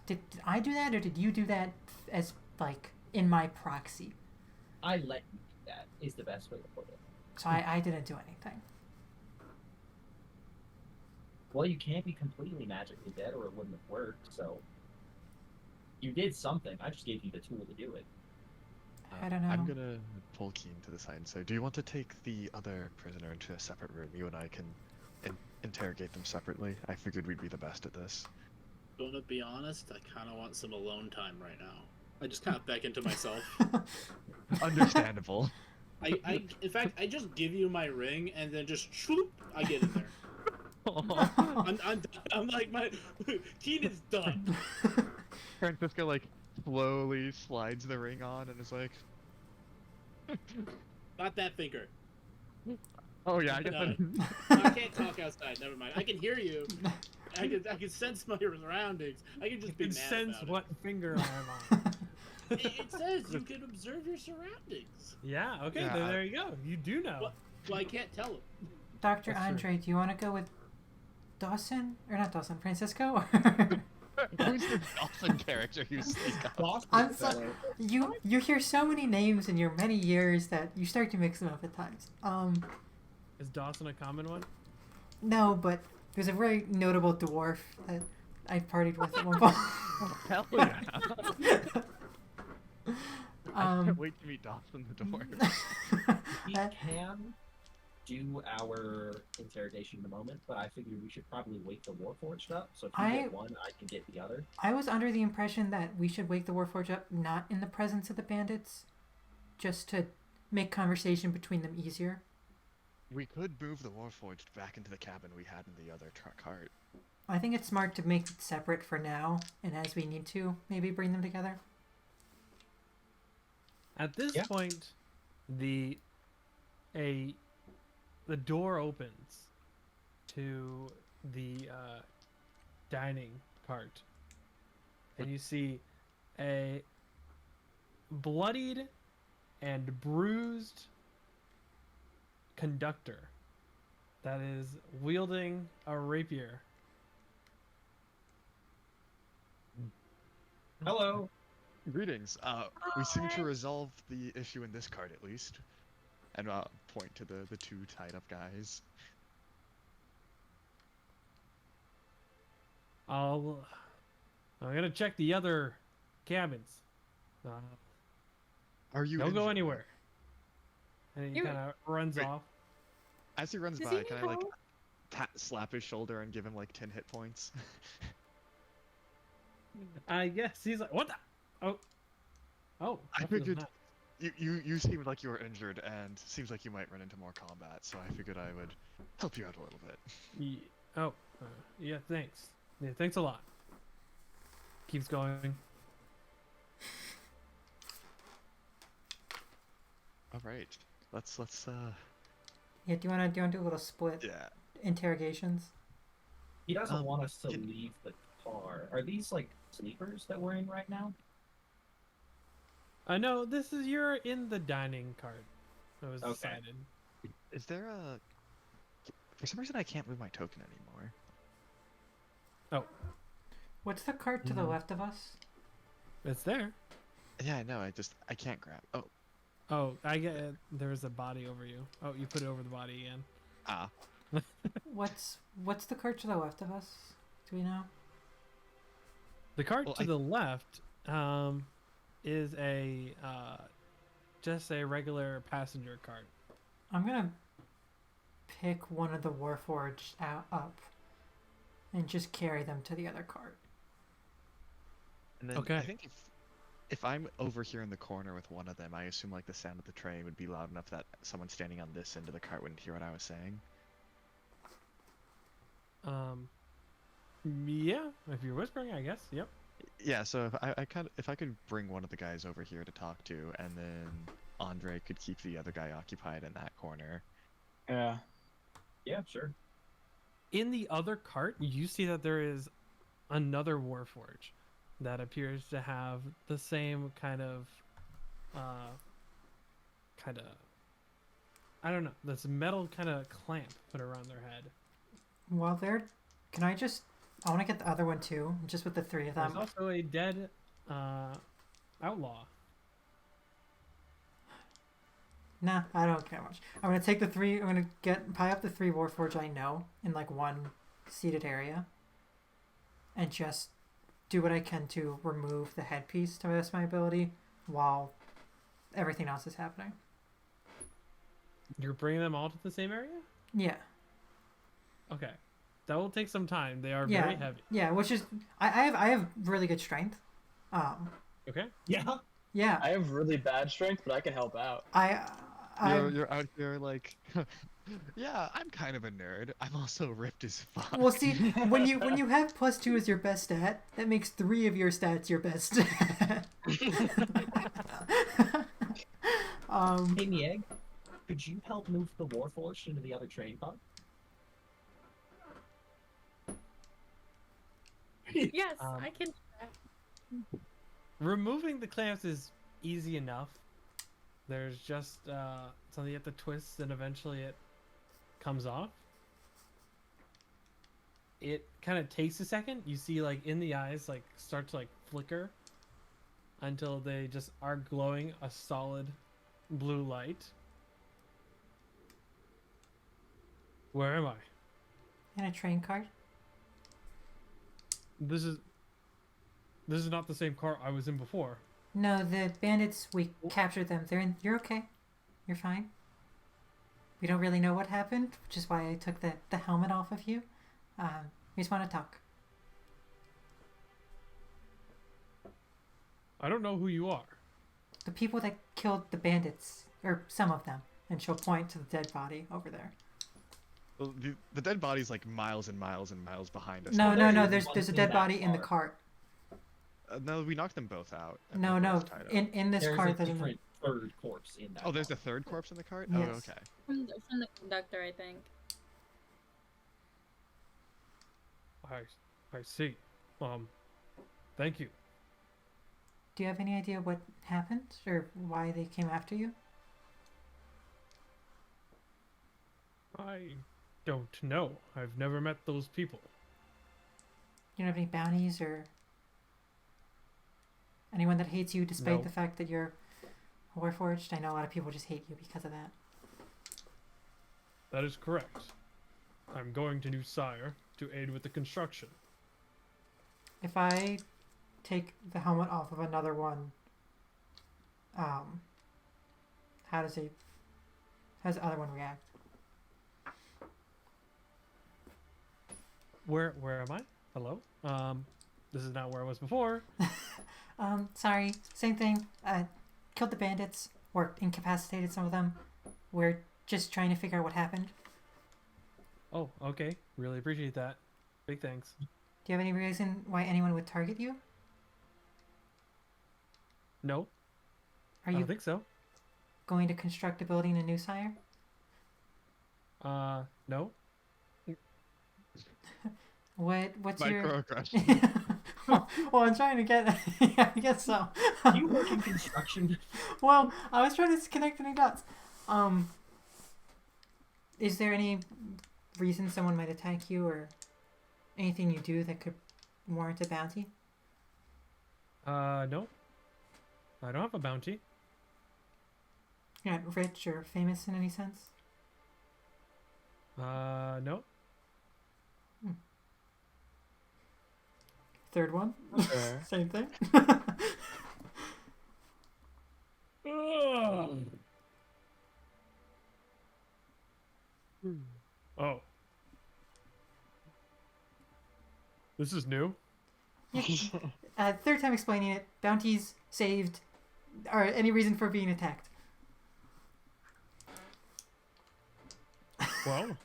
Did I do that, or did you do that as, like, in my proxy?
I let you do that, is the best way to put it.
So I didn't do anything.
Well, you can't be completely magically dead or it wouldn't have worked, so... You did something, I just gave you the tool to do it.
I don't know.
I'm gonna pull Keen to the side and say, do you want to take the other prisoner into a separate room? You and I can interrogate them separately. I figured we'd be the best at this.
Gonna be honest, I kind of want some alone time right now. I just kind of beckon to myself.
Understandable.
In fact, I just give you my ring and then just shoop, I get in there. I'm like my Keenan's done.
Francisco like slowly slides the ring on and is like,
Not that thinker.
"Oh yeah, I guess
No.
that
I can't talk outside. Never mind. I can hear you. I can sense my surroundings. I can just be
You
mad
can sense
about
what finger I am on.
It says you can observe your surroundings.
Yeah, okay,
Yeah,
then there you go. You do know.
Well, I can't tell him.
Dr.
That's true.
Andre, do you want to go with Dawson? Or not Dawson, Francisco?
Who's the Dawson character you speak of?
I'm so, you hear so many names in your many years that you start to mix them up at times.
Is Dawson a common one?
No, but there's a very notable dwarf that I partied with at one point.
Hell yeah! I can't
um,
wait to meet Dawson the dwarf.
We can do our interrogation in a moment, but I figured we should probably wake the Warforged up. So if you
I-
get one, I can get the other.
I was under the impression that we should wake the Warforged up not in the presence of the bandits, just to make conversation between them easier.
We could move the Warforged back into the cabin we had in the other cart.
I think it's smart to make it separate for now, and as we need to, maybe bring them together.
At this
Yeah.
point, the door opens to the dining cart, and you see a bloodied and bruised conductor that is wielding a rapier.
Hello.
Greetings. We seem to resolve the issue in this cart at least. And point to the two tied up guys.
I'm gonna check the other cabins.
Are you
Don't go
injured?
anywhere. And he
You're-
kind of runs
Wait.
off.
As he runs
Does
by,
he
can I
need
like
help?
slap his shoulder and give him like 10 hit points?
I guess he's like, what the? Oh.
I
that feels
figured-
nice.
You seemed like you were injured and seems like you might run into more combat, so I figured I would help you out a little bit.
Yeah, thanks. Yeah, thanks a lot. Keeps going.
All right. Let's
Yeah, do you wanna do a little split
yeah.
interrogations?
He doesn't want us to
can-
leave the car. Are these like sleepers that we're in right now?
No, you're in the dining cart. That was
Okay.
decided.
Is there a For some reason I can't move my token anymore.
What's the cart to the left of us?
It's there.
Yeah, I know. I can't grab. Oh,
Oh, I get it. There's a body over you. Oh, you put it over the body again.
ah.
What's the cart to the left of us? Do we know?
The cart
Well,
to the left is just a regular passenger cart.
I'm gonna pick one of the Warforged up and just carry them to the other cart.
And then
Okay.
I think if I'm over here in the corner with one of them, I assume like the sound of the train would be loud enough that someone standing on this end of the cart wouldn't hear what I was saying.
Yeah, if you're whispering, I guess. Yep.
Yeah, so if I could bring one of the guys over here to talk to, and then Andre could keep the other guy occupied in that corner.
Yeah.
Yeah, sure.
In the other cart, you see that there is another Warforge that appears to have the same kind of I don't know, this metal kind of clamp put around their head.
While they're, I want to get the other one too, just with the three of
There's
them.
also a dead outlaw.
Nah, I don't care much. I'm gonna take the three. I'm gonna pile up the three Warforged I know in like one seated area, and just do what I can to remove the headpiece to the best of my ability, while everything else is happening.
You're bringing them all to the same area?
Yeah,
Okay. That will take some time. They are
yeah,
very heavy.
yeah. Which is I have really good strength,
Okay.
Yeah.
Yeah,
I have really bad strength, but I can help out.
You're out here like, yeah, I'm kind of a nerd. I'm also ripped as fuck.
well, see, when you have +2 as your best stat, that makes 3 of your stats your best.
Hey, Mieg, could you help move the Warforged into the other train pod?
Yes,
Um,
I can.
Removing the clamps is easy enough. There's just something you have to twist, and eventually it comes off. It kind of takes a second. You see, like, in the eyes, like, start to, like, flicker until they just are glowing a solid blue light. Where am I?
In a train cart.
This is not the same car I was in before.
No, the bandits, we captured them. You're okay. You're fine. We don't really know what happened, which is why I took the helmet off of you. We just want to talk.
I don't know who you are.
The people that killed the bandits, or some of them, and she'll point to the dead body over there.
Well, the dead body's like miles and miles and miles behind us.
No,
there
no, no.
is
There's a
one
dead
in
body
that
in the
car.
cart.
No, we knocked them both out. and
No,
they're
no.
both tied up.
In this
There's a
cart, there's a
different third corpse in that.
Oh, there's
car.
a third corpse in the cart?
Yes.
Oh, okay.
From the conductor, I think.
I see. Thank you.
Do you have any idea what happened or why they came after you?
I don't know. I've never met those people.
You don't have any bounties or anyone that hates you despite
No.
the fact that you're Warforged? I know a lot of people just hate you because of that.
That is correct. I'm going to New Sire to aid with the construction.
If I take the helmet off of another one, how does the other one react?
Where am I? Hello? This is not where I was before.
Sorry, same thing. Killed the bandits or incapacitated some of them. We're just trying to figure out what happened.
Oh, okay. Really appreciate that. Big thanks.
Do you have any reason why anyone would target you?
No,
Are
I
you
don't think so.
going to construct a building in New Sire?
No.
What's your
Microaggression.
well, I'm trying to get yeah, I guess so.
Do you work in construction?
Well, I was trying to connect any dots. Is there any reason someone might attack you or anything you do that could warrant a bounty?
No. I don't have a bounty.
You're not rich or famous in any sense?
No.
Third one?
Okay.
Same thing?
Oh. This is new?
Third time explaining it. Bounties saved, or any reason for being attacked.
Well.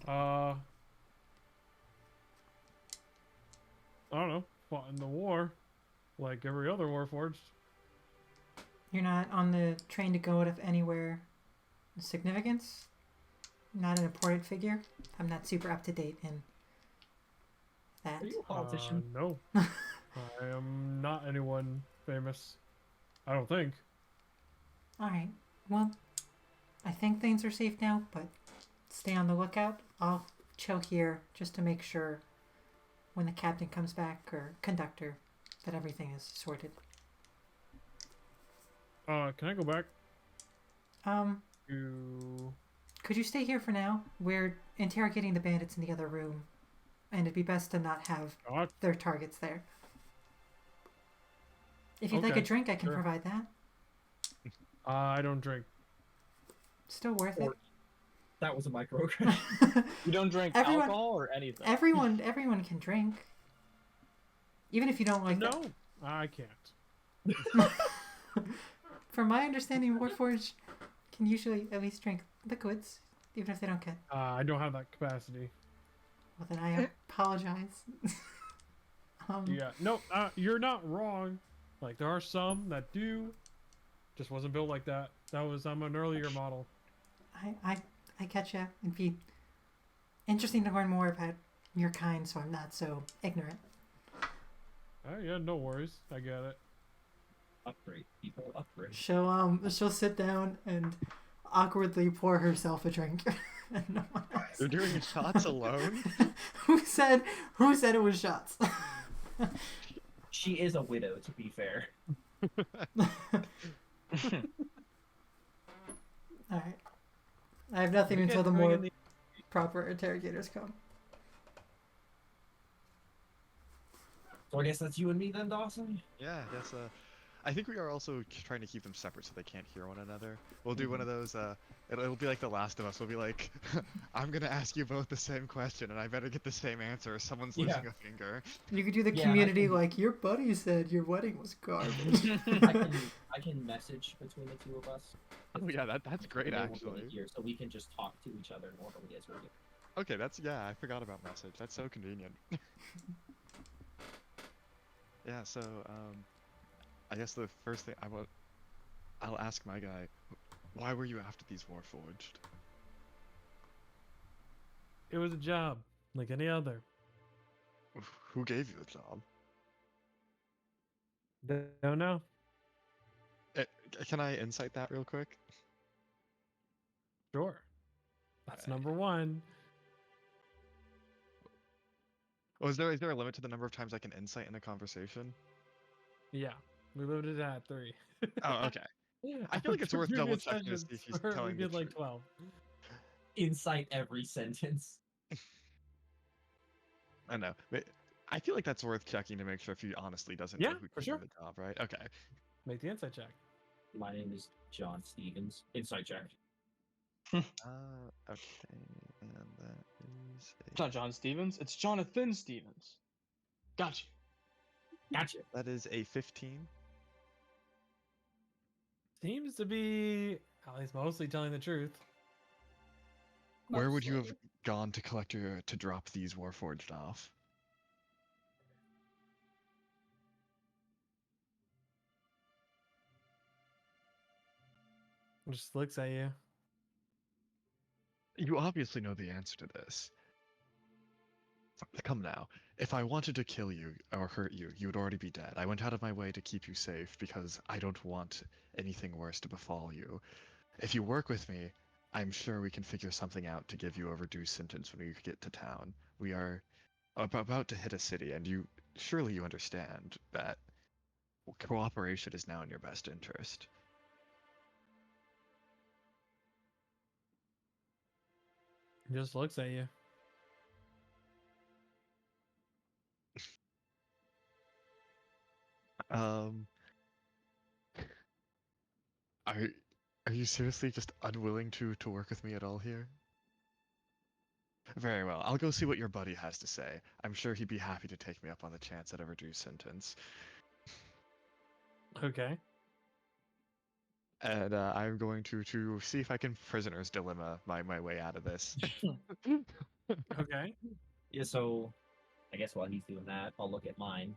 I don't know. Fought in the war. Like every other Warforged.
You're not on the train to go out of anywhere of significance? Not an important figure? I'm not super up to date in that.
Are you a politician?
No. I am not anyone famous. I don't think.
Alright, well, I think things are safe now, but stay on the lookout. I'll chill here just to make sure when the captain comes back, or conductor, that everything is sorted.
Can I go back
Um,
to...
could you stay here for now? We're interrogating the bandits in the other room, and it'd be best to not have
God?
their targets there. If you'd like a
Okay,
drink, I can
sure.
provide that.
I don't drink.
Still worth it.
Or- That was a microaggression.
You don't drink
Everyone-
alcohol or anything.
Everyone can drink. even if you don't like
No, I can't.
that. From my understanding, Warforged can usually at least drink liquids, even if they don't get.
I don't have that capacity.
Well, then I apologize.
Yeah, no, you're not wrong. Like, there are some that do. Just wasn't built like that. I'm an earlier model.
I catch ya. It'd be interesting to learn more about your kind, so I'm not so ignorant.
Oh, yeah, no worries. I get it.
Upgrade, people, upgrade.
She'll sit down and awkwardly pour herself a drink. And no one else.
You're doing shots alone?
Who said it was shots?
She is a widow, to be fair.
Alright. I have nothing until the more proper interrogators come.
So I guess that's you and me then, Dawson?
Yeah, that's I think we are also trying to keep them separate so they can't hear one another. We'll do one of those, it'll be like The Last of Us. We'll be like, I'm gonna ask you both the same question and I better get the same answer or someone's losing a finger.
You could do the
Yeah,
community like, your buddy said your wedding was garbage.
I can message between the two of us.
Oh yeah, that's great
They won't
actually.
be here, so we can just talk to each other normally as we're doing.
Okay, I forgot about message. That's so convenient. Yeah, so, I guess the first thing I'll ask my guy, why were you after these Warforged?
It was a job, like any other.
Who gave you the job?
Don't know.
Can I insight that real quick?
Sure. That's number one.
Oh, is there a limit to the number of times I can insight in a conversation?
Yeah, we limited it at 3.
Oh, okay. I feel like it's worth double checking to see if he's telling
we
the
did like
truth.
12.
Incite every sentence.
I know, but I feel like that's worth checking to make sure if he honestly doesn't
Yeah,
know who
for
gave
sure.
him the job, right? Okay.
Make the insight check.
My name is John Stevens. Insight check.
Okay, and that is
It's not John Stevens. It's Jonathan Stevens. Gotcha.
Gotcha.
that is a 15.
Seems to be at least mostly telling the truth.
Where would you have gone to to drop these Warforged off?
Just looks at you.
You obviously know the answer to this. Come now. If I wanted to kill you or hurt you, you would already be dead. I went out of my way to keep you safe because I don't want anything worse to befall you. If you work with me, I'm sure we can figure something out to give you a reduced sentence when we get to town. We are about to hit a city, and surely you understand that cooperation is now in your best interest.
Just looks at you.
Um, are you seriously just unwilling to work with me at all here? Very well. I'll go see what your buddy has to say. I'm sure he'd be happy to take me up on the chance at a reduced sentence.
Okay.
And I'm going to see if I can prisoner's dilemma my way out of this.
Okay.
Yeah, so I guess while he's doing that, I'll look at mine.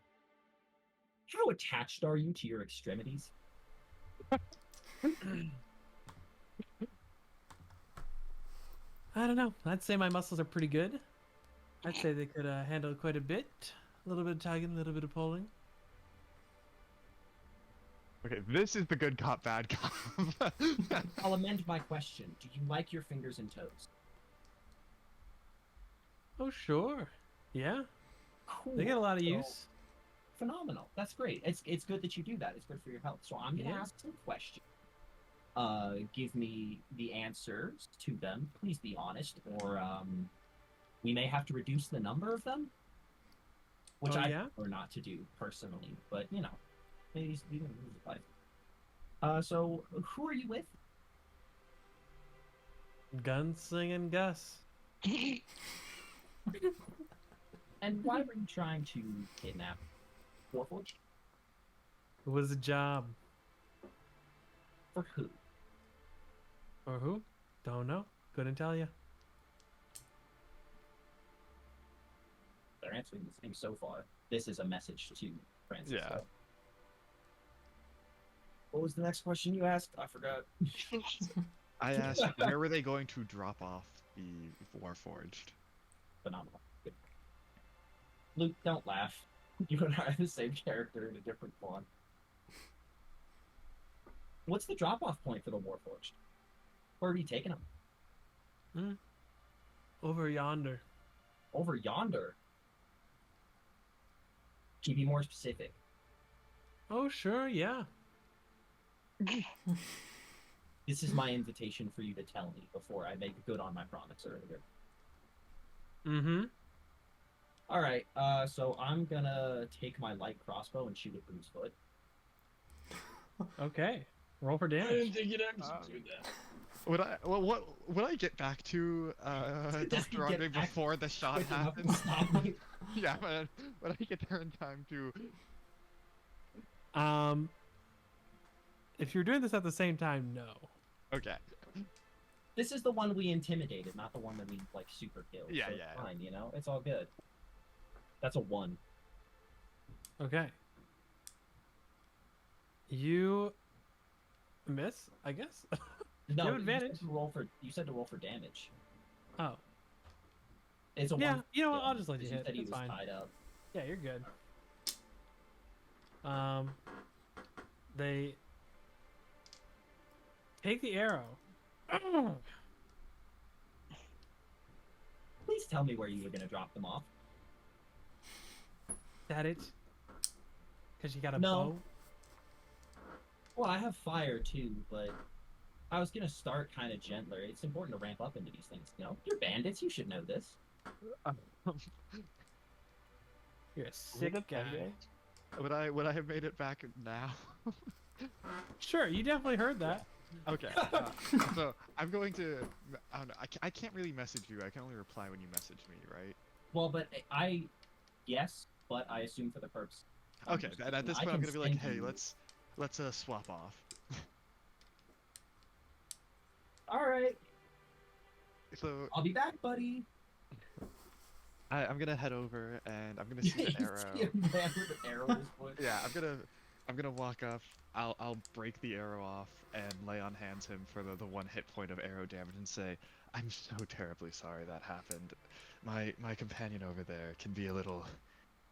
How attached are you to your extremities?
I don't know. I'd say my muscles are pretty good. I'd say they could handle quite a bit. A little bit of tugging, a little bit of pulling.
Okay, this is the good cop, bad cop.
I'll amend my question. Do you like your fingers and toes?
Oh, sure. Yeah.
Cool.
They get a lot of
So,
use.
Phenomenal. That's great. It's good that you do that. It's good for your health. So I'm gonna
Yeah.
ask some questions. Give me the answers to them. Please be honest, or we may have to reduce the number of them, which
Oh,
I
yeah?
prefer not to do personally. But you know, these are rules of life. So who are you with?
Gunslinging Gus.
And why were you trying to kidnap? Warforged?
It was a job.
For who?
Or who? Don't know. Couldn't tell you.
They're answering the same so far. This is a message to Francis.
Yeah.
though. What was the next question you asked? I forgot.
I asked, where were they going to drop off the Warforged?
Phenomenal. Good. Luke, don't laugh. You and I are the same character in a different one. What's the drop-off point for the Warforged? Where are we taking them?
Over yonder.
Over yonder. Can you be more specific?
Oh, sure, yeah.
This is my invitation for you to tell me before I make good on my promise earlier.
Mm-hmm.
All right, so I'm gonna take my light crossbow and shoot at Bruce's foot.
Okay. Roll for
I
damage.
didn't think you'd actually do that.
Would I get back to Dr.
Get
Andre
back
before the shot
quick enough to
happens?
stop me.
Yeah, man. Would I get there in time to?
If you're doing this at the same time, no.
Okay.
This is the one we intimidated, not the one that we like super killed.
Yeah,
so
yeah.
It's fine, you know, it's all good. That's a 1.
Okay. You miss, I guess.
No,
You have advantage.
You said to roll for damage.
Oh.
It's a
Yeah,
1.
you know what? I'll just let you
because
hit.
said he
It's
was
fine.
tied up.
Yeah, you're good. They take the arrow.
Please tell me where you were gonna drop them off.
That it? Because you got a
No.
bow?
Well, I have fire too, but I was gonna start kind of gentler. It's important to ramp up into these things. You know, you're bandits. You should know this.
You're a sick guy.
Would I have made it back now?
Sure, you definitely heard that.
Okay. So I'm going to. I don't know. I can't really message you. I can only reply when you message me, right?
Well, but yes, but I assume for the purpose.
Okay. And at this
I
point, I'm
can
gonna be like,
send
hey,
you-
let's swap off.
All right,
So
I'll be back, buddy.
I'm gonna head over and I'm gonna see the
You
arrow.
see a man with an arrow in his foot.
Yeah, I'm gonna walk up. I'll break the arrow off and lay on hands him for the 1 hit point of arrow damage and say, I'm so terribly sorry that happened. My companion over there can be a little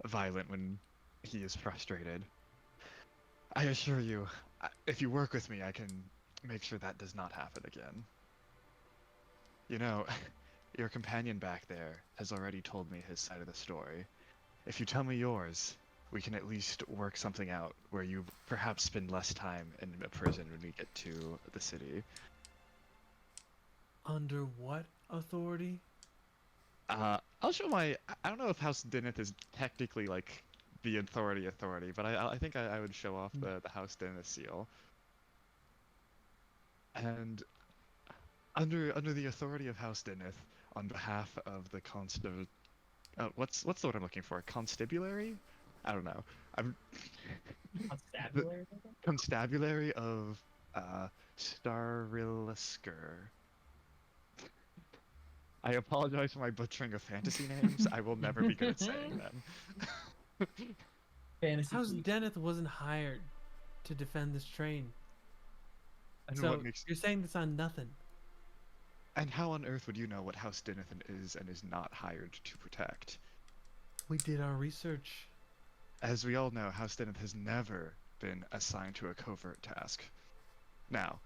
violent when he is frustrated. I assure you, if you work with me, I can make sure that does not happen again. You know, your companion back there has already told me his side of the story. If you tell me yours, we can at least work something out where you perhaps spend less time in a prison when we get to the city.
Under what authority?
I'll show my. I don't know if House Dinnith is technically like the authority, but I think I would show off the House Dinnith seal. And under the authority of House Dinnith, on behalf of the what's the word I'm looking for? Constabulary? I don't know. I'm
Constabulary.
constabulary of Starilisker. I apologize for my butchering of fantasy names. I will never be good at saying them.
Fantasy.
House
Fleet.
Deneth wasn't hired to defend this train.
And
So
what makes
you're saying this on nothing.
and how on earth would you know what House Dinnithan is and is not hired to protect?
We did our research.
As we all know, House Dinnith has never been assigned to a covert task. Now,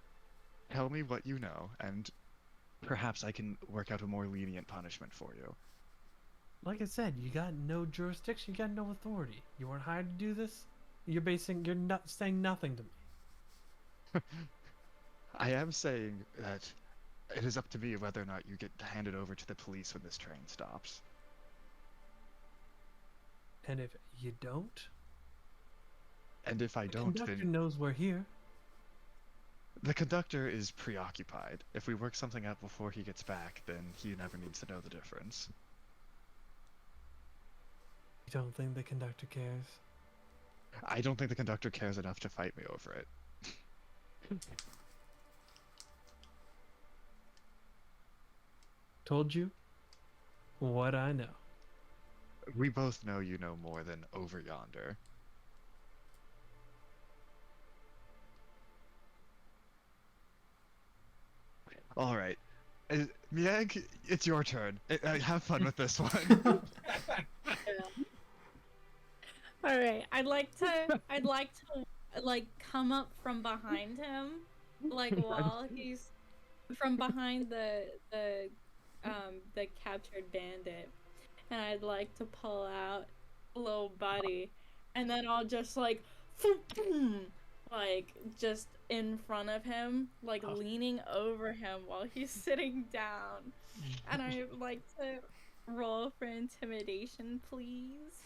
tell me what you know, and perhaps I can work out a more lenient punishment for you.
Like I said, you got no jurisdiction, you got no authority. You weren't hired to do this. You're not saying nothing to me.
I am saying that it is up to me whether or not you get handed over to the police when this train stops.
And if you don't,
And if I
the
don't,
conductor
then
knows we're here.
the conductor is preoccupied. If we work something out before he gets back, then he never needs to know the difference.
You don't think the conductor cares?
I don't think the conductor cares enough to fight me over it.
Told you what I know.
We both know you know more than over yonder. All right. Mieg, it's your turn. Have fun with this one.
All right, I'd like to like come up from behind him, like while he's from behind the captured bandit, and I'd like to pull out little buddy, and then I'll just like, like just in front of him, like leaning over him while he's sitting down, and I'd like to roll for intimidation, please.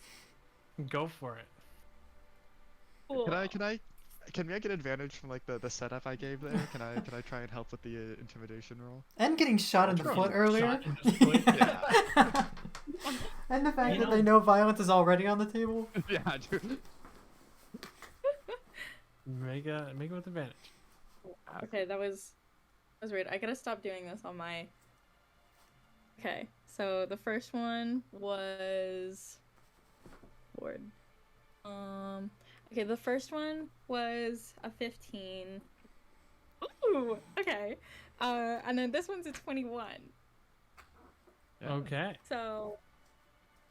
Go for it.
Cool.
Can I get advantage from like the setup I gave there? Can I try and help with the intimidation roll?
And getting shot in the
Sure.
foot earlier.
Shot in the foot,
yeah.
And the fact
You
that
know-
they know violence is already on the table.
Yeah, dude.
Make it with advantage.
Okay, that was weird. I gotta stop doing this on my. Okay, so the first one was. Board. Okay, the first one was a 15. Ooh, okay. And then this one's a 21.
Okay.
So,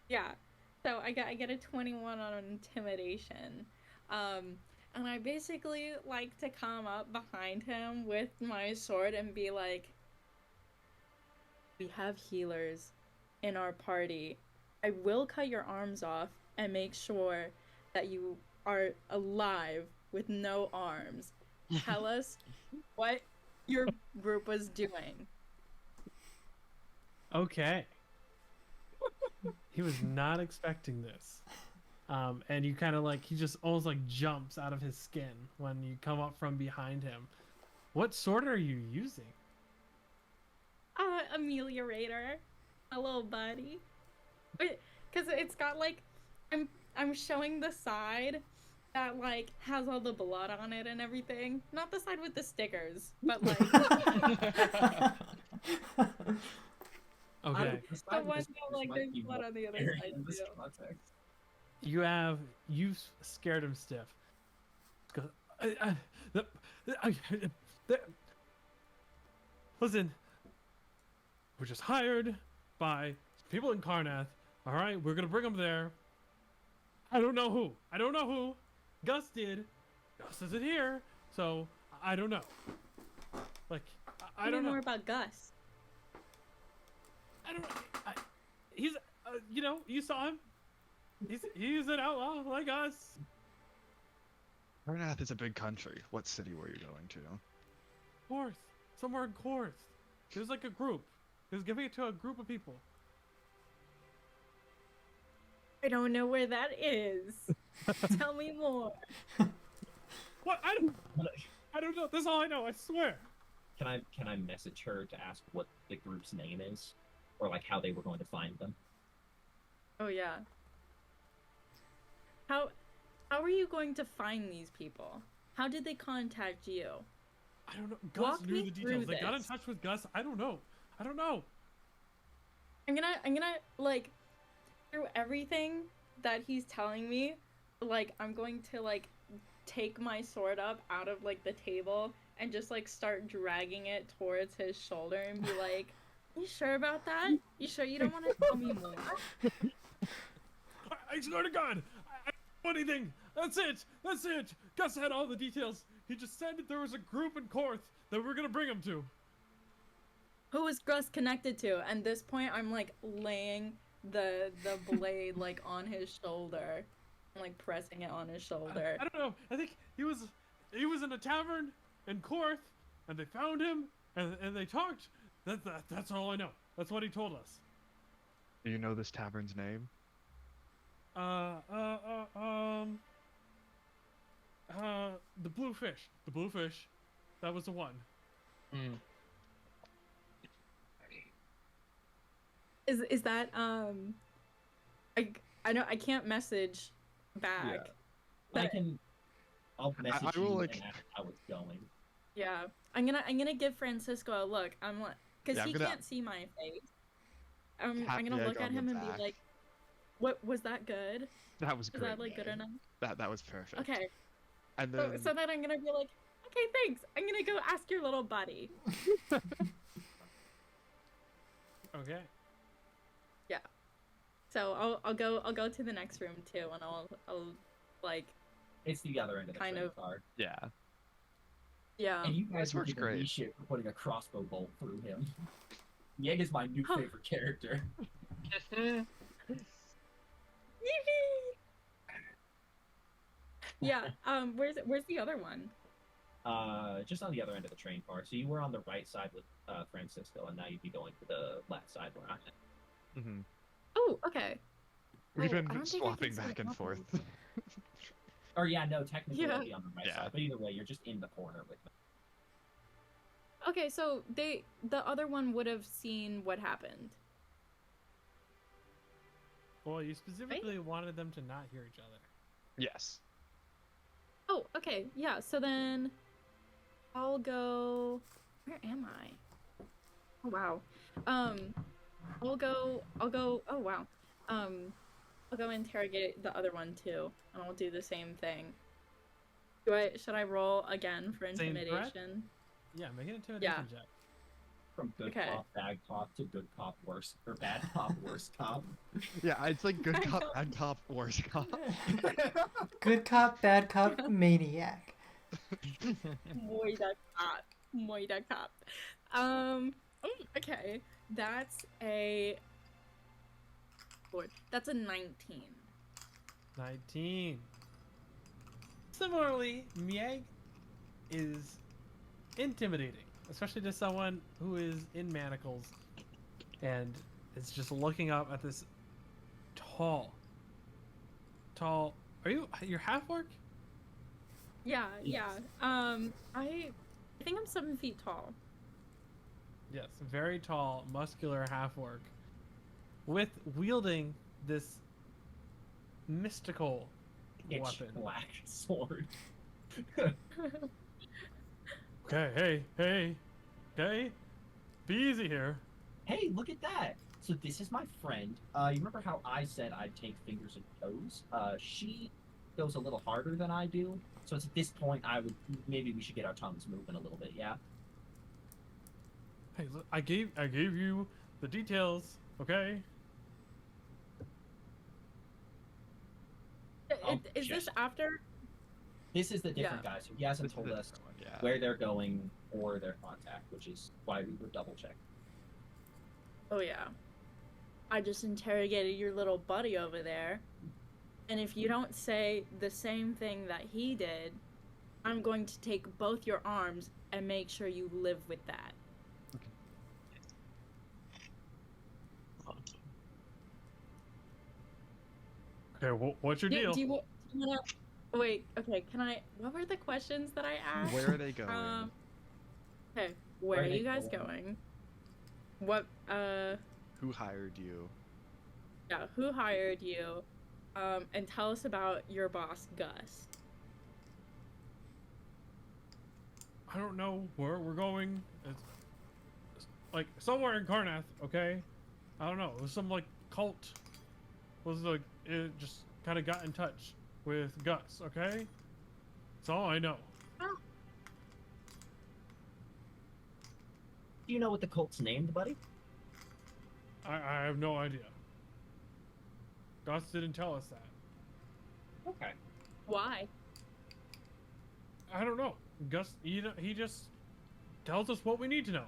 yeah. So I get a 21 on intimidation. And I basically like to come up behind him with my sword and be like, we have healers in our party. I will cut your arms off and make sure that you are alive with no arms. Tell us what your group was doing.
Okay. He was not expecting this. And you kind of like, he just almost like jumps out of his skin when you come up from behind him. What sword are you using?
Ameliorator. A little buddy. Because it's got like, I'm showing the side that like has all the blood on it and everything. Not the side with the stickers, but like
Okay.
the one that like there's blood on the other side
in this
too.
context.
You've scared him stiff. Go, listen, we're just hired by people in Karnath. All right, we're gonna bring them there. I don't know who. Gus did. Gus isn't here, so I don't know. Like, I don't know.
more about Gus.
I don't. He's, you saw him. He's an outlaw like us.
Karnath is a big country. What city were you going to?
Korth, somewhere in Korth. It was like a group. He was giving it to a group of people.
I don't know where that is. Tell me more.
What? I don't know. That's all I know. I swear.
Can I message her to ask what the group's name is, or like how they were going to find them?
Oh yeah. How are you going to find these people? How did they contact you?
I don't know. Gus
Walk
knew
me
the
through
details. They got in
this.
touch with Gus. I don't know.
I'm gonna like through everything that he's telling me, like I'm going to like take my sword up out of like the table and just like start dragging it towards his shoulder and be like, "You sure about that? You sure you don't want to tell me more?"
I swear to God, I don't know anything. That's it. Gus had all the details. He just said that there was a group in Korth that we were gonna bring him to.
Who is Gus connected to? And this point, I'm like laying the blade like on his shoulder, and, like pressing it on his shoulder.
I don't know. I think he was in a tavern in Korth, and they found him, and they talked. That's all I know. That's what he told us.
Do you know this tavern's name?
The Bluefish. The Bluefish. That was the one.
Is that I know I can't message back.
I'll message
I will,
you
like-
and ask how it's going.
Yeah, I'm gonna give Francisco a look. I'm like, because
Yeah, I'm
he
gonna-
can't see my face. I'm
Pat
gonna
Diego
look at
on the
him and be
back.
like, "What was that good?
That was
Was
great.
that like good
Meg.
enough?"
That was perfect.
Okay,
And
so,
then
so then I'm gonna be like, "Okay, thanks. I'm gonna go ask your little buddy."
Okay.
So I'll go to the next room too, and I'll like
It's the other end of the
Kind
train
of.
car.
yeah.
yeah.
And you guys
This
were
works
giving me
great.
shit for putting a crossbow bolt through him. Yeg is my new
Huh.
favorite character.
Yee-hee! Yeah. Where's the other one?
Just on the other end of the train car. So you were on the right side with Francisco, and now you'd be going to the left side where I'm at.
Hmm.
Oh, okay.
We've
Oh, I
been
don't think I
swapping
can see
back and
the
forth.
Or yeah, no, technically
Yeah.
it'd be on the right
Yeah.
side, but either way, you're just in the corner with me.
Okay, so the other one would have seen what happened.
Well, you specifically wanted them to not hear each other.
Yes.
Oh, okay. Yeah, so then I'll go. Where am I? Oh wow. I'll go. Oh wow. I'll go interrogate the other one too, and I'll do the same thing. Should I roll again for
Same threat?
intimidation?
Yeah, make an intimidation check.
From good
Okay.
cop, bad cop to good cop, worse or bad cop, worse cop.
Yeah, it's like good cop, bad cop, worse cop.
Good cop, bad cop, maniac.
Muy da cop. Muy da cop. Okay. That's a. Lord, that's a 19.
19. Similarly, Mieg is intimidating, especially to someone who is in manacles and is just looking up at this tall. Are you're half orc?
Yeah,
Yes.
yeah. I think I'm 7 feet tall.
Yes, very tall, muscular half orc, with wielding this mystical
Pitch
weapon.
black sword.
Okay, okay, be easy here.
Hey, look at that! So this is my friend. You remember how I said I'd take fingers and toes? She goes a little harder than I do. So it's at this point maybe we should get our tongues moving a little bit, yeah?
Hey, look, I gave you the details, okay?
Oh,
Is this
shit.
after?
This is the different guy, so he hasn't
This is
told
the
us
different one, yeah.
where they're going or their contact, which is why we would double check.
Oh yeah. I just interrogated your little buddy over there. And if you don't say the same thing that he did, I'm going to take both your arms and make sure you live with that.
Okay, what's your deal?
Do you wanna... Wait, okay, can I... What were the questions that I asked?
Where are they going?
Okay, where
Where
are
are
you
they
guys
going?
going? What,
Who hired you?
yeah, who hired you? And tell us about your boss, Gus.
I don't know where we're going. It's like somewhere in Karnath, okay? I don't know. It was some like cult. It just kind of got in touch with Gus, okay? That's all I know.
Do you know what the cult's named, buddy?
I have no idea. Gus didn't tell us that.
Okay.
Why?
I don't know. Gus, he just tells us what we need to know.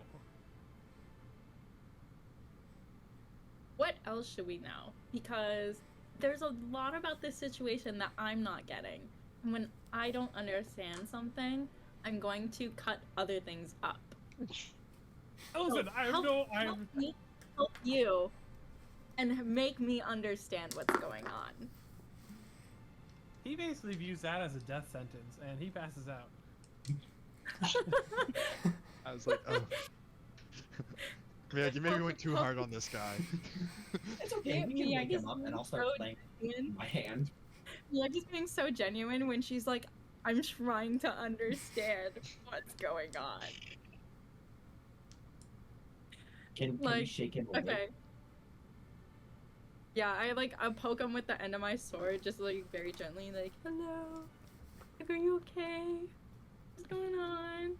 What else should we know? Because there's a lot about this situation that I'm not getting. And when I don't understand something, I'm going to cut other things up.
Listen, I have
help me help you and make me understand what's going on.
He basically views that as a death sentence, and he passes out.
I was like, oh. Man, you maybe went too hard on this guy.
It's okay. We can
Me, I
wake him
guess
up and I'll
you
start
wrote
playing
in.
my hand.
You're just being so genuine when she's like, I'm trying to understand what's going on.
Can we
Like,
shake him awake?
okay. Yeah, I poke him with the end of my sword, just like very gently, like, hello, like, are you okay? What's going on?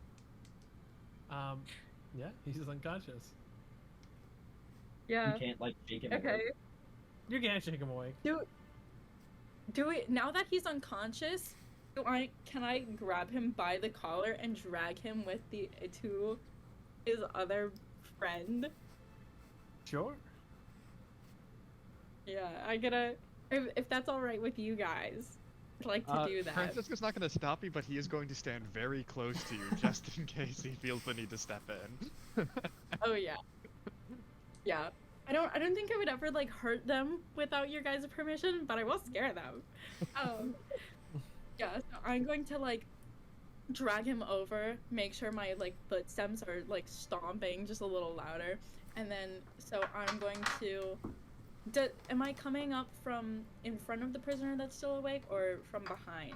Yeah, he's unconscious.
Yeah.
You can't like shake him
Okay.
awake.
You can't shake him awake.
Do we now that he's unconscious? Can I grab him by the collar and drag him with to his other friend?
Sure.
Yeah, if that's all right with you guys, I'd like to do that.
Francisco's not going to stop you, but he is going to stand very close to you just in case he feels the need to step in.
Oh yeah. Yeah. I don't think I would ever like hurt them without your guys' permission, but I will scare them. Yeah, so I'm going to like drag him over, make sure my like footsteps are like stomping just a little louder, and then so I'm going to am I coming up from in front of the prisoner that's still awake or from behind?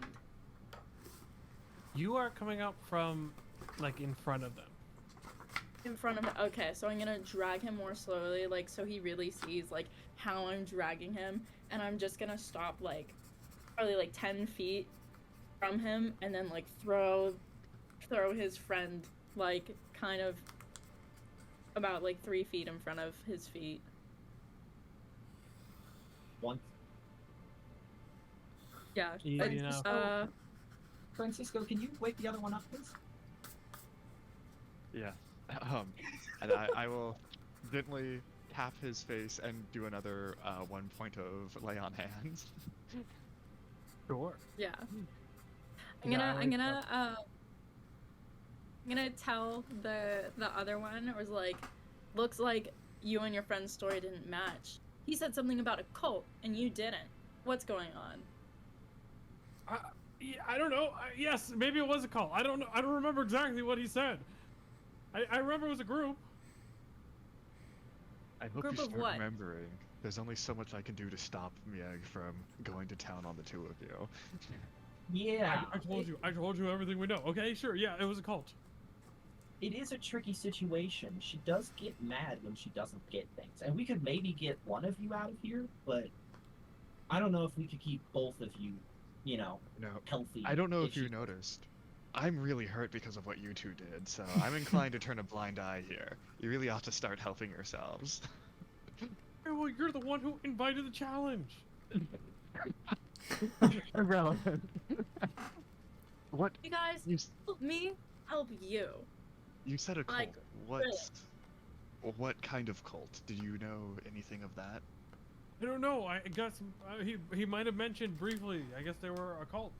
You are coming up from, like, in front of them.
In front of him. Okay, so I'm gonna drag him more slowly, like, so he really sees, like, how I'm dragging him, and I'm just gonna stop, like, probably, like, 10 feet from him, and then, like, throw his friend, like, kind of about, like, 3 feet in front of his feet.
Once.
Yeah.
Easy enough.
Francisco, can you wake the other one up, please?
Yeah. And I will gently tap his face and do another 1 point of lay on hands.
Sure.
Yeah. I'm
Yeah,
gonna tell the other one, or was like, looks like you and your friend's story didn't match. He said something about a cult, and you didn't. What's going on?
I don't know. Yes, maybe it was a call. I don't know. I don't remember exactly what he said. I remember it was a group.
I hope
Group
you
of
start
what?
remembering. There's only so much I can do to stop Mieg from going to town on the two of you.
Yeah.
I told you everything we know. Okay, sure. Yeah, it was a cult.
It is a tricky situation. She does get mad when she doesn't get things. And we could maybe get one of you out of here, but I don't know if we could keep both of you,
No,
healthy.
I don't know if you noticed. I'm really hurt because of what you two did, so I'm inclined to turn a blind eye here. You really ought to start helping yourselves.
Hey, well, you're the one who invited the challenge.
Irrelevant. What?
You guys,
You,
help me help you.
you said a cult.
Like,
What kind of cult? Do you know anything of that?
I don't know. I guess he might have mentioned briefly. I guess they were a cult.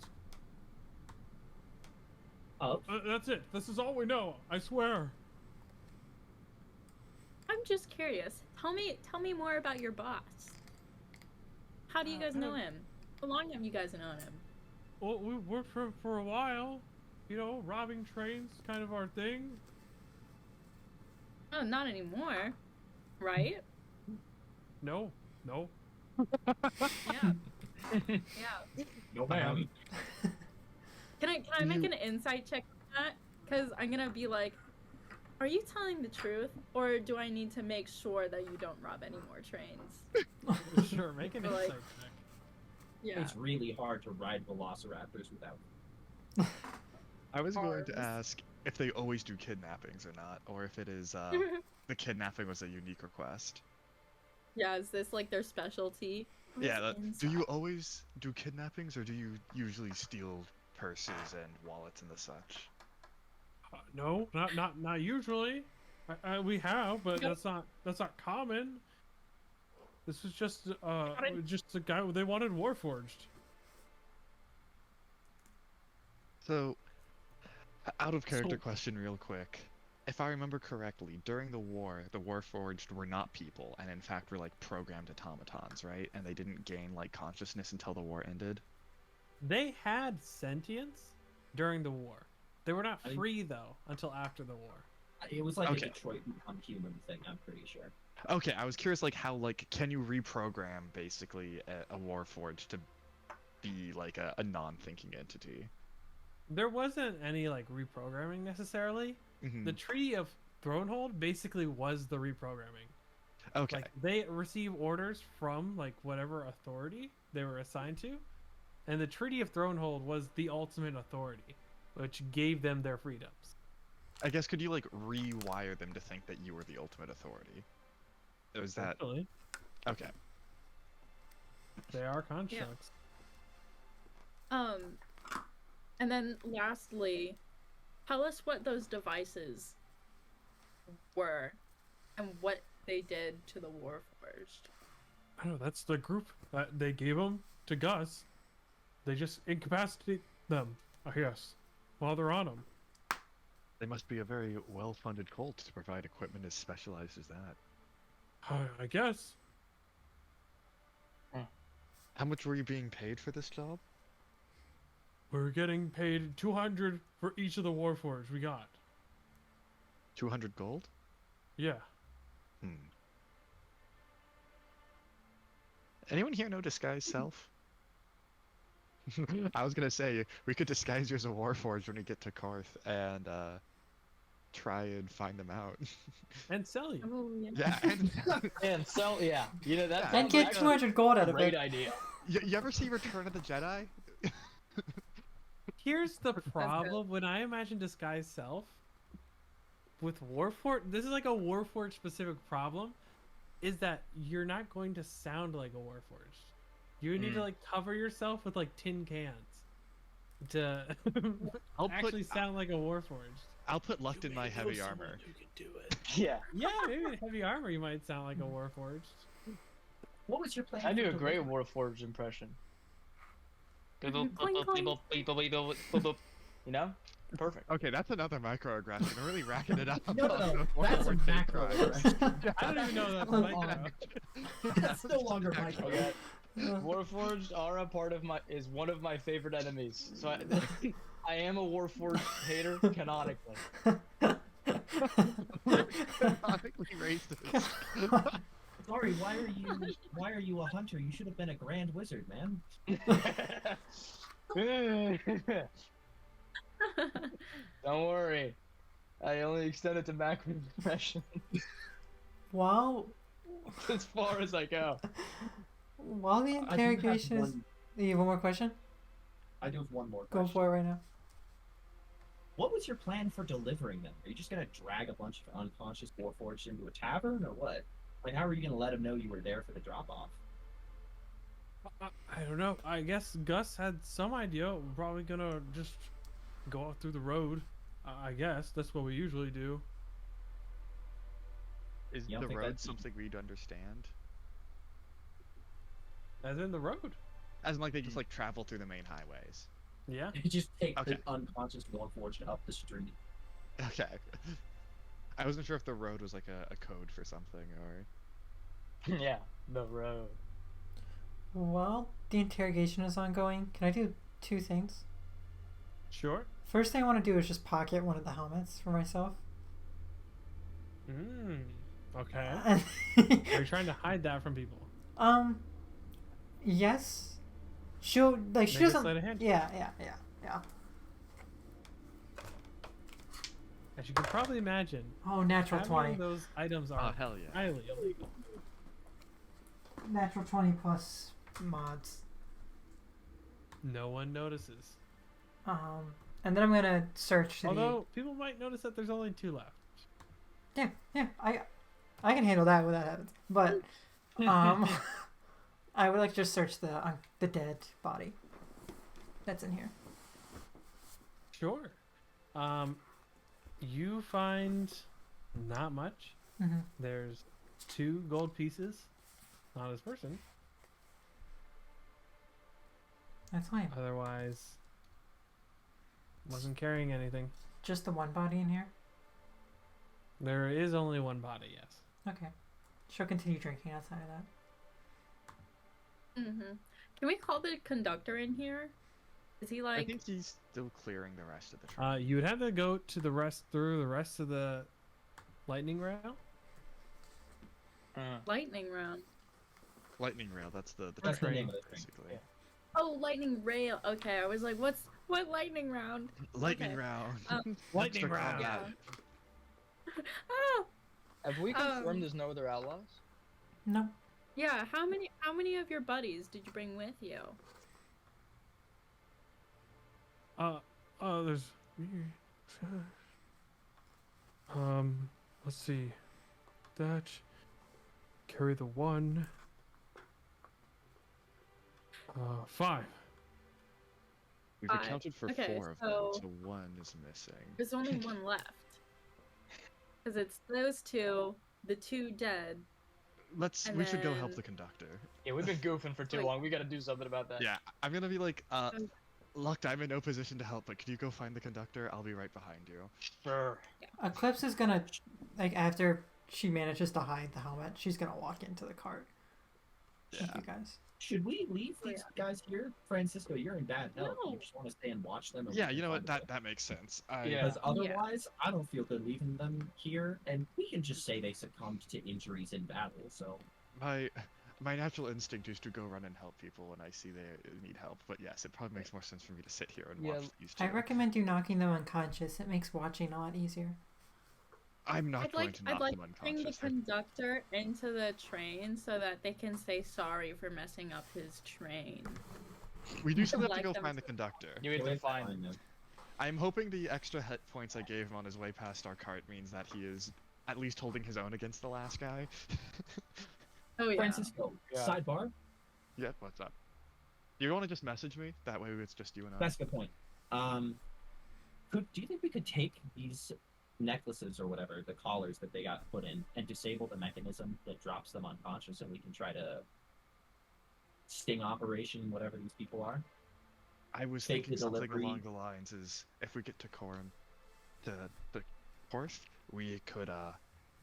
Oh.
That's it. This is all we know. I swear.
I'm just curious. Tell me more about your boss. How do you guys know him? How long have you guys known him?
Well, we've worked for a while. You know, robbing trains, kind of our thing.
Oh, not anymore. Right?
No.
Yeah. Yeah.
No, ma'am.
Can I make an insight check on that? Because I'm gonna be like, are you telling the truth, or do I need to make sure that you don't rob any more trains?
Sure, make an
Or, like-
insight check.
Yeah.
It's really hard to ride velociraptors without.
I was going to
Arms.
ask if they always do kidnappings or not, or if it is the kidnapping was a unique request.
Yeah, is this like their specialty?
Yeah,
Who's
do you
inside?
always do kidnappings, or do you usually steal purses and wallets and the such?
No, not usually. We have, but
Yep.
that's not common. This was just a guy they wanted Warforged.
So, out of character
So-
question real quick. If I remember correctly, during the war, the Warforged were not people, and in fact were like programmed automatons, right? And they didn't gain like consciousness until the war ended.
They had sentience during the war. They were not
I-
free though until after the war.
It was like
Okay.
a Detroit Become Human thing, I'm pretty sure.
Okay, I was curious, like how like can you reprogram basically a Warforged to be like a non-thinking entity.
There wasn't any like reprogramming necessarily.
Mhm.
The Treaty of Thronehold basically was the reprogramming.
Okay.
Like they receive orders from like whatever authority they were assigned to, and the Treaty of Thronehold was the ultimate authority, which gave them their freedoms.
I guess could you like rewire them to think that you were the ultimate authority? Is that
Actually,
okay?
they are constructs.
And then lastly, tell us what those devices were and what they did to the Warforged.
Oh, that's the group that they gave them to Gus. They just incapacitate them, I guess, while they're on them.
They must be a very well-funded cult to provide equipment as specialized as that.
I guess.
How much were you being paid for this job?
We're getting paid 200 for each of the Warforged we got.
200 gold?
Yeah.
Anyone here know disguise self? I was gonna say we could disguise you as a warforged when we get to Karth and try and find them out.
And sell you.
Oh, yeah.
Yeah, and
And so, yeah, you know that.
Yeah.
And
sounds
get
like a
200 gold out of
Great
it.
idea.
you ever see Return of the Jedi?
Here's the problem. When I imagine disguise self with Warforged, this is like a Warforged specific problem, is that you're not going to sound like a Warforged. You need to like cover yourself with like tin cans to actually sound like a Warforged.
I'll put luck in my
You
heavy
know
armor.
someone who can do it.
Yeah,
Yeah, maybe in heavy armor you might sound like a Warforged.
What was your plan?
I
for
do a great
delivery?
Warforged impression.
Clink, clink.
You know, perfect.
Okay, that's another microaggression. I'm really racking it up.
No,
One
that's a
more take
macro.
try.
aggression.
I don't even know that's
Come
micro.
on. That's no longer micro.
Okay. Warforged are a part of is one of my favorite enemies. So I am a Warforged hater canonically.
Canonically racist.
Sorry, why are you a hunter? You should have been a grand wizard, man.
Don't worry. I only extend it to macro impression
While
as far as I go.
while the
I do have
interrogation is,
one-
you have one more question?
I do have one more
Go
question.
for it right now.
What was your plan for delivering them? Are you just gonna drag a bunch of unconscious Warforged into a tavern, or what? Like, how are you gonna let them know you were there for the drop-off?
I don't know. I guess Gus had some idea. We're probably gonna just go out through the road. I guess that's what we usually do.
Is
You don't
the
think
road
that'd be-
something we'd understand?
As in the road.
As in, like, they just like travel through the main highways.
Yeah.
You just take
Okay.
the unconscious Warforged up the street.
Okay. I wasn't sure if the road was like a code for something or.
Yeah, the road.
While the interrogation is ongoing, can I do two things?
Sure.
First thing I want to do is just pocket one of the helmets for myself.
Okay. Are you trying to hide that from people?
Yes. She'll like she
Make a
doesn't.
sleight of hand.
Yeah.
As you can probably imagine,
Oh, natural
having
20.
those items
Oh
are
hell yeah!
highly illegal.
Natural 20 plus mods.
No one notices.
And then I'm gonna search.
Although people might notice that there's only 2 left.
Yeah, I can handle that without having. But I would like to just search the dead body that's in here.
Sure. You find not much.
Mm-hmm.
There's 2 gold pieces on his person.
That's fine.
Otherwise, wasn't carrying anything.
Just the one body in here.
There is only 1 body, yes.
Okay. She'll continue drinking outside of that.
Mm-hmm. Can we call the conductor in here? Is he
I
like?
think he's still clearing the rest of the train.
You would have to go to through the rest of the lightning rail.
Lightning round.
Lightning rail. That's the
That's the
train,
name of the train.
basically.
Yeah.
Oh, lightning rail. Okay, I was like, what lightning round?
Lightning
Okay.
round.
Lightning
Extra
round.
combat.
Ah,
Have we confirmed
Um,
there's no other outlaws?
No.
yeah. How many of your buddies did you bring with you?
There's me. Let's see. That carry the 1. 5.
We've
Five.
accounted for
Okay,
4 of
so-
them, so 1 is missing.
There's only one left. Because it's those two, the 2 dead.
We
And
should go help
then-
the conductor.
Yeah, we've been goofing for too
Wait.
long. We gotta do something about that.
Yeah, I'm gonna be like,
Okay.
Luck, I'm in no position to help, but could you go find the conductor? I'll be right behind you.
Sure.
Eclipse is gonna, like, after she manages to hide the helmet, she's gonna walk into the cart. With
Yeah.
you guys.
Should we leave these guys here? Francisco, you're in bad health.
No.
You just want to stay and watch them? and
Yeah,
we
you
can
know what?
find a way?
That makes sense.
Yeah.
Because otherwise, I don't feel good leaving them here, and we can just say they succumbed to injuries in battle. So
My natural instinct is to go run and help people when I see they need help. But yes, it probably makes more sense for me to sit here and
Yeah,
watch these two.
I recommend you knocking them unconscious. It makes watching a lot easier.
I'm not
I'd
going
like
to knock them
bring the
unconscious.
conductor into the train so that they can say sorry for messing up his train.
We do still have to
like
go
them
find the
to-
conductor.
You need
Go
to
find
find.
them.
I'm hoping the extra hit points I gave him on his way past our cart means that he is at least holding his own against the last guy.
Oh yeah.
Francisco,
Yeah.
sidebar.
Yeah, what's up? You want to just message me? That way it's just you and I.
That's the point. Do you think we could take these necklaces or whatever, the collars that they got put in, and disable the mechanism that drops them unconscious, and we can try to sting operation whatever these people are?
I was
Take
thinking
the
something
delivery.
along the lines is if we get to Corum, the Horth, we could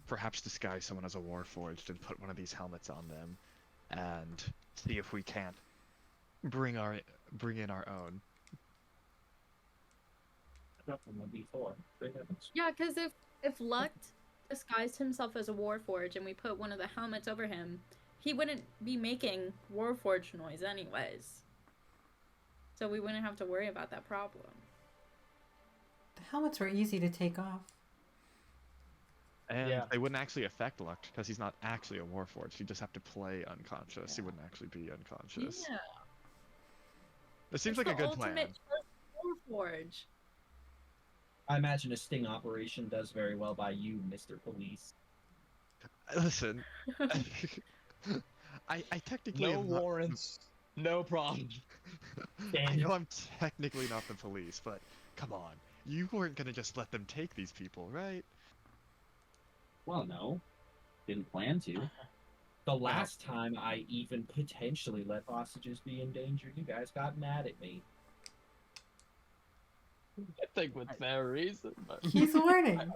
perhaps disguise someone as a Warforged and put one of these helmets on them, and see if we can't bring in our own.
Nothing would be for. Great heavens.
Yeah, because if Luck disguised himself as a Warforged and we put one of the helmets over him, he wouldn't be making Warforged noise anyways. So we wouldn't have to worry about that problem.
The helmets were easy to take off.
And
Yeah.
they wouldn't actually affect Luck because he's not actually a Warforged. He'd just have to play unconscious. He wouldn't actually be unconscious.
Yeah.
It seems
It's
like a
the
good plan.
ultimate Warforged.
I imagine a sting operation does very well by you, Mr. Police.
Listen, I technically
No
am not-
warrants. No problem.
I know I'm technically not the police, but come on, you weren't gonna just let them take these people, right?
Well, no. Didn't plan to. The last time I even potentially let hostages be in danger, you guys got mad at me.
I think with fair reason. But...
He's learning.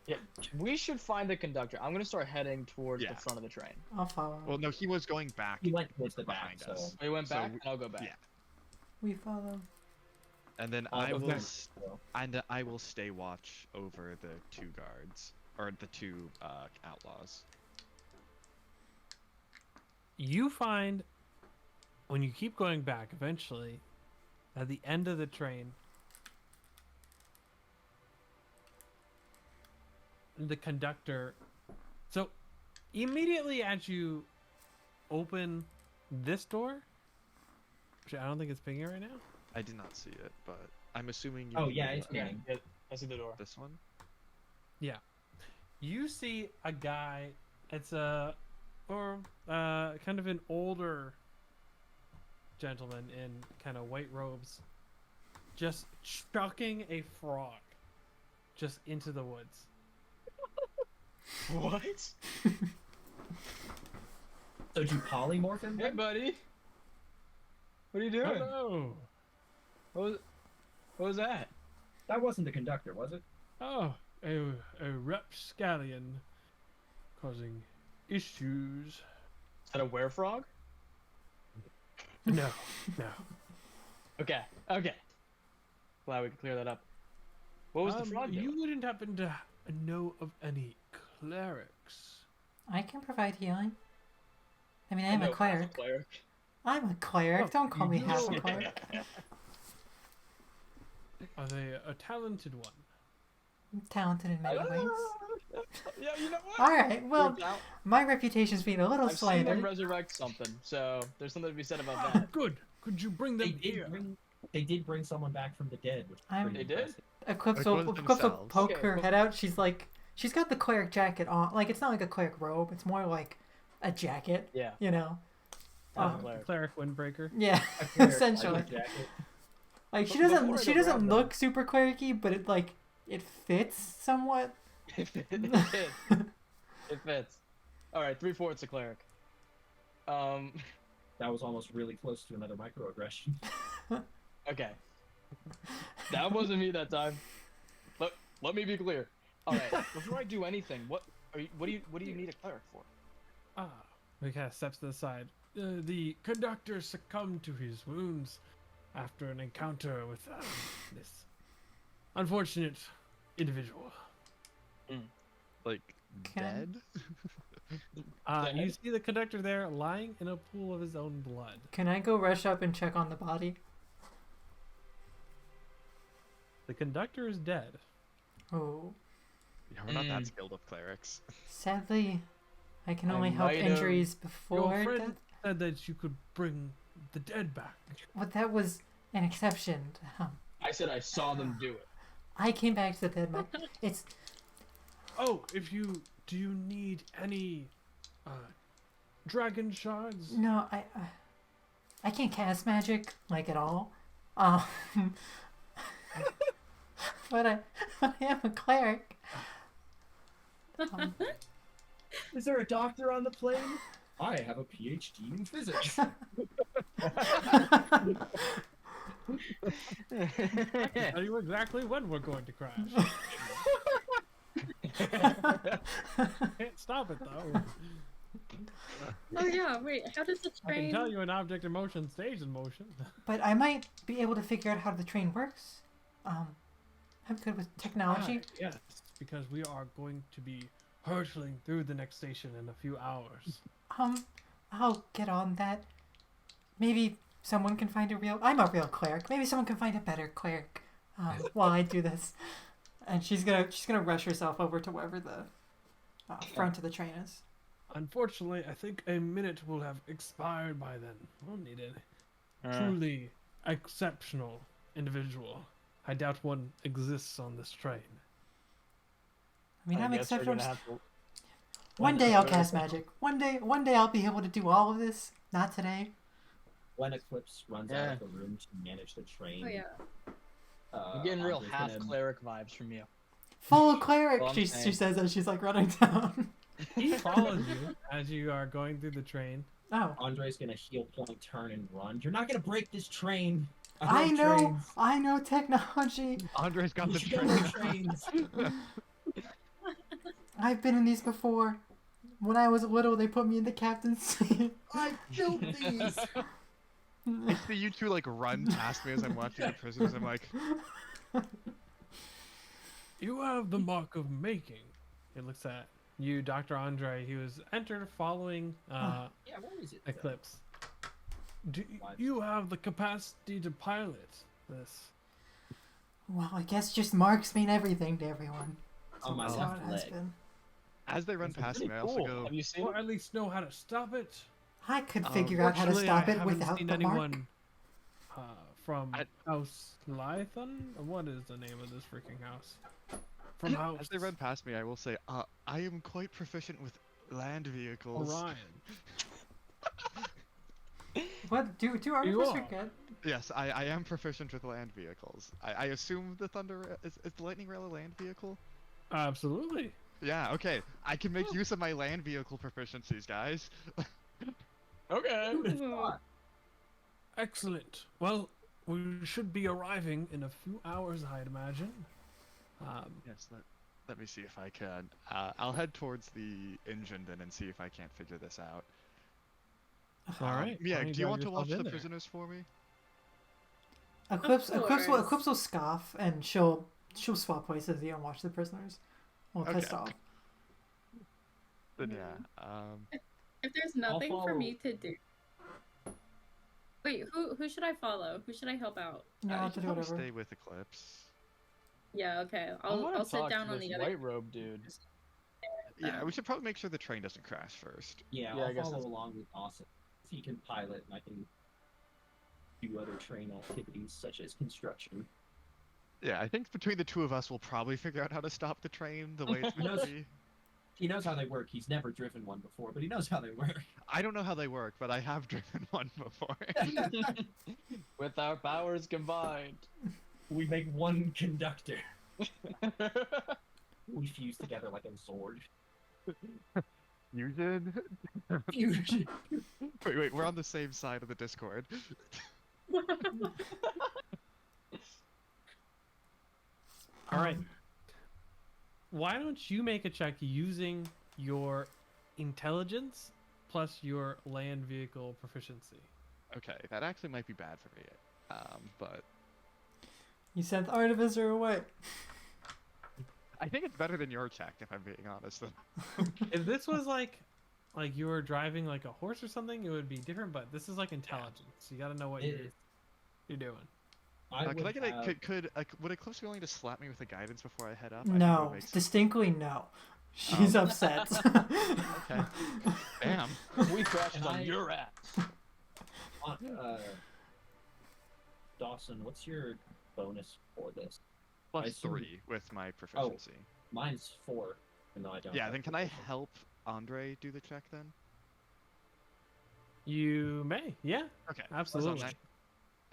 Yeah, we should find the conductor. I'm gonna start heading towards
Yeah.
the front of the train.
I'll follow.
Well, no, he was going back.
He went towards the back,
Behind
so...
us.
We went
So
back,
we-
and I'll go back.
yeah.
We follow.
And then
I'll
I
go
will,
first, so.
I will stay watch over the 2 guards or the 2 outlaws.
You find when you keep going back, eventually, at the end of the train, the conductor. So, immediately as you open this door, which I don't think it's pinging right now.
I did not see it, but I'm assuming you.
Oh,
mean
yeah,
the
it's
one-
Yeah,
pinging.
yeah, I see the door.
This one.
You see a guy. It's a kind of an older gentleman in kind of white robes, just chucking a frog just into the woods.
What?
So do you polymorph him?
Hey,
then?
buddy. What are you doing?
Hello.
What was that?
That wasn't the conductor, was it?
Oh, a rapscallion causing issues.
Is that a werefrog?
No, no.
Okay, okay. Glad we could clear that up. What was the frog doing?
You wouldn't happen to know of any clerics?
I can provide healing. I mean, I
I
am a
know Path's
cleric. I'm a cleric.
Oh,
Don't call
you
me
do?
half a cleric.
Are they a talented one?
I'm talented in many ways.
Yeah, you know what?
All right. Well,
Turns out,
my reputation's being a little
I've seen them
slandered.
resurrect something, so there's something to be said about
Ah,
that.
good. Could you bring them here?
They did bring someone back from the dead, which is
I'm-
pretty
They did?
impressive.
Eclipse
Like,
will,
what is
Eclipse will
themselves?
poke
Okay,
her
well-
head out. She's like, she's got the cleric jacket on. Like, it's not like a cleric robe. It's more like a jacket.
Yeah.
You know.
Cleric.
Cleric windbreaker.
Yeah.
A cleric
Essentially.
leather jacket.
Like she
Before
doesn't
I
she
go
doesn't
grab them-
look super clericy, but it like it fits somewhat.
It fits. It fits. All right, 3/4 a cleric.
That was almost really close to another microaggression.
Okay. That wasn't me that time. Let me be clear. All right. Before I do anything, what do you need a cleric for?
Ah, he kind of steps to the side. The conductor succumbed to his wounds after an encounter with this unfortunate individual.
Like,
Can-
dead?
You see the conductor there lying in a pool of his own blood.
Can I go rush up and check on the body?
The conductor is dead.
Oh,
Yeah, we're not that skilled of clerics.
sadly, I can
I
only help
might have-
injuries
Your
before
friend
death.
said that you could bring the dead back.
But that was an exception.
I said I saw them do it.
I came back to the dead man. It's
Oh, do you need any dragon shards?
no, I can't cast magic like at all. Um, but I am a cleric.
Is there a doctor on the plane? I have a PhD in physics.
Tell you exactly when we're going to crash. Can't stop it though.
Oh yeah, wait, how does the
I can
train...
tell you an object in motion stays in motion.
But I might be able to figure out how the train works. I'm good with technology.
Yes, because we are going to be hurtling through the next station in a few hours.
I'll get on that. Maybe someone can find I'm a real cleric. Maybe someone can find a better cleric while I do this. And she's gonna rush herself over to wherever the front of the train is.
Unfortunately, I think a minute will have expired by then. We'll need a truly exceptional individual. I doubt one exists on this train.
I mean, I'm
guess we're
exceptional.
gonna have to-
One day I'll cast magic. One day I'll be able to do all of this. Not today.
When Eclipse runs out of the room to manage the train,
Oh yeah.
I'm getting real
Andre's
half
gonna-
cleric vibes from you.
Full cleric,
Well, I'm
she
saying.
says as she's like running down.
He follows you as you are going through the train.
Oh,
Andre's gonna heel point, turn, and run. You're not gonna break this train.
I
love
know,
trains.
I know technology.
Andre's got
You
the
should go
train.
to trains.
I've been in these before. When I was little, they put me in the captain's seat.
I built these.
I see you two like run past me as I'm watching the prisoners. I'm like,
You have the mark of making. It looks at you, Dr. Andre. He was entered following
Yeah, where is it?
Eclipse. Do
What?
you have the capacity to pilot this?
Well, I guess just marks mean everything to everyone.
On my
That's
left
how it has
leg.
been.
as they run past me, I also
Cool.
go,
Have you seen
Or
it?
at least know how to stop it?
I could figure out how to
Unfortunately,
stop
I
it
haven't
without
seen
the
anyone
mark.
from
I-
House Lython? What is the name of this freaking house? From House
as they run past me, I will say, I am quite proficient with land vehicles.
Orion.
What do
You
artificers
are.
get?
Yes, I am proficient with land vehicles. I assume the is the lightning rail a land vehicle?
Absolutely.
Yeah, okay. I can make use of my land vehicle proficiencies, guys.
Okay.
Excellent. Well, we should be arriving in a few hours, I'd imagine.
Yes, let me see if I can. I'll head towards the engine then and see if I can't figure this out.
All right.
Yeah,
why don't
do you
drive
want to
yourself
watch
in
the
there?
prisoners for me?
Eclipse
course.
will scoff and she'll swap places with you and watch the prisoners. Well, pissed
Okay.
off.
Then yeah.
If there's nothing for me to do,
Wait, who should I follow? Who should I help out?
You
You
have to
can
do
probably
whatever.
stay with Eclipse.
Yeah, okay.
I
I'll
wanna
sit
talk
down
to
on
this
the other.
white robe dude.
Yeah, we should probably make sure the train doesn't crash first.
Yeah,
Yeah, I
I'll
guess
follow
that's-
along with Austin. He can pilot, and I can do other train activities such as construction.
Yeah, I think between the two of us, we'll probably figure out how to stop the train the way it's
He
meant to
knows-
be.
He knows how they work. He's never driven one before, but he knows how they work.
I don't know how they work, but I have driven one before.
With our powers combined.
We make one conductor. We fuse together like a sword.
Fusion?
Fusion.
Wait, we're on the same side of the Discord.
All right. Why don't you make a check using your intelligence plus your land vehicle proficiency?
Okay, that actually might be bad for me. But
You sent the artificer away.
I think it's better than your check, if I'm being honest.
If this was like you were driving like a horse or something, it would be different. But this is like intelligence. You got to know what you're doing.
Could I get would Eclipse be willing to slap me with a guidance before I head up?
No, distinctly no. She's upset.
Okay. Damn.
We crashed
Can
on
I-
your ass.
Dawson, what's your bonus for this?
Plus
assume-
3 with my proficiency.
Mine's 4, even though I don't.
Yeah,
have
then can I
proficiency.
help Andre do the check then?
You may, yeah,
Okay.
absolutely.
So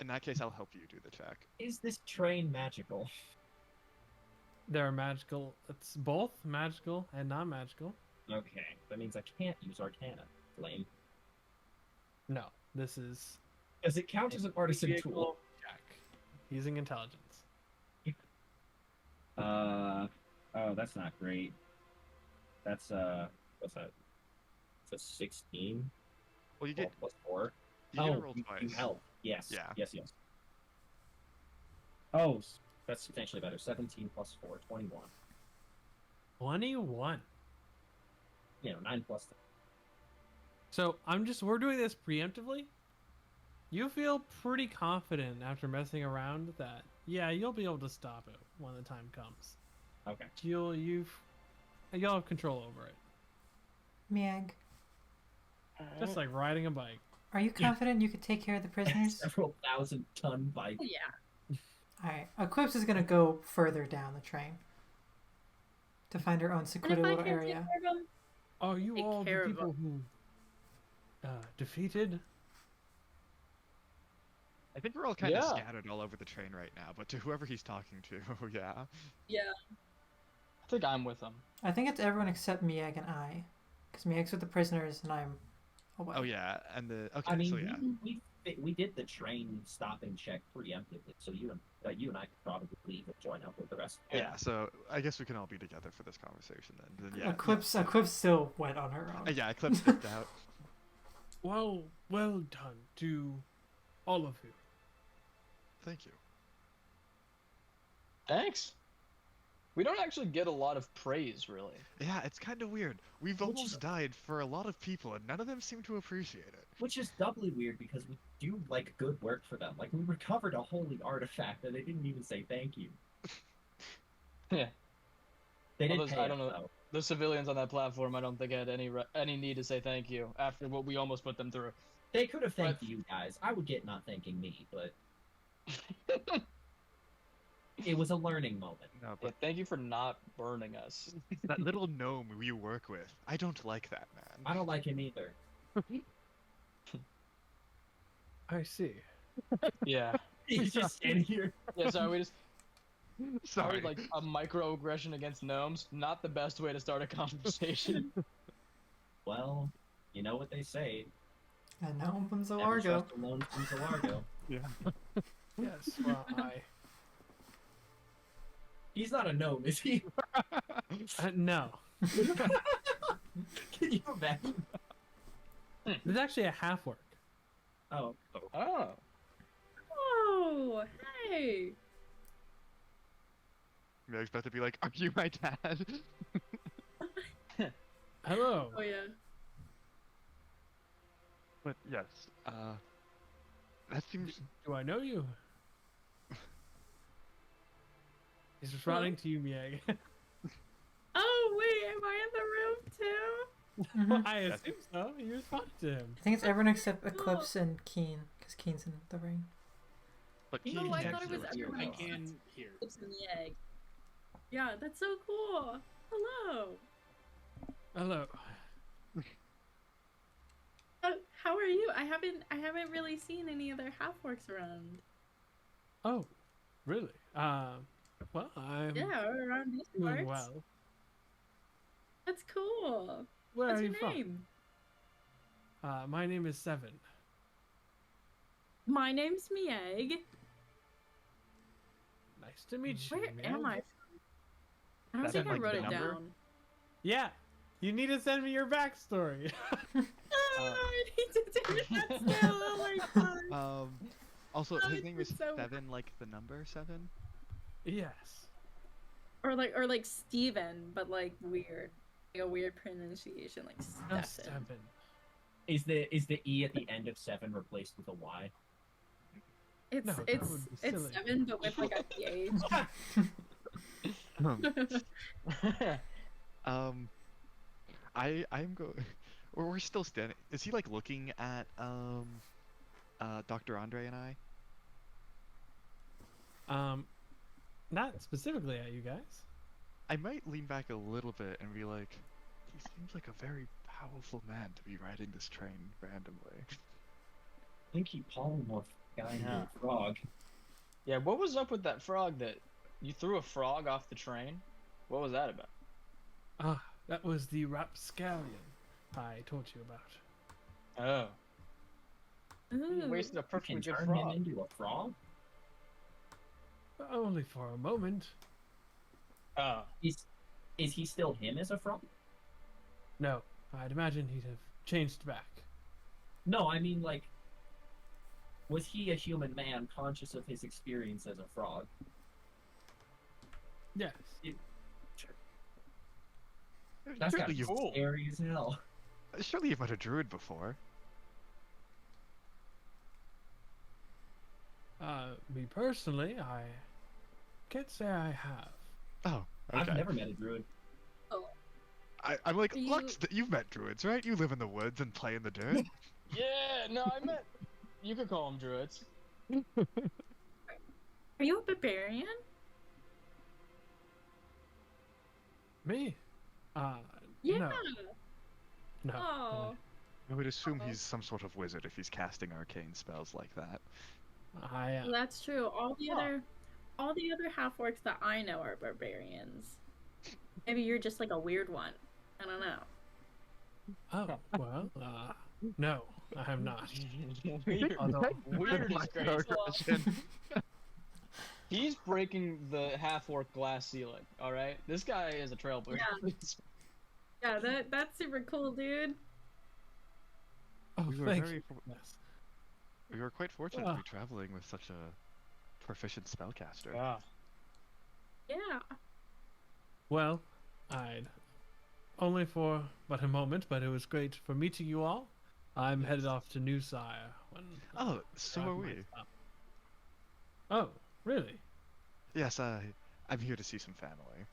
in that case, I'll help you do the check.
Is this train magical?
They're magical. It's both magical and non-magical.
Okay, that means I can't use Arcana. Lame.
No, this is
Does it count as an artisan tool?
vehicle check using intelligence.
Oh, that's not great. That's what's that? It's a 16.
Well, you get
12 plus 4.
you get
Oh,
to roll
you
twice.
help. Yes.
Yeah.
Yes. Oh, that's substantially better. 17 plus 4, 21.
21.
9 plus.
So we're doing this preemptively. You feel pretty confident after messing around that you'll be able to stop it when the time comes.
Okay.
You'll have control over it.
Miag,
Just like riding a bike.
are you confident you could take care of the prisoners?
Several thousand-ton bike.
Oh, yeah.
Alright, Eclipse is gonna go further down the train to find her own
And
secluded
if I
little
can't take
area.
care of them,
Are you
Take
all the
care of
people who defeated?
I think we're all kind of
Yeah.
scattered all over the train right now, but to whoever he's talking to, yeah.
yeah.
I think I'm with them.
I think it's everyone except Miag and I. Because Miag's with the prisoners and I'm away.
Oh yeah, and the okay,
I mean,
so yeah.
we did the train stopping check preemptively, so you and I could probably leave and join up with the rest.
Yeah, so I guess we can all be together for this conversation then. Yeah.
Eclipse still went on her own.
Yeah, Eclipse dipped out.
Well done to all of you.
Thank you.
Thanks. We don't actually get a lot of praise, really.
Yeah, it's kind of weird. We've
Which
almost
is-
died for a lot of people, and none of them seem to appreciate it.
Which is doubly weird because we do good work for them. Like we recovered a holy artifact and they didn't even say thank you.
Yeah.
They didn't
Others-
pay
I don't
us,
know.
though.
The civilians on that platform, I don't think had any need to say thank you after what we almost put them through.
They could have thanked
But-
you guys. I would get not thanking me, but it was a learning moment.
No,
Yeah,
but
thank you for not burning us.
that little gnome we work with, I don't like that man.
I don't like him either.
I see.
Yeah.
He's just in here.
Yeah, sorry, we just
Sorry.
started like a microaggression against gnomes. Not the best way to start a conversation.
Well, you know what they say.
And now from
Never
Zalargo.
trust alone from Zalargo.
Yeah.
Yes. Well,
He's not a gnome, is he?
no.
Can you imagine?
This is actually a half orc.
Oh.
Oh.
Oh, hey.
I was about to be like, are you my dad?
Hello.
Oh, yeah.
But yes, That seems.
Do I know you? He's responding to you, Mieg.
Oh wait, am I in the room too?
Mhm.
I assume so. You responded to him.
I think it's everyone except Eclipse and Keen, because Keen's in the ring.
But
Oh,
Keen
I
can
thought it
hear
was
what's going
everyone
I
on.
except-
can hear.
Oops, and the egg. Yeah, that's so cool. Hello.
Hello.
How are you? I haven't really seen any other half orcs around.
Oh, really? Well, I'm
Yeah, around these
doing
parts.
well.
That's cool.
Where
What's
are
your
you from?
name?
My name is Seven.
My name's Mieg.
Nice to meet you.
Where am
Mieg.
I from? I don't
That's
think I
like
wrote
the
it
number?
down.
Yeah, you need to send me your backstory.
I need to do that still. Oh my god.
Also,
Oh,
his
it's
name
been
is
so-
7, like the number 7.
Yes.
Or like Steven, but like weird. Like a weird pronunciation, like
No,
Stefan.
Seven.
Is the E at the end of 7 replaced with a Y?
It's
No, that
it's
would be
it's
silly.
7 but with like a PH.
I'm going. We're still standing. Is he like looking at Dr. Andre and I?
Not specifically at you guys.
I might lean back a little bit and be like, he seems like a very powerful man to be riding this train randomly.
I think he polymorphed the guy into
Yeah.
a frog.
Yeah, what was up with that frog that you threw a frog off the train? What was that about?
Ah, that was the rapscallion I told you about.
Oh, you
Ooh.
wasted a
You
perfectly
can
good
turn
frog.
him into a frog?
Only for a moment.
Oh,
Is he still him as a frog?
No, I'd imagine he'd have changed back.
No, I mean like, was he a human man conscious of his experience as a frog?
Yes.
That's gotta
Surely
be
you've,
cool.
scary as hell.
surely you've met a druid before.
Me personally, I can't say I have.
Oh, okay.
I've never met a druid.
I'm like,
You-
Lux, you've met druids, right? You live in the woods and play in the dirt.
yeah, no, I meant you could call them druids.
Are you a barbarian?
Me?
Yeah.
No. No.
Oh.
I would assume
Uh-oh.
he's some sort of wizard if he's casting arcane spells like that.
I am.
That's true. All the
Huh.
other half orcs that I know are barbarians. Maybe you're just like a weird one. I don't know.
Oh, well, no, I am not.
Weird.
Although,
Weird is great.
Microaggression.
He's breaking the half orc glass ceiling. All right, this guy is a trailblazer.
Yeah, that's super cool, dude.
oh,
We were
thank
very
you.
for-
Yes.
We were quite fortunate to
Ah.
be traveling with such a proficient spellcaster.
Yeah.
Yeah.
Well, I'd only for but a moment, but it was great for meeting you all. I'm headed off to New Sire when
Oh, so
I
are
have my
we.
stop. Oh, really?
Yes, I'm here to see some family.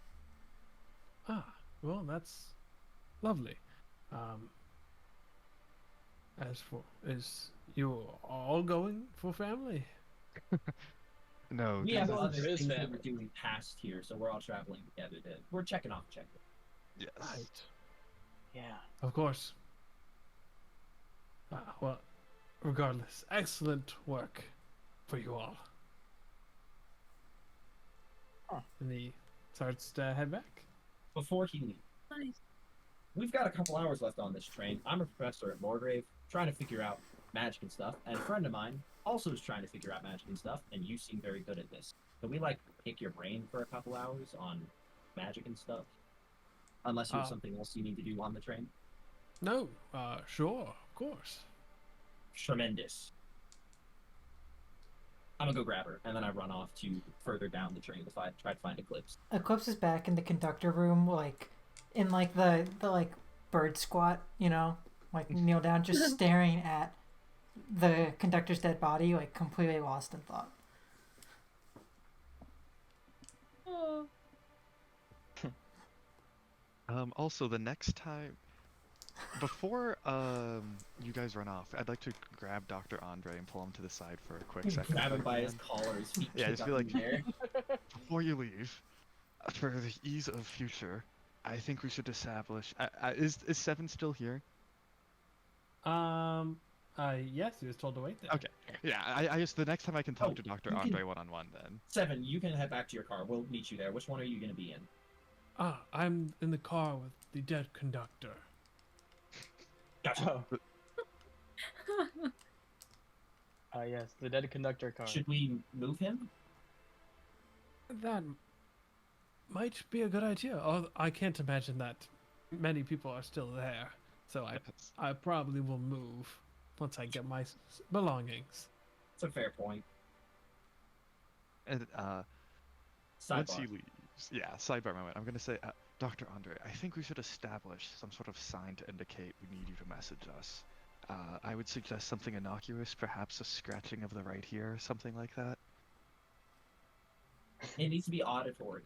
Ah, well, that's lovely. As for is you all going for family?
No,
We
this
have
is-
other
his
things that
family.
we're doing past here, so we're all traveling together. We're checking off a checklist.
yes.
Right.
Yeah.
Of course. Well, regardless, excellent work for you all.
Huh.
And he starts to head back.
Before he leaves,
Nice.
we've got a couple hours left on this train. I'm a professor at Morgrave, trying to figure out magic and stuff, and a friend of mine also is trying to figure out magic and stuff, and you seem very good at this. Can we, like, pick your brain for a couple hours on magic and stuff? Unless you have something else you need to do on the train?
No, sure, of course.
Tremendous. I'm gonna go grab her, and then I run off to further down the train to try to find Eclipse.
Eclipse is back in the conductor room, like in like the like bird squat, you know, like kneel down, just staring at the conductor's dead body, like completely lost in thought.
Oh.
Also, the next time, before you guys run off, I'd like to grab Dr. Andre and pull him to the side for a quick second.
Grab him by his
beforehand.
collar, his feet
Yeah,
kick
just
up
be like,
in the air.
before you leave, for the ease of future, I think we should establish. Is Seven still here?
Yes, he was told to wait there.
Okay. Yeah, I just the next time I can talk
Oh,
to Dr.
you can-
Andre one-on-one then.
7, you can head back to your car. We'll meet you there. Which one are you going to be in?
I'm in the car with the dead conductor.
Gotcha.
Yes, the dead conductor car.
Should we move him?
That might be a good idea. Oh, I can't imagine that many people are still there, so I probably will move once I get my belongings.
It's a fair point.
And once he leaves, yeah, sidebar moment. I'm gonna say, Dr. Andre, I think we should establish some sort of sign to indicate we need you to message us. I would suggest something innocuous, perhaps a scratching of the right ear, something like that.
It needs to be auditory.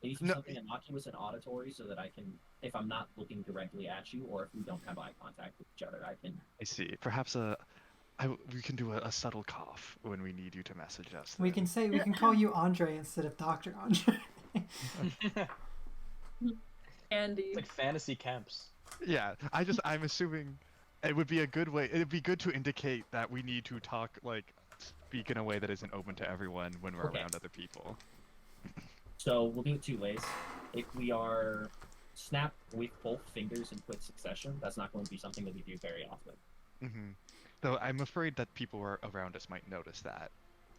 It needs to be
No.
something innocuous and auditory so that I can, if I'm not looking directly at you or if we don't have eye contact with each other, I can.
I see. Perhaps we can do a subtle cough when we need you to message us.
We
then.
can call you Andre instead of Dr. Andre.
Andy.
It's like fantasy camps.
Yeah, I'm assuming it would be a good way. It'd be good to indicate that we need to speak in a way that isn't open to everyone when we're
Okay.
around other people.
So we'll do it 2 ways. If we are snap with both fingers in quick succession, that's not going to be something that we do very often.
Mm-hmm. Though I'm afraid that people around us might notice that.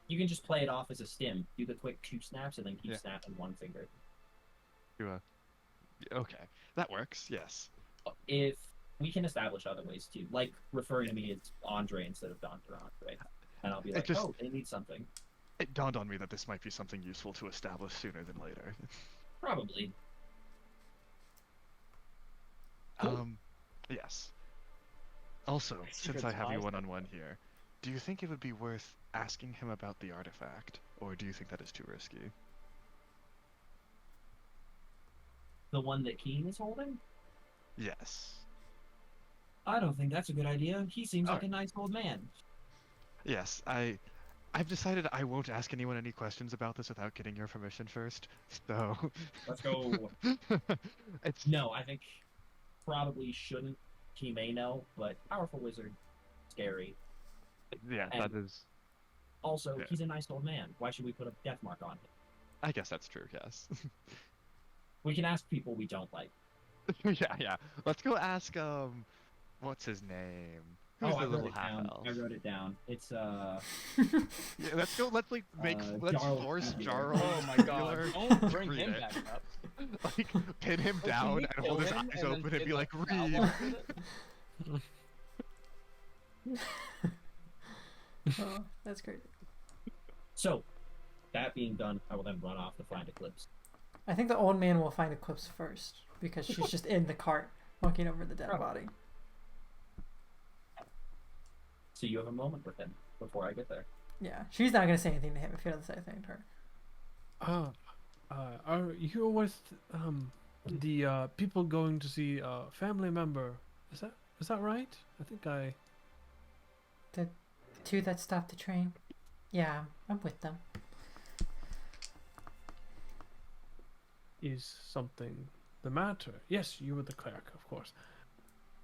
You can just play it off as a stim. Do the quick 2 snaps and then keep
Yeah.
snapping one finger.
Okay, that works. Yes.
If we can establish other ways too, like referring to me as Andre instead of Dr. Andre, and I'll be like,
just-
oh, they need something.
It dawned on me that this might be something useful to establish sooner than later.
Probably. Cool.
Yes. Also, since I have you one-on-one here, do you think it would be worth asking him about the artifact, or do you think that is too risky?
The one that Keen is holding?
Yes.
I don't think that's a good idea. He seems like a
Alright.
nice old man.
Yes, I've decided I won't ask anyone any questions about this without getting your permission first. So
Let's go.
it's
No, I think probably shouldn't. He may know, but powerful wizard, scary.
yeah,
and-
that is.
Also,
Yeah.
he's a nice old man. Why should we put a death mark on him?
I guess that's true. Yes.
We can ask people we don't like.
yeah. Let's go ask what's his name? Who's
I
the
wrote
little
it
half
down.
elf?
I wrote it down. It's
Yeah, let's go. Let's let's
Jarl
force
Wheeler.
Jarl.
Oh my god,
Wheeler
don't
to
bring
read
him
it.
back up.
Pin him
Can
down
we
and
kill
hold his
him
eyes
and then
open and
get
be like,
the
read.
outlaws with it?
Oh, that's great.
so. That being done, I will then run off to find Eclipse.
I think the old man will find Eclipse first because she's just in the cart walking over the dead
Probably.
body.
So you have a moment with him before I get there.
Yeah, she's not gonna say anything to him if he doesn't say anything to her.
Are you with the people going to see a family member? Is that right? I think
The two that stopped the train. Yeah, I'm with them.
is something the matter. Yes, you were the cleric, of course.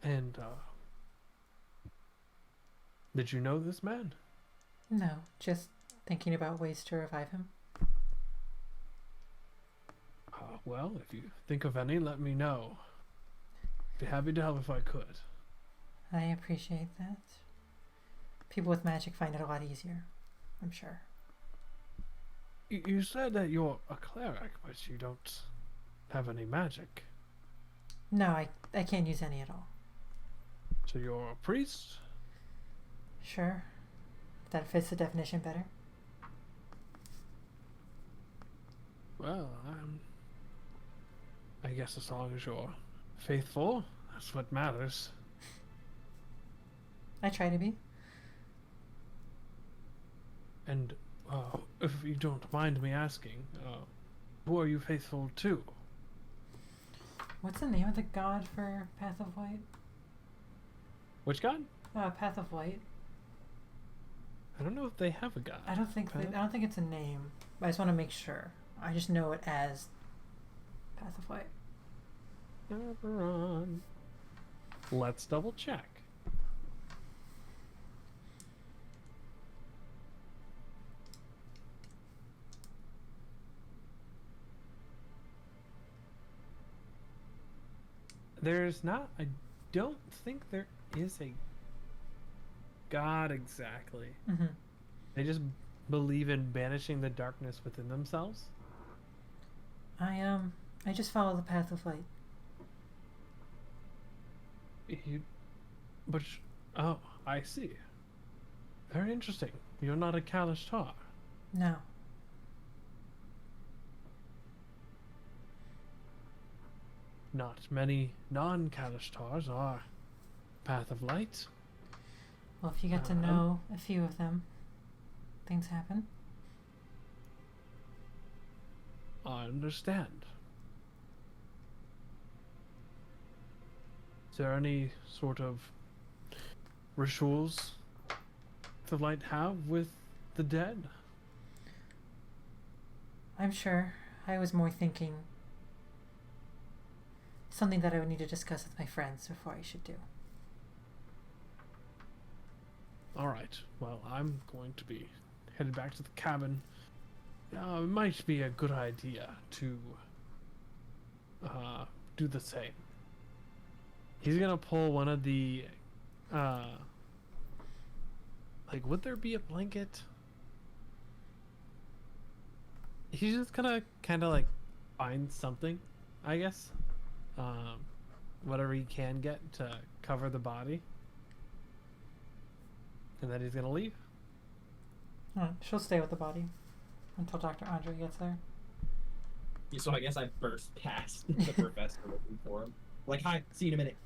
And did you know this man?
No, just thinking about ways to revive him.
Well, if you think of any, let me know. Be happy to help if I could.
I appreciate that. People with magic find it a lot easier, I'm sure.
You said that you're a cleric, but you don't have any magic.
No, I can't use any at all.
So you're a priest?
Sure. That fits the definition better.
Well, I guess as long as you're faithful, that's what matters.
I try to be.
And if you don't mind me asking, who are you faithful to?
What's the name of the god for Path of Light?
Which god?
Path of Light.
I don't know if they have a god.
I don't think it's a name. I just want to make sure. I just know it as Path of Light.
Eberron. Let's double check. There's not. I don't think there is a god exactly.
Mm-hmm.
They just believe in banishing the darkness within themselves.
I just follow the Path of Light.
Oh, I see. Very interesting. You're not a Kalishtar.
No.
Not many non-Kalishtars are Path of Light.
Well, if you get to know a few of them, things happen.
I understand. Is there any sort of rituals the Light have with the dead?
I'm sure. I was more thinking something that I would need to discuss with my friends before I should do.
Alright, well, I'm going to be headed back to the cabin. It might be a good idea to do the same. He's gonna pull one of the would there be a blanket? He's just gonna kinda find something, I guess. Whatever he can get to cover the body. And then he's gonna leave.
Alright, she'll stay with the body until Dr. Andre gets there.
So I guess I burst past the professor looking for him. Like, hi, see you in a minute.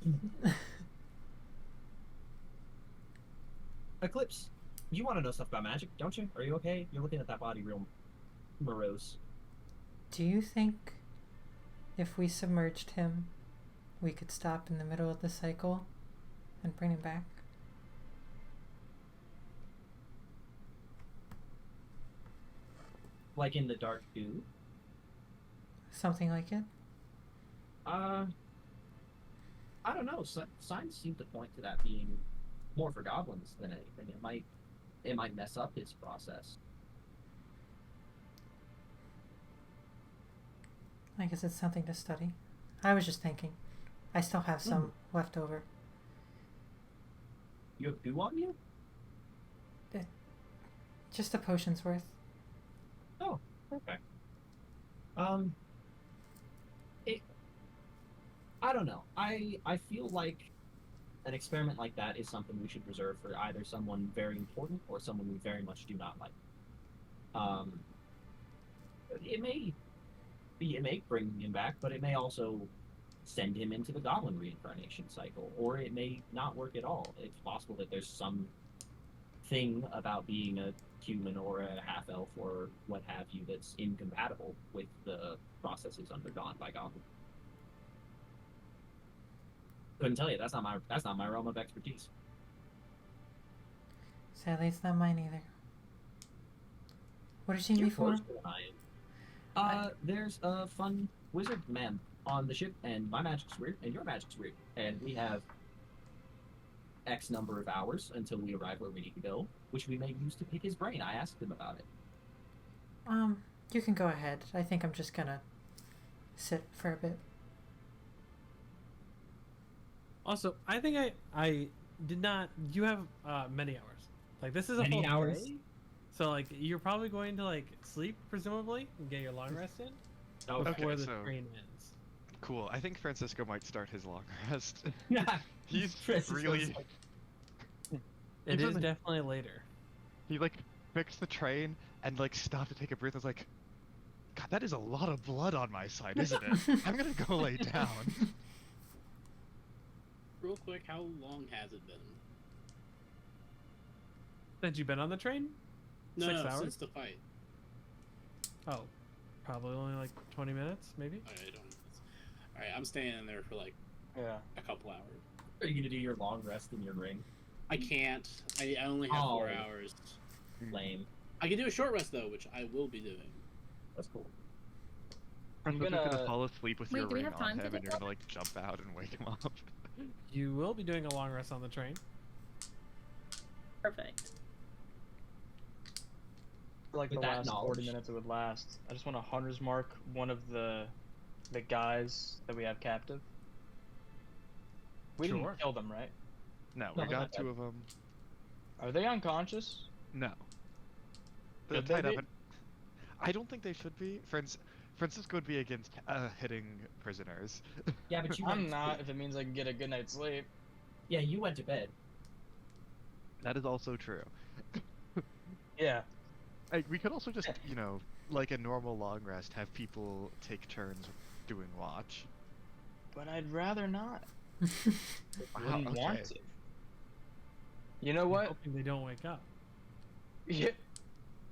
Eclipse, you want to know stuff about magic, don't you? Are you okay? You're looking at that body real morose.
Do you think if we submerged him, we could stop in the middle of the cycle and bring him back?
Like in the dark goo?
Something like it?
I don't know. Signs seem to point to that being more for goblins than anything. It might mess up his process.
I guess it's something to study. I was just thinking. I still have some left over.
You have goo on you?
Just a potion's worth.
Oh, okay. I don't know. I feel like an experiment like that is something we should reserve for either someone very important or someone we very much do not like. It may bring him back, but it may also send him into the goblin reincarnation cycle, or it may not work at all. It's possible that there's some thing about being a human or a half elf or what have you that's incompatible with the processes undergone by goblins. Couldn't tell you. That's not my realm of expertise.
Sadly, it's not mine either. What did you need me for?
Closer than I am. There's a fun wizard man on the ship, and my magic's weird, and your magic's weird, and we have X number of hours until we arrive where we need to go, which we may use to pick his brain. I asked him about it.
You can go ahead. I think I'm just gonna sit for a bit.
Also, I think I did not. You have many hours. This is a
Many
full
hours?
day. So you're probably going to sleep presumably and get your long rest in before the train ends.
Cool. I think Francisco might start his long rest. He's
Francisco's
really.
It is
Even-
definitely later.
He fixed the train and stopped to take a breath. I was like, God, that is a lot of blood on my side, isn't it? I'm gonna go lay down.
Real quick, how long has it been?
Had you been on the train?
No,
6
no,
hours?
since the fight.
Oh, probably only like 20 minutes, maybe.
Alright, Alright, I'm staying in there for like
Yeah.
a couple hours.
Are you gonna do your long rest in your ring?
I can't. I only have 4
Oh.
hours.
Lame.
I can do a short rest though, which I will be doing.
That's cool.
Francisco's
gonna-
gonna fall asleep with
Wait,
your
do we
ring
have
on
time to
him, and
get
you're gonna like jump out and wake him up.
You will be doing a long rest on the train.
Perfect.
For like
With
the
that
last
knowledge.
40 minutes it would last. I just want to hunter's mark one of the guys that we have captive. We
Sure.
didn't kill them, right?
No,
No,
we got
not
2 of them.
Are they unconscious?
No. They're
Should they
tied up.
be?
And... I don't think they should be. Francisco would be against hitting prisoners.
Yeah, but you
I'm
went to
not,
sleep.
if it means I can get a good night's sleep.
Yeah, you went to bed.
That is also true.
Yeah.
We could also just, you know, like a normal long rest, have people take turns doing watch.
But I'd rather not.
Wow,
Wouldn't want
okay.
to. You know
I'm
what?
hoping they don't wake up.
Yeah.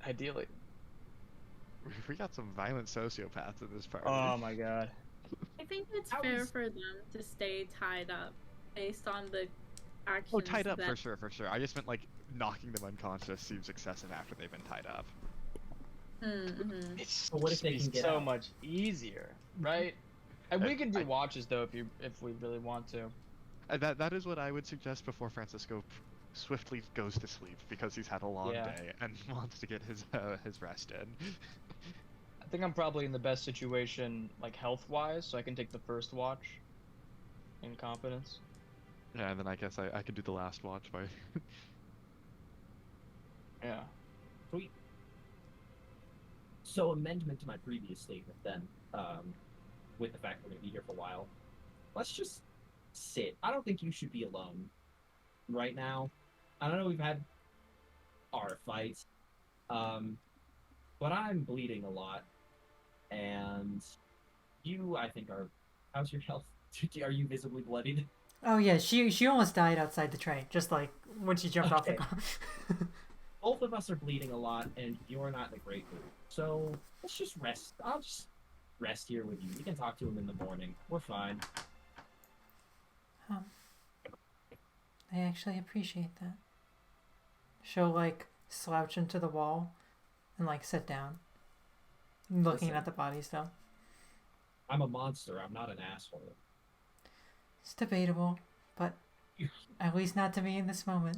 Ideally.
We got some violent sociopaths in this party.
Oh my god.
I think it's
How
fair
is-
for them to stay tied up based on the actions.
Oh, tied up
that...
for sure, for sure. I just meant like knocking them unconscious seems excessive after they've been tied up.
Mm-hmm.
It's
But what if they
just
can get
so
out?
much easier, right? And we can do
I-
watches though if we really want to.
That is what I would suggest before Francisco swiftly goes to sleep because he's had a long
Yeah.
day and wants to get his rest in.
I think I'm probably in the best situation, like health-wise, so I can take the first watch. In confidence.
Yeah, and then I guess I could do the last watch by.
Yeah.
Sweet. So amendment to my previous statement then, with the fact we're gonna be here for a while. Let's just sit. I don't think you should be alone right now. I don't know we've had our fights. But I'm bleeding a lot. And you I think are how's your health? Are you visibly bloodied?
Oh yeah, she almost died outside the train, just like when she jumped off the
Okay.
car.
Both of us are bleeding a lot, and you're not in a great mood. So let's just rest. I'll just rest here with you. We can talk to him in the morning. We're fine.
I actually appreciate that. She'll like slouch into the wall and like sit down, looking
Listen.
at the body still.
I'm a monster. I'm not an asshole.
It's debatable, but at least not to me in this moment.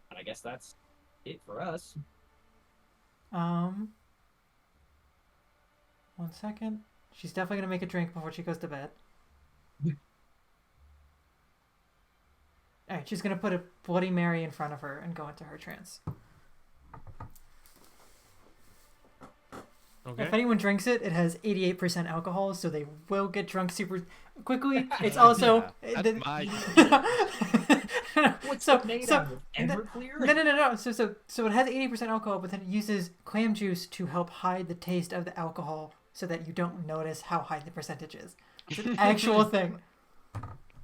And I guess that's it for us.
1 second. She's definitely gonna make a drink before she goes to bed. Alright, she's gonna put a Bloody Mary in front of her and go into her trance.
Okay.
If anyone drinks it, it has 88% alcohol, so they will get drunk super quickly. It's also
Yeah, that's my
What's
so
it made
so
out of? Everclear?
no. So it has 80% alcohol, but then it uses clam juice to help hide the taste of the alcohol, so that you don't notice how high the percentage is. It's an actual thing.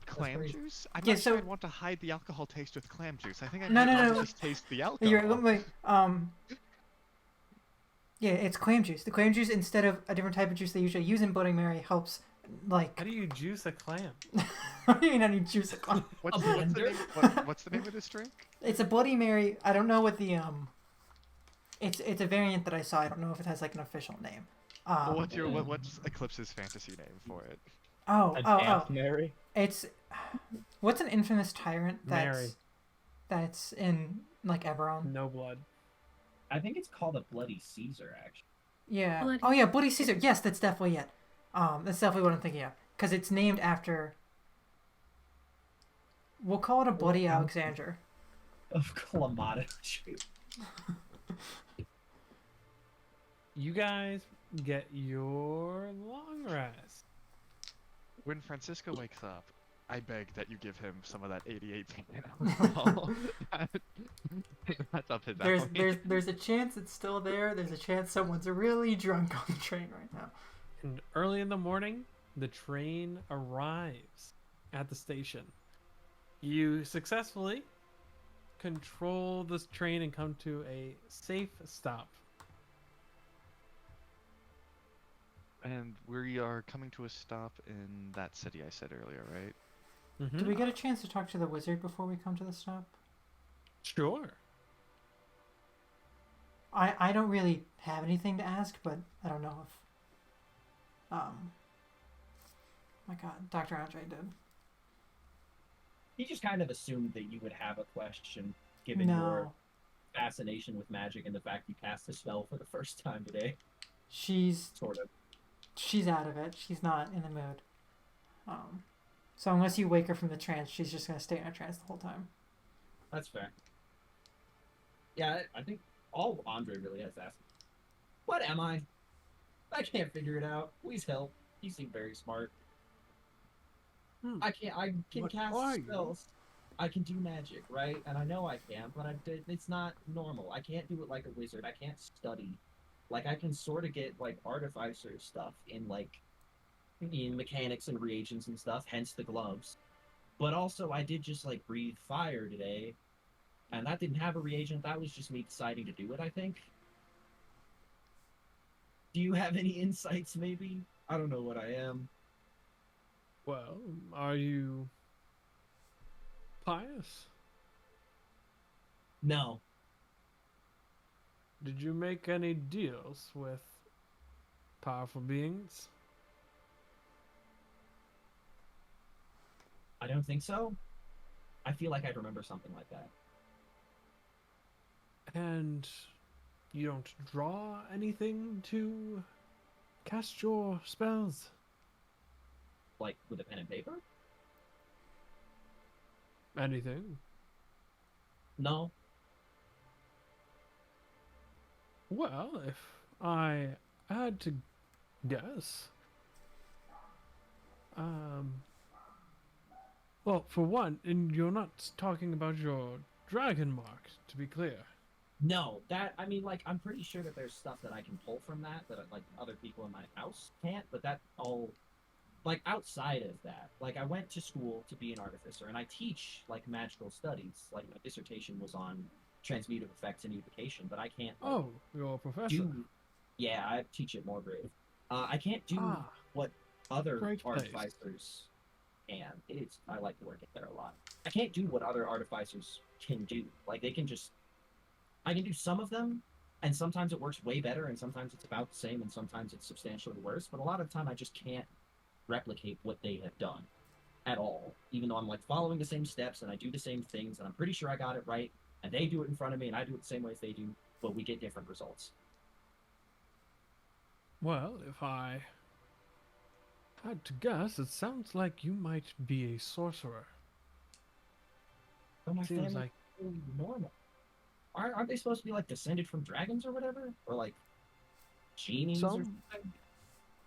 Clam
crazy.
juice? I'm
Yeah,
not sure
so-
I'd want to hide the alcohol taste with clam juice. I think I
No,
might
no,
want
no.
to just taste the alcohol.
You're wait, yeah, it's clam juice. The clam juice, instead of a different type of juice they usually use in Bloody Mary, helps like.
How do you juice a clam?
What do you mean how do you juice a clam?
What's,
A
the, what's, the
blender?
name, what's the name of this drink?
It's a Bloody Mary. I don't know what the It's a variant that I saw. I don't know if it has like an official name.
Well, what's Eclipse's fantasy name for it?
Oh.
Damp Mary.
It's what's an infamous tyrant
Mary.
that's in like Eberron?
No blood.
I think it's called a Bloody Caesar, actually.
Yeah.
Bloody-
Oh yeah, Bloody Caesar. Yes, that's definitely it. That's definitely what I'm thinking of because it's named after. We'll call it a Bloody Alexander.
Of Kalamata.
You guys get your long rest.
When Francisco wakes up, I beg that you give him some of that 88 alcohol. That's up his alley.
There's a chance it's still there. There's a chance someone's really drunk on the train right now.
And early in the morning, the train arrives at the station. You successfully control this train and come to a safe stop.
And we are coming to a stop in that city I said earlier, right?
Mm-hmm.
Do we get a chance to talk to the wizard before we come to the stop?
Sure.
I don't really have anything to ask, but I don't know if my God, Dr. Andre did.
He just kind of assumed that you would have a question, given your
No.
fascination with magic and the fact you cast a spell for the first time today.
She's
Sort of.
out of it. She's not in the mood. So unless you wake her from the trance, she's just gonna stay in a trance the whole time.
That's fair. Yeah, I think all Andre really has to ask. What am I? I can't figure it out. Please help. You seem very smart. I can
What
cast
are you?
spells. I can do magic, right? And I know I can, but it's not normal. I can't do it like a wizard. I can't study. Like, I can sort of get, like, artificer stuff in, like, in mechanics and reagents and stuff, hence the gloves. But also, I did just, like, breathe fire today, and that didn't have a reagent. That was just me deciding to do it, I think. Do you have any insights, maybe? I don't know what I am.
Well, are you pious?
No.
Did you make any deals with powerful beings?
I don't think so. I feel like I'd remember something like that.
And you don't draw anything to cast your spells?
Like, with a pen and paper?
Anything?
No.
Well, if I had to guess, well, for one, and you're not talking about your dragon mark, to be clear.
No, I mean, like, I'm pretty sure that there's stuff that I can pull from that, like, other people in my house can't, but that all, like, outside of that, like, I went to school to be an artificer, and I teach, like, magical studies. Like, my dissertation was on transmutive effects and unification, but I can't, like,
Oh, you're a professor.
Yeah, I teach at Morgrave. I can't do what other
Great place.
artificers can. I like working there a lot. I can't do what other artificers can do. Like, I can do some of them, and sometimes it works way better, and sometimes it's about the same, and sometimes it's substantially worse. But a lot of the time, I just can't replicate what they have done at all. Even though I'm, like, following the same steps, and I do the same things, and I'm pretty sure I got it right, and they do it in front of me, and I do it the same way as they do, but we get different results.
Well, if I had to guess, it sounds like you might be a sorcerer.
But my
Seems
family
like
is really normal. Aren't they supposed to be, like, descended from dragons or whatever? Or, like, genies or something?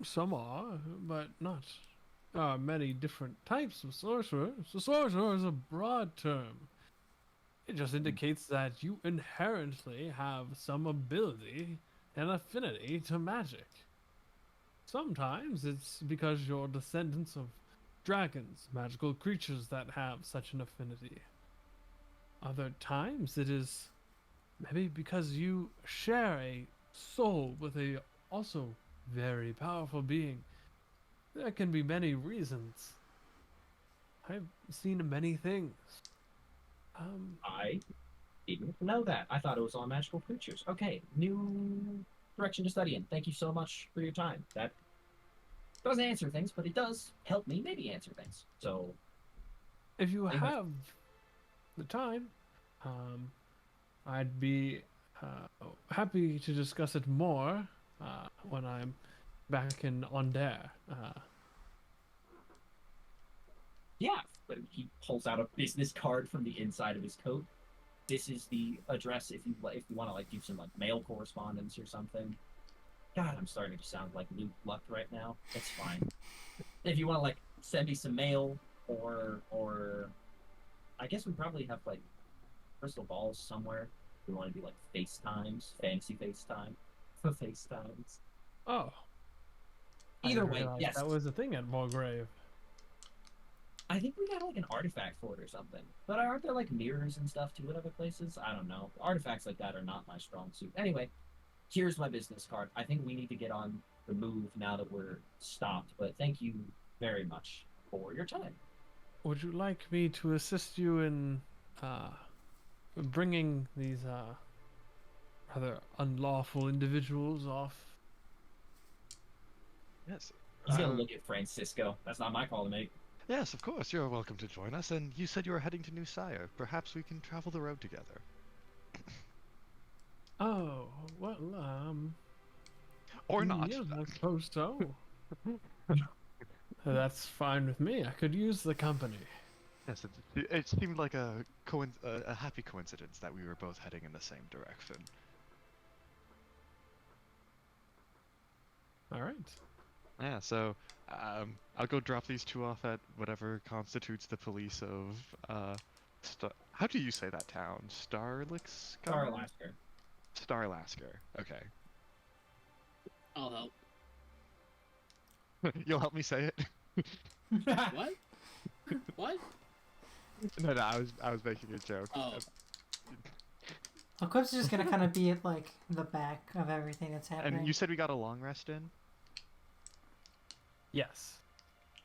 some are, but not many different types of sorcerer. So sorcerer is a broad term. It just indicates that you inherently have some ability and affinity to magic. Sometimes it's because you're descendants of dragons, magical creatures that have such an affinity. Other times it is maybe because you share a soul with a also very powerful being. There can be many reasons. I've seen many things.
I didn't know that. I thought it was all magical creatures. Okay, new direction to study in. Thank you so much for your time. That doesn't answer things, but it does help me maybe answer things. So,
If you
Anyway.
have the time, I'd be happy to discuss it more when I'm back in Onder.
yeah, but he pulls out a business card from the inside of his coat. This is the address if you want to, like, do some, like, mail correspondence or something. God, I'm starting to sound like Luke Luck right now. It's fine. If you want to, like, send me some mail or I guess we probably have, like, crystal balls somewhere. We want to do, like, FaceTimes, fancy FaceTime for FaceTimes.
Oh. I
Either
didn't
way,
realize
yes.
that was a thing at Morgrave.
I think we got like an artifact for it or something. But aren't there like mirrors and stuff too at other places? I don't know. Artifacts like that are not my strong suit. Anyway, here's my business card. I think we need to get on the move now that we're stopped. But thank you very much for your time.
Would you like me to assist you in bringing these rather unlawful individuals off?
Yes.
He's gonna look at Francisco. That's not my call to make.
Yes, of course. You're welcome to join us. And you said you were heading to New Sire. Perhaps we can travel the road together.
Oh, well,
Or not.
yeah, I suppose so. That's fine with me. I could use the company.
Yes, it seemed like a happy coincidence that we were both heading in the same direction.
All right.
Yeah, so I'll go drop these two off at whatever constitutes the police of how do you say that town?
Starlasker.
Starlasker. Okay.
I'll help.
You'll help me say it?
What? What?
No, I was making a joke.
Oh.
Eclipse is just gonna kind of be at like the back of everything that's happening.
And you said we got a long rest in?
Yes.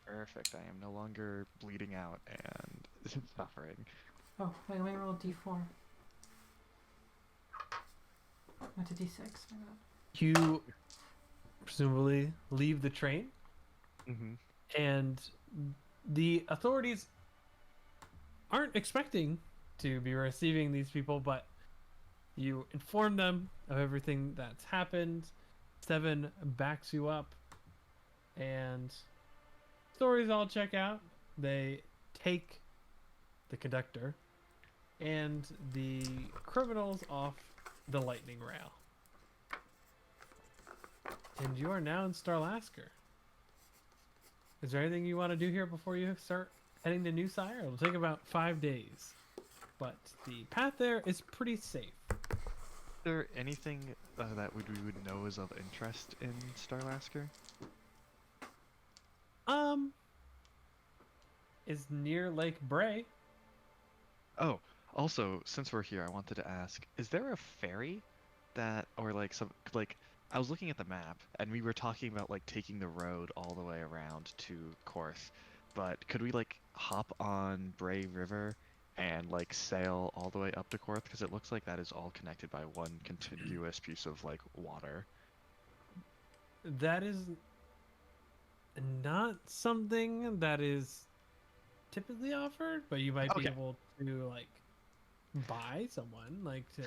Perfect. I am no longer bleeding out and suffering.
Oh, wait, let me roll d4. Went to d6. My bad.
You presumably leave the train,
Mm-hmm.
and the authorities aren't expecting to be receiving these people, but you inform them of everything that's happened. Seven backs you up, and stories all check out. They take the conductor and the criminals off the lightning rail. And you are now in Starlasker. Is there anything you want to do here before you start heading to New Sire? It'll take about 5 days, but the path there is pretty safe.
Is there anything that we would know is of interest in Starlasker?
Is near Lake Bray.
Oh, also, since we're here, I wanted to ask, is there a ferry that, or like some, like, I was looking at the map, and we were talking about, like, taking the road all the way around to Korth, but could we, like, hop on Bray River and, like, sail all the way up to Korth? Because it looks like that is all connected by one contiguous piece of, like, water.
That is not something that is typically offered, but you might be
Okay.
able to, like, buy someone, like, to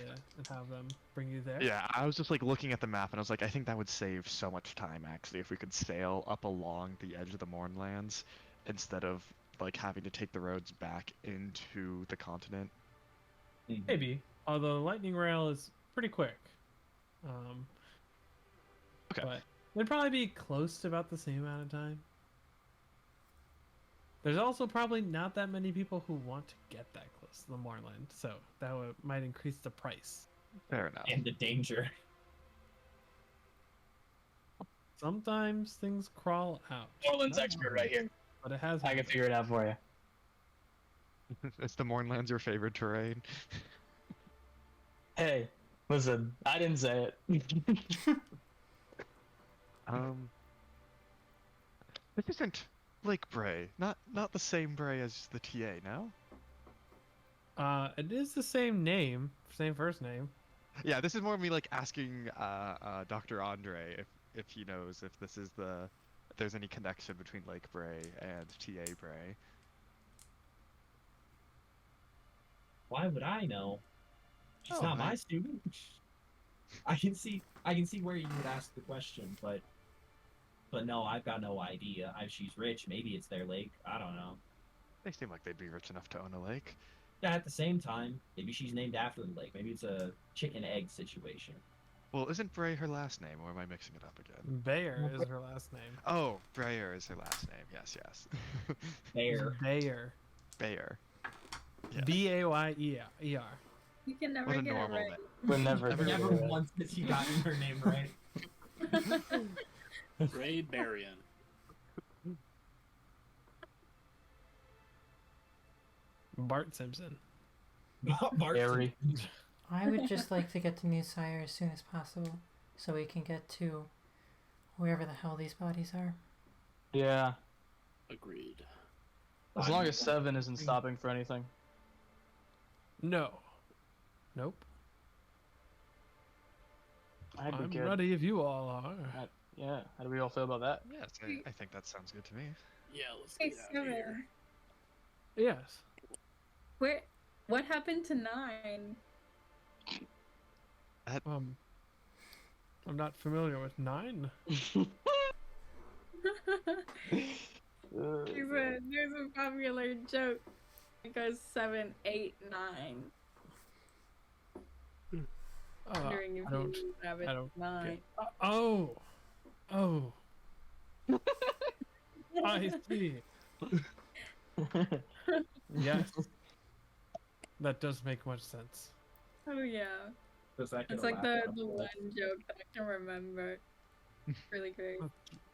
have them bring you there.
Yeah, I was just, like, looking at the map, and I was like, I think that would save so much time, actually, if we could sail up along the edge of the Mournlands instead of, like, having to take the roads back into the continent.
Maybe. Although the lightning rail is pretty quick.
Okay.
But it'd probably be close to about the same amount of time. There's also probably not that many people who want to get that close to the Moorland, so that might increase the price.
Fair enough.
And the danger.
Sometimes things crawl out.
Orland's expert right here.
But it has
I can
happened.
figure it out for you.
Is the Mournlands your favorite terrain?
Hey, listen, I didn't say it.
This isn't Lake Bray. Not the same Bray as the TA, no?
It is the same name, same first name.
Yeah, this is more me like asking Dr. Andre if he knows if this is if there's any connection between Lake Bray and TA Bray.
Why would I know? She's
Oh,
not my
man.
student. I can see where you would ask the question, but no, I've got no idea. She's rich. Maybe it's their lake. I don't know.
They seem like they'd be rich enough to own a lake.
At the same time, maybe she's named after the lake. Maybe it's a chicken egg situation.
Well, isn't Bray her last name, or am I mixing it up again?
Bayer is her last name.
Oh, Brayer is her last name. Yes.
There.
Bayer.
Bayer. Yeah.
Bayer.
You can never
What a
get it
normal
right.
name.
We're never
Never
gonna
Never
do that.
once has he gotten her name right.
Ray Barian.
Bart Simpson.
Bart
Harry.
I would just like to get to New Sire as soon as possible, so we can get to wherever the hell these bodies are.
Yeah.
Agreed.
As long as 7 isn't stopping for anything.
No. Nope.
I'd be
I'm
good.
ready if you all are.
Yeah. How do we all feel about that?
Yes, I think that sounds good to me.
Yeah, let's
Hey,
get out of here.
7.
Yes.
What happened to 9?
I'm not familiar with 9.
There's a popular joke. It goes 7, 8, 9. Wondering if
I don't.
you have it
I don't
9.
Oh. I see. Yes. That does make much sense.
Oh yeah.
Does that get
It's
a
like
laugh
the
out of
one
that?
joke that I can remember. Really great.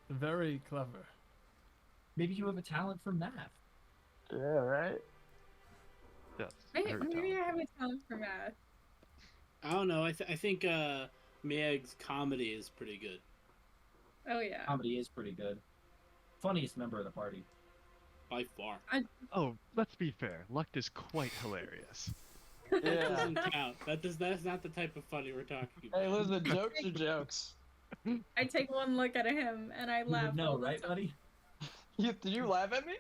Very clever.
Maybe you have a talent for math.
Yeah, right?
Yes.
Maybe
very
I
talented.
have a talent for math.
I don't know. I think Mieg's comedy is pretty good.
Oh yeah.
Comedy is pretty good. Funniest member of the party.
By far.
Oh, let's be fair. Lucht is quite hilarious.
That
Yeah.
doesn't count. That's not the type of funny we're talking about.
Hey, listen, jokes are jokes.
I take one look at him and I
You
laugh
would know,
all the
right,
time.
buddy?
Did you laugh at me?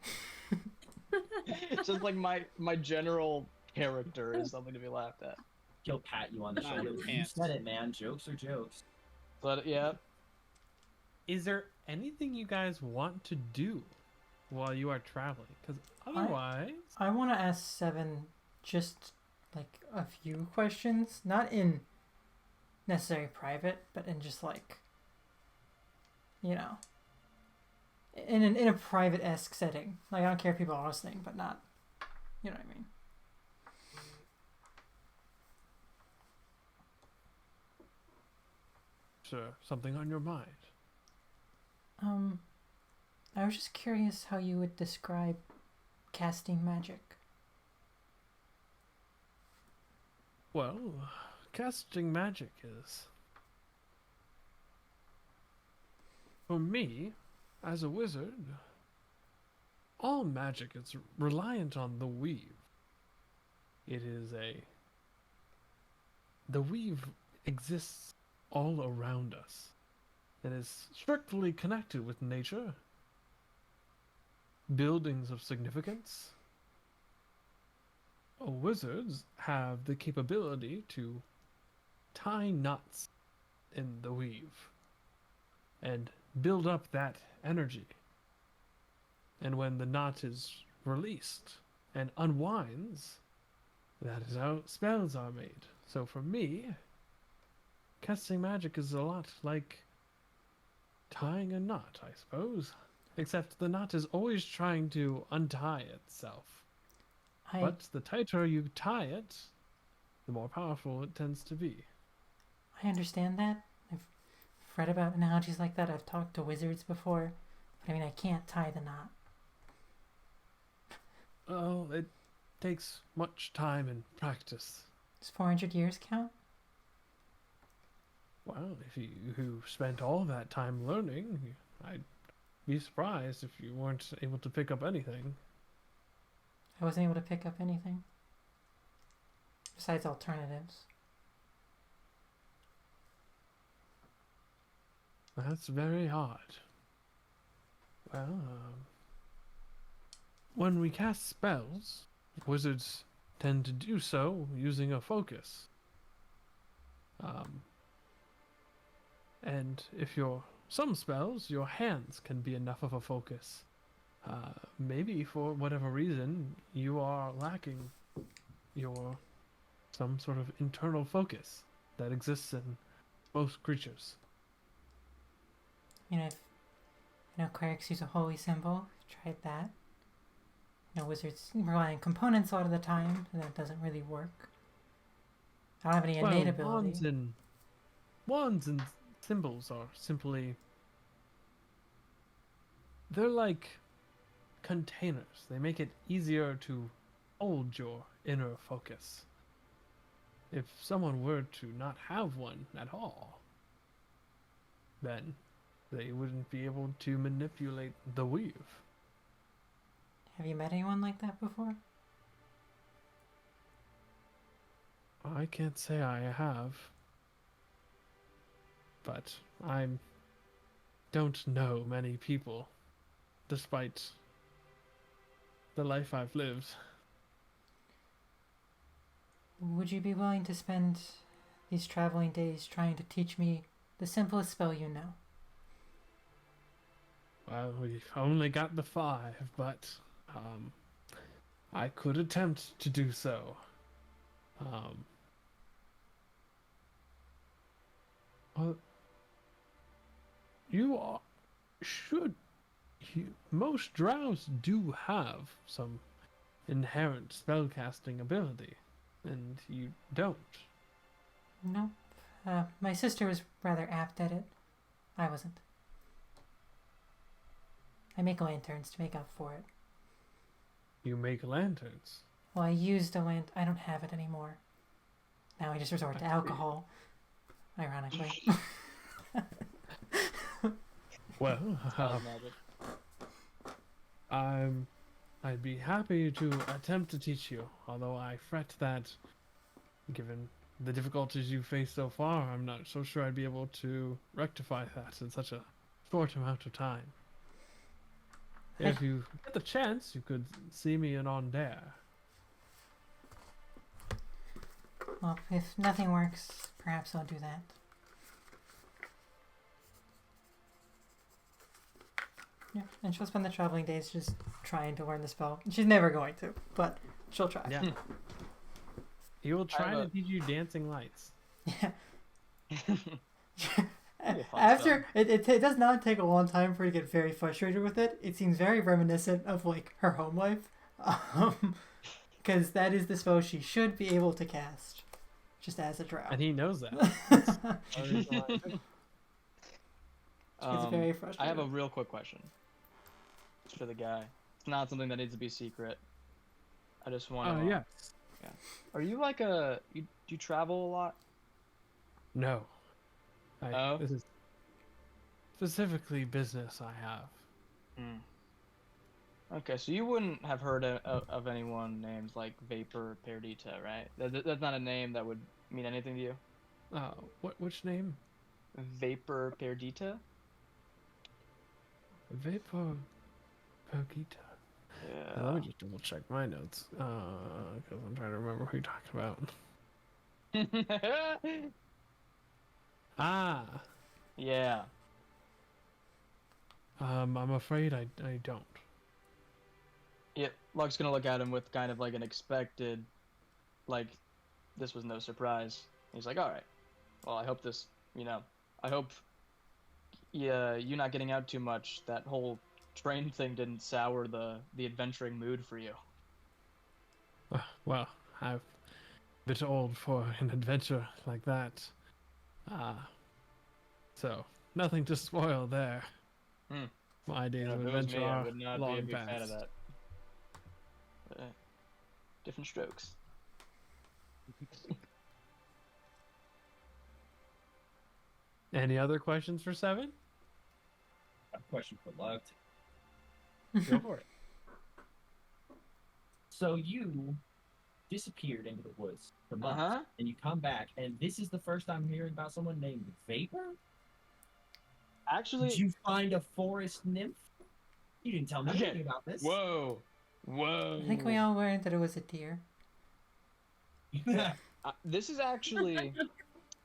It's just like my general character is something to be laughed at.
He'll pat you on the
Not
shoulder.
your
You
pants.
said it, man. Jokes are jokes.
But yeah,
Is there anything you guys want to do while you are traveling? Because otherwise,
I want to ask 7 just like a few questions, not in necessarily private, but in just like, you know, in a private-esque setting. Like I don't care if people are listening, but not, you know what I mean.
sure, something on your mind.
I was just curious how you would describe casting magic.
Well, casting magic is, for me, as a wizard, all magic is reliant on the weave. It is the weave exists all around us. It is strictly connected with nature, buildings of significance. Wizards have the capability to tie knots in the weave and build up that energy. And when the knot is released and unwinds, that is how spells are made. So for me, casting magic is a lot like tying a knot, I suppose. Except the knot is always trying to untie itself. But the tighter you tie it, the more powerful it tends to be.
I understand that. I've read about analogies like that. I've talked to wizards before. But I mean, I can't tie the knot.
Oh, it takes much time and practice.
Does 400 years count?
Well, if you spent all that time learning, I'd be surprised if you weren't able to pick up anything.
I wasn't able to pick up anything. Besides alternatives.
That's very hard. Well, when we cast spells, wizards tend to do so using a focus. And if you're some spells, your hands can be enough of a focus. Maybe for whatever reason you are lacking some sort of internal focus that exists in most creatures.
You know, if clerics use a holy symbol, tried that. Wizards rely on components a lot of the time, and that doesn't really work. I don't have any innate ability.
Wands and symbols are simply, they're like containers. They make it easier to hold your inner focus. If someone were to not have one at all, then they wouldn't be able to manipulate the weave.
Have you met anyone like that before?
I can't say I have, but I don't know many people, despite the life I've lived.
Would you be willing to spend these traveling days trying to teach me the simplest spell you know?
Well, we've only got the 5, but I could attempt to do so. Well, you are, should. Most drows do have some inherent spellcasting ability, and you don't.
Nope. My sister was rather apt at it. I wasn't. I make lanterns to make up for it.
You make lanterns.
Well, I used a I don't have it anymore. Now I just resort to alcohol. Ironically.
Well,
Magic.
I'd be happy to attempt to teach you, although I fret that, given the difficulties you've faced so far, I'm not so sure I'd be able to rectify that in such a short amount of time. If you get the chance, you could see me in On Dare.
Well, if nothing works, perhaps I'll do that. Yeah, and she'll spend the traveling days just trying to learn the spell. She's never going to, but she'll try.
Yeah. He will try
have
to
a-
teach you dancing lights.
Yeah.
Be a fun
After it does not take a long time for her to get very frustrated with it. It seems very reminiscent of like her home life, because that is the spell she should be able to cast, just as a drow.
And he knows that.
She's very frustrated.
I have a real quick question. It's for the guy. It's not something that needs to be secret. I just want to.
Yeah.
Are you like do you travel a lot?
No.
Oh?
This is specifically business I have.
Okay, so you wouldn't have heard of anyone named like Vapor Perdita, right? That's not a name that would mean anything to you.
Which name?
Vapor Perdita.
Vapor Pogita.
Yeah.
Let me just double check my notes. Because I'm trying to remember who you talked about. Ah.
Yeah.
I'm afraid I don't.
Yeah. Luck's gonna look at him with kind of like an expected, like, this was no surprise. He's like, all right. Well, I hope this, I hope, you not getting out too much. That whole train thing didn't sour the adventuring mood for you.
Well, I'm a bit old for an adventure like that. So, nothing to spoil there. My days
Yeah,
of
if it was
adventure
me, I
are
would not be a
long
big fan of
past.
that. Different strokes.
Any other questions for 7?
A question for Loved.
Go for it.
So you disappeared into the woods for months, and you come back, and this is the first I'm hearing about someone named Vapor?
Actually,
Did you find a forest nymph? You didn't tell me
Okay.
anything about this.
whoa.
I think we all learned that it was a deer.
This is actually,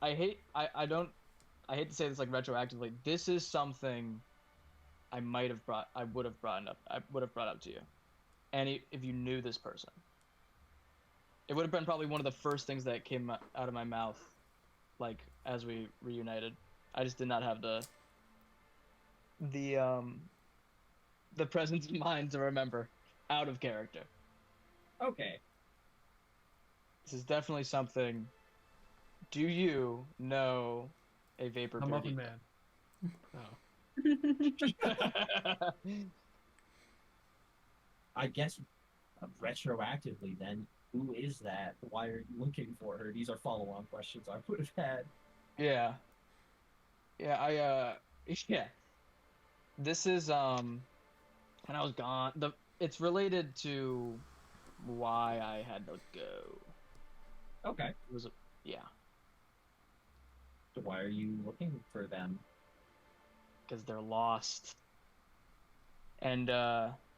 I hate to say this like retroactively. This is something I would have brought up to you, and if you knew this person, it would have been probably one of the first things that came out of my mouth, like as we reunited. I just did not have the presence of mind to remember out of character.
Okay.
This is definitely something. Do you know a Vapor
I'm Muffin
Perdita?
Man. Oh.
I guess Retroactively, then, who is that? Why are you looking for her? These are follow-on questions I would have had.
Yeah. Yeah, yeah. This is and I was gone. It's related to why I had to go.
Okay.
It was yeah,
So why are you looking for them?
because they're lost. And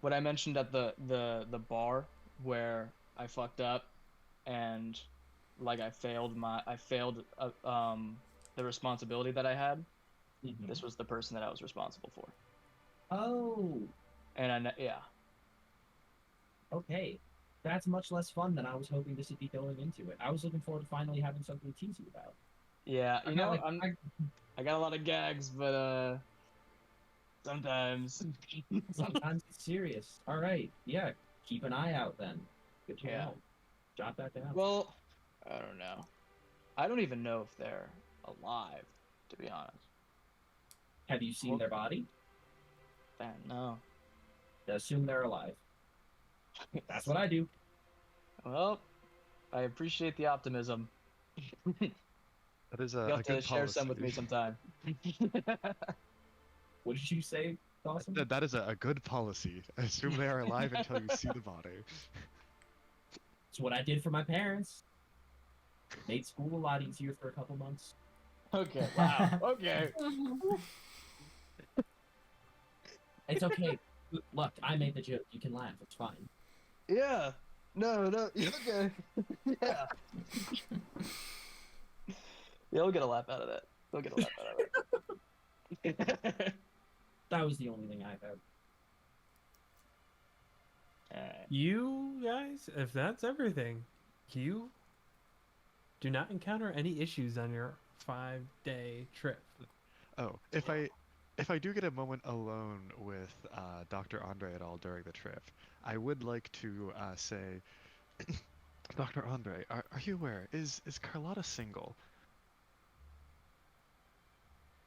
what I mentioned at the bar where I fucked up and like I failed the responsibility that I had.
Mhm.
This was the person that I was responsible for.
Oh,
And yeah.
okay. That's much less fun than I was hoping this would be going into it. I was looking forward to finally having something to tease you about.
Yeah, you
I'm
know,
not like,
I got a lot of gags, but sometimes.
sometimes it's serious. All right, yeah. Keep an eye out then. Good to
Yeah.
know. Jot that down.
Well, I don't know. I don't even know if they're alive, to be honest.
Have you seen their body?
No.
Assume they're alive. That's what I do.
Well, I appreciate the optimism.
That is
You'll
a
have to
good
share some with me
policy.
sometime.
What did you say, Dawson?
That is a good policy. Assume they are alive until you see the body.
It's what I did for my parents. Made school a lot easier for a couple months.
Okay, wow. Okay.
It's okay. Look, I made the joke. You can laugh. It's fine.
Yeah. No, okay. Yeah. You'll get a laugh out of that. You'll get a laugh out of it.
That was the only thing I've had.
Alright.
You guys, if that's everything, you do not encounter any issues on your 5-day trip.
Oh, if I do get a moment alone with Dr. Andre at all during the trip, I would like to say, Dr. Andre, are you aware? Is Carlotta single?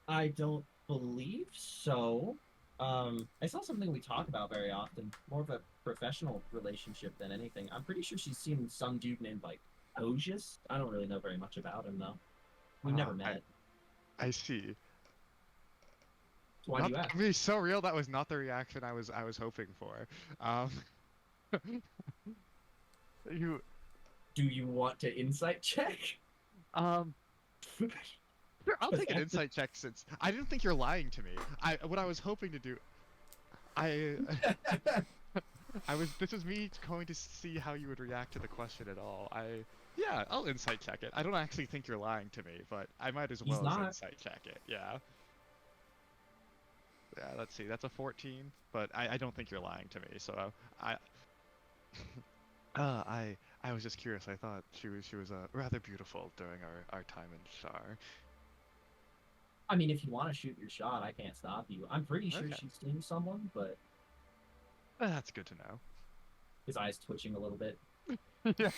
I don't believe so. It's not something we talk about very often. More of a professional relationship than anything. I'm pretty sure she's seen some dude named like Ojius. I don't really know very much about him though. We've never met.
I see.
So why do you
Not
ask?
to be so real, that was not the reaction I was hoping for. You
Do you want to insight check?
Sure, I'll take an insight check since I didn't think you're lying to me. What I was hoping to do, I this was me going to see how you would react to the question at all. Yeah, I'll insight check it. I don't actually think you're lying to me, but I might as
He's
well
not.
insight check it. Yeah. Yeah, let's see. That's a 14, but I don't think you're lying to me. So I I was just curious. I thought she was rather beautiful during our time in Shar.
I mean, if you want to shoot your shot, I can't stop you. I'm pretty sure
Okay.
she's seeing someone, but
That's good to know.
his eyes twitching a little bit.
Yeah.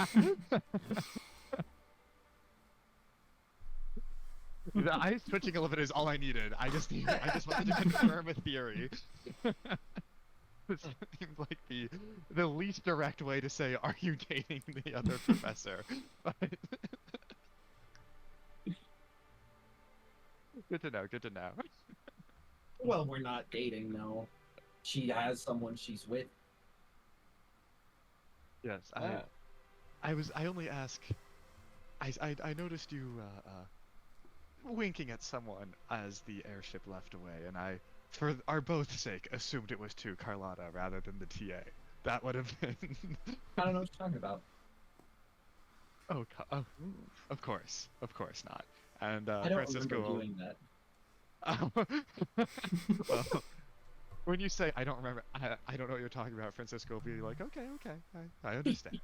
The eyes twitching a little bit is all I needed. I just wanted to confirm a theory. This seems like the least direct way to say, "Are you dating the other professor?" But good to know. Good to know.
Well, we're not dating, no. She has someone she's with.
Yes,
Oh.
I only ask. I noticed you winking at someone as the airship left away, and I, for our both sake, assumed it was to Carlotta rather than the TA. That would have been.
I don't know what you're talking about.
Oh, of course not. And
I don't
Francisco.
remember doing that.
Well, when you say I don't remember, I don't know what you're talking about, Francisco will be like, okay, I understand.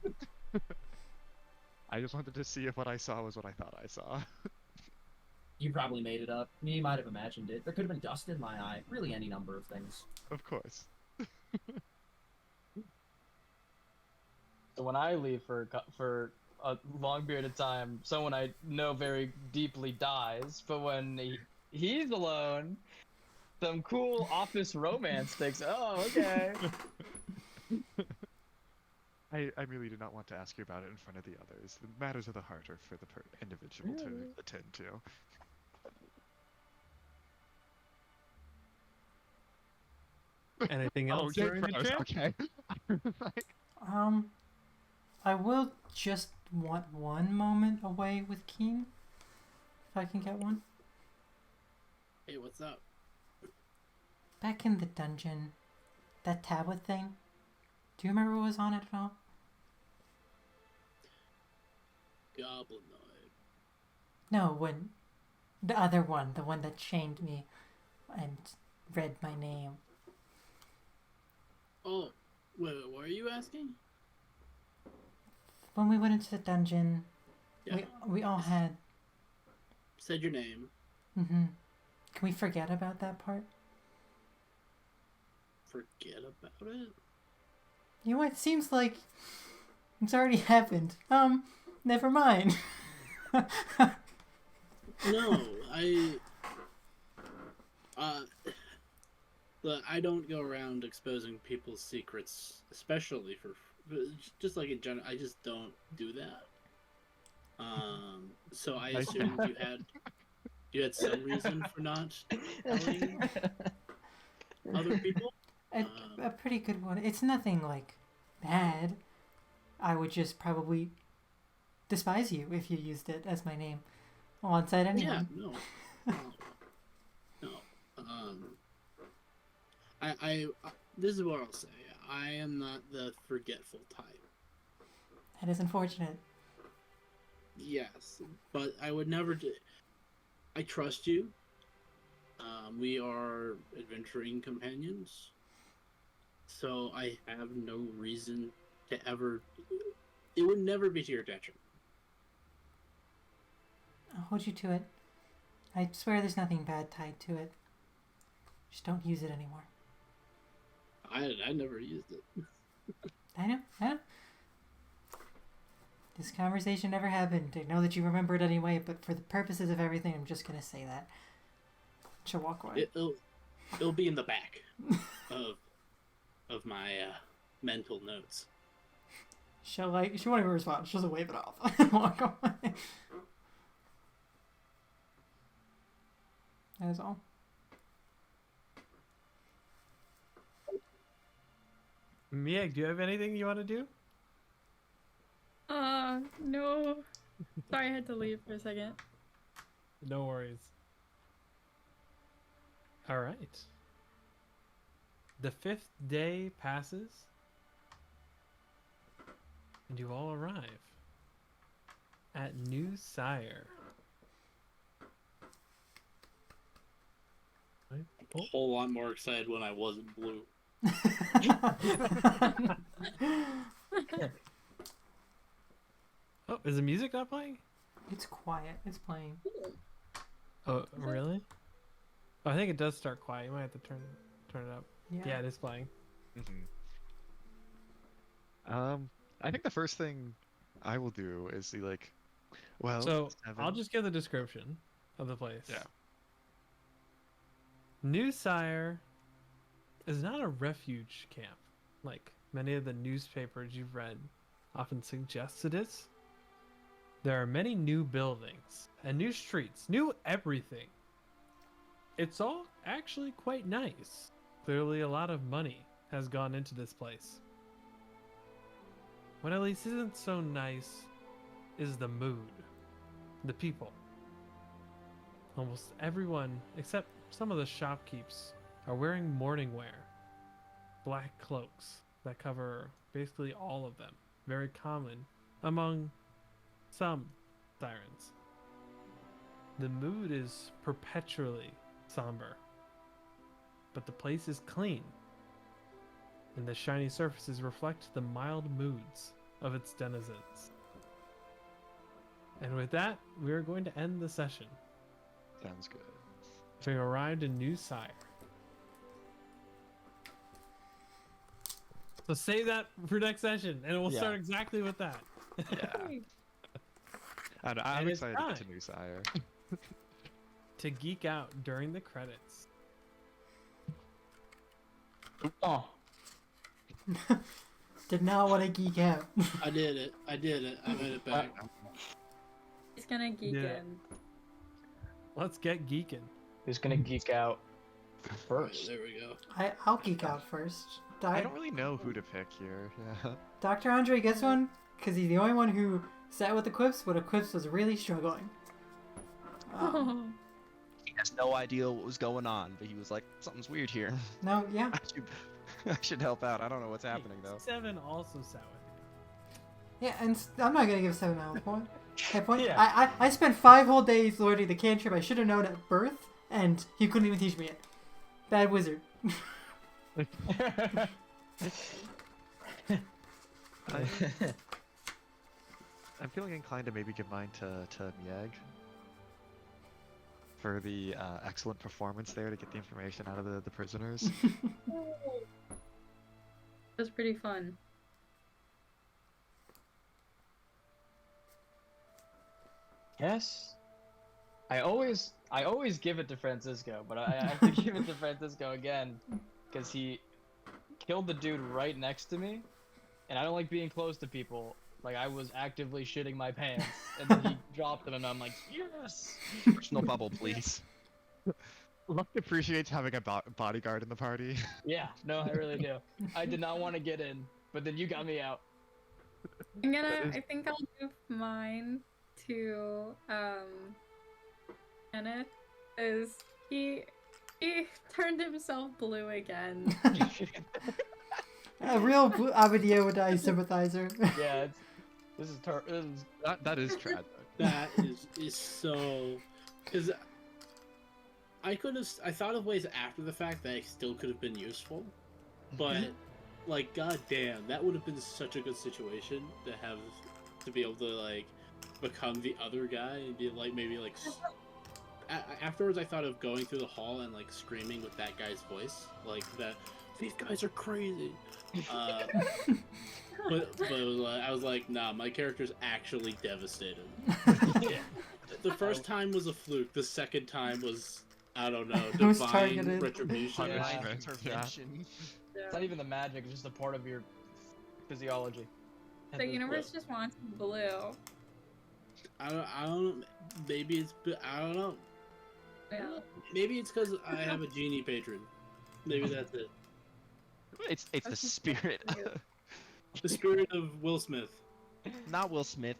I just wanted to see if what I saw was what I thought I saw.
You probably made it up. You might have imagined it. There could have been dust in my eye. Really, any number of things.
Of course.
So when I leave for a long period of time, someone I know very deeply dies. But when he's alone, some cool office romance takes. Oh, okay.
I really do not want to ask you about it in front of the others. The matters of the heart are for the individual to attend to.
Anything
Oh,
else
Jake
during the
froze.
trip?
Okay. Like,
I will just want one moment away with Keen. If I can get one.
Hey, what's up?
Back in the dungeon, that tablet thing. Do you remember what was on it at all?
Goblinoid.
No, when the other one, the one that chained me and read my name.
Oh, wait, what are you asking?
When we went into the dungeon,
Yeah.
we all had.
Said your name.
Mm-hmm. Can we forget about that part?
Forget about it?
You know, it seems like it's already happened. Never mind.
No, look, I don't go around exposing people's secrets, especially for just like in general. I just don't do that. So I assumed you had some reason for not telling other people.
A pretty good one. It's nothing like bad. I would just probably despise you if you used it as my name alongside anyone.
Yeah, no. I this is what I'll say. I am not the forgetful type.
That is unfortunate.
Yes, but I would never do. I trust you. We are adventuring companions, so I have no reason to ever. It would never be to your detriment.
I'll hold you to it. I swear there's nothing bad tied to it. Just don't use it anymore.
I never used it.
I know. This conversation never happened. I know that you remember it anyway, but for the purposes of everything, I'm just gonna say that. She'll walk away.
It'll be in the back of my mental notes.
She won't even respond. She'll just wave it off and walk away. That is all.
Mia, do you have anything you want to do?
No. Sorry, I had to leave for a second.
No worries. All right. The 5th day passes, and you all arrive at New Sire. Right?
A whole lot more excited when I wasn't blue.
Oh, is the music not playing?
It's quiet. It's playing.
Oh, really? Oh, I think it does start quiet. You might have to turn it up. Yeah, it is playing.
I think the first thing I will do is see like, well.
So
7.
I'll just give the description of the place.
Yeah.
New Sire is not a refuge camp, like many of the newspapers you've read often suggest it is. There are many new buildings and new streets, new everything. It's all actually quite nice. Clearly a lot of money has gone into this place. What at least isn't so nice is the mood, the people. Almost everyone, except some of the shopkeepers, are wearing mourning wear. Black cloaks that cover basically all of them. Very common among some sirens. The mood is perpetually somber. But the place is clean, and the shiny surfaces reflect the mild moods of its denizens. And with that, we are going to end the session.
Sounds good.
Having arrived in New Sire. So save that for next session, and we'll start exactly with that.
Yeah. I'm
And it's
excited
time
to New Sire.
to geek out during the credits.
Oh,
did not want to geek out.
I did it. I made it back.
He's gonna geek
Yeah.
in.
Let's get geeking.
Who's gonna geek out
Alright,
first?
there we go.
I'll geek out first.
I don't really know who to pick here. Yeah.
Dr. Andre gets one because he's the only one who sat with Eclipse, but Eclipse was really struggling.
He has no idea what was going on, but he was like, something's weird here.
No, yeah.
I should help out. I don't know what's happening though.
7 also sat with
Yeah, and I'm not gonna give 7 health point. Hit point.
Yeah.
I spent 5 whole days learning the cantrip I should have known at birth, and he couldn't even teach me it. Bad wizard.
I'm feeling inclined to maybe give mine to Mieg for the excellent performance there to get the information out of the prisoners.
That's pretty fun.
Yes. I always give it to Francisco, but I have to give it to Francisco again because he killed the dude right next to me, and I don't like being close to people. Like I was actively shitting my pants, and then he dropped them, and I'm like, yes.
Personal bubble, please.
Luck appreciates having a bodyguard in the party.
Yeah, no, I really do. I did not want to get in, but then you got me out.
I think I'll give mine to Kenneth, is he turned himself blue again.
A real Abadiawadi sympathizer.
Yeah, this is
That is trad.
That is so, because I thought of ways after the fact that I still could have been useful, but like goddamn, that would have been such a good situation to be able to like become the other guy and be like maybe like afterwards I thought of going through the hall and like screaming with that guy's voice like that these guys are crazy. But I was like, nah, my character's actually devastated. The first time was a fluke. The second time was, I don't know,
It was
divine
targeted.
retribution.
Yeah.
Intervention.
It's not even the magic; it's just a part of your physiology.
The universe just wants blue.
I don't. Maybe it's. I don't know.
Yeah.
Maybe it's because I have a genie patron. Maybe that's it.
It's the spirit.
The spirit of Will Smith.
Not Will Smith.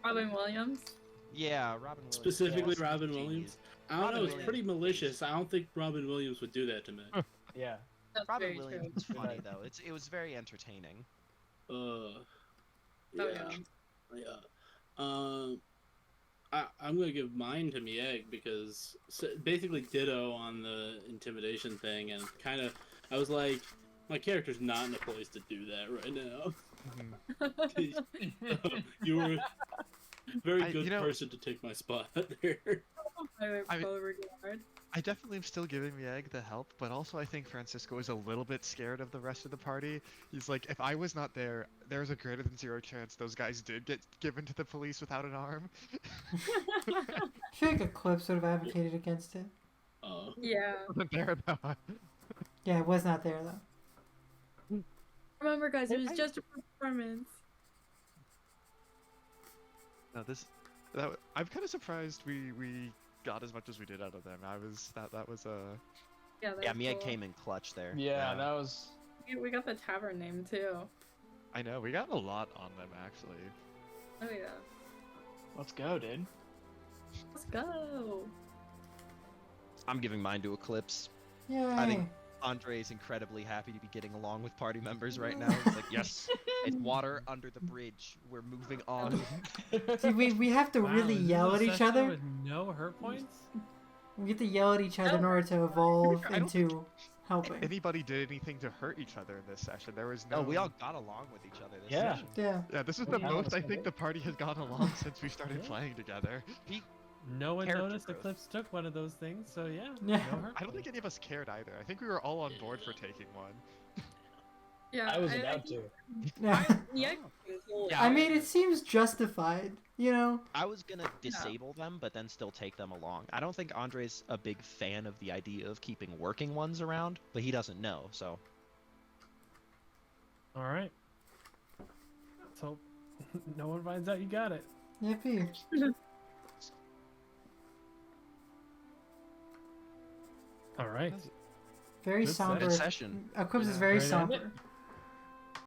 Robin Williams.
Yeah, Robin Williams.
Specifically
Yeah,
Robin
genius.
Williams. I don't
Robin
know. It's
Williams.
pretty malicious. I don't think Robin Williams would do that to me.
Yeah.
That's
Robin
very
Williams is
true.
funny though. It was very entertaining.
Yeah.
Oh, yeah.
I'm gonna give mine to Mieg because basically ditto on the intimidation thing, and kind of I was like, my character's not in a place to do that right now. You were a very good person to take my spot there.
I mean-
Full regard.
I definitely am still giving Mieg the help, but also I think Francisco is a little bit scared of the rest of the party. He's like, if I was not there, there's a greater than 0 chance those guys did get given to the police without an arm.
I feel like Eclipse would have advocated against it.
Yeah.
Wasn't there though.
Yeah, it was not there though.
Remember, guys, it was just a performance.
No, I'm kind of surprised we got as much as we did out of them. That was
Yeah,
Yeah,
that's
Mia
cool.
came in clutch there.
Yeah, that was.
We got the tavern name too.
I know we got a lot on them actually.
Oh yeah.
Let's go, dude.
Let's go.
I'm giving mine to Eclipse.
Yay.
I think Andre is incredibly happy to be getting along with party members right now. He's like, yes, it's water under the bridge. We're moving on.
See, we have to
Wow,
really
is this
yell
a
at each
session
other.
with no hurt points.
We have to yell at each other in order to evolve
I don't think
into helping.
Anybody did anything to hurt each other in this session? There was no.
No, we all got along with each other this
Yeah.
session.
Yeah.
Yeah, this is the
Yeah,
most I
that's
think the party has gotten along since we started playing together.
No one
Character
noticed
growth.
Eclipse took one of those things, so yeah.
Yeah.
No hurt
I don't think any of us cared either. I think we were all on board for taking one.
Yeah.
I was about to.
Yeah.
Yeah.
Yeah,
I mean, it seems justified, you know?
I was gonna disable them, but then still take them along. I don't think Andre's a big fan of the idea of keeping working ones around, but he doesn't know, so.
All right. Let's hope no one finds out you got it.
Yippee.
All right.
Very
Good
somber.
Good session.
Equips is
Yeah.
very
Ready to end
somber.
it?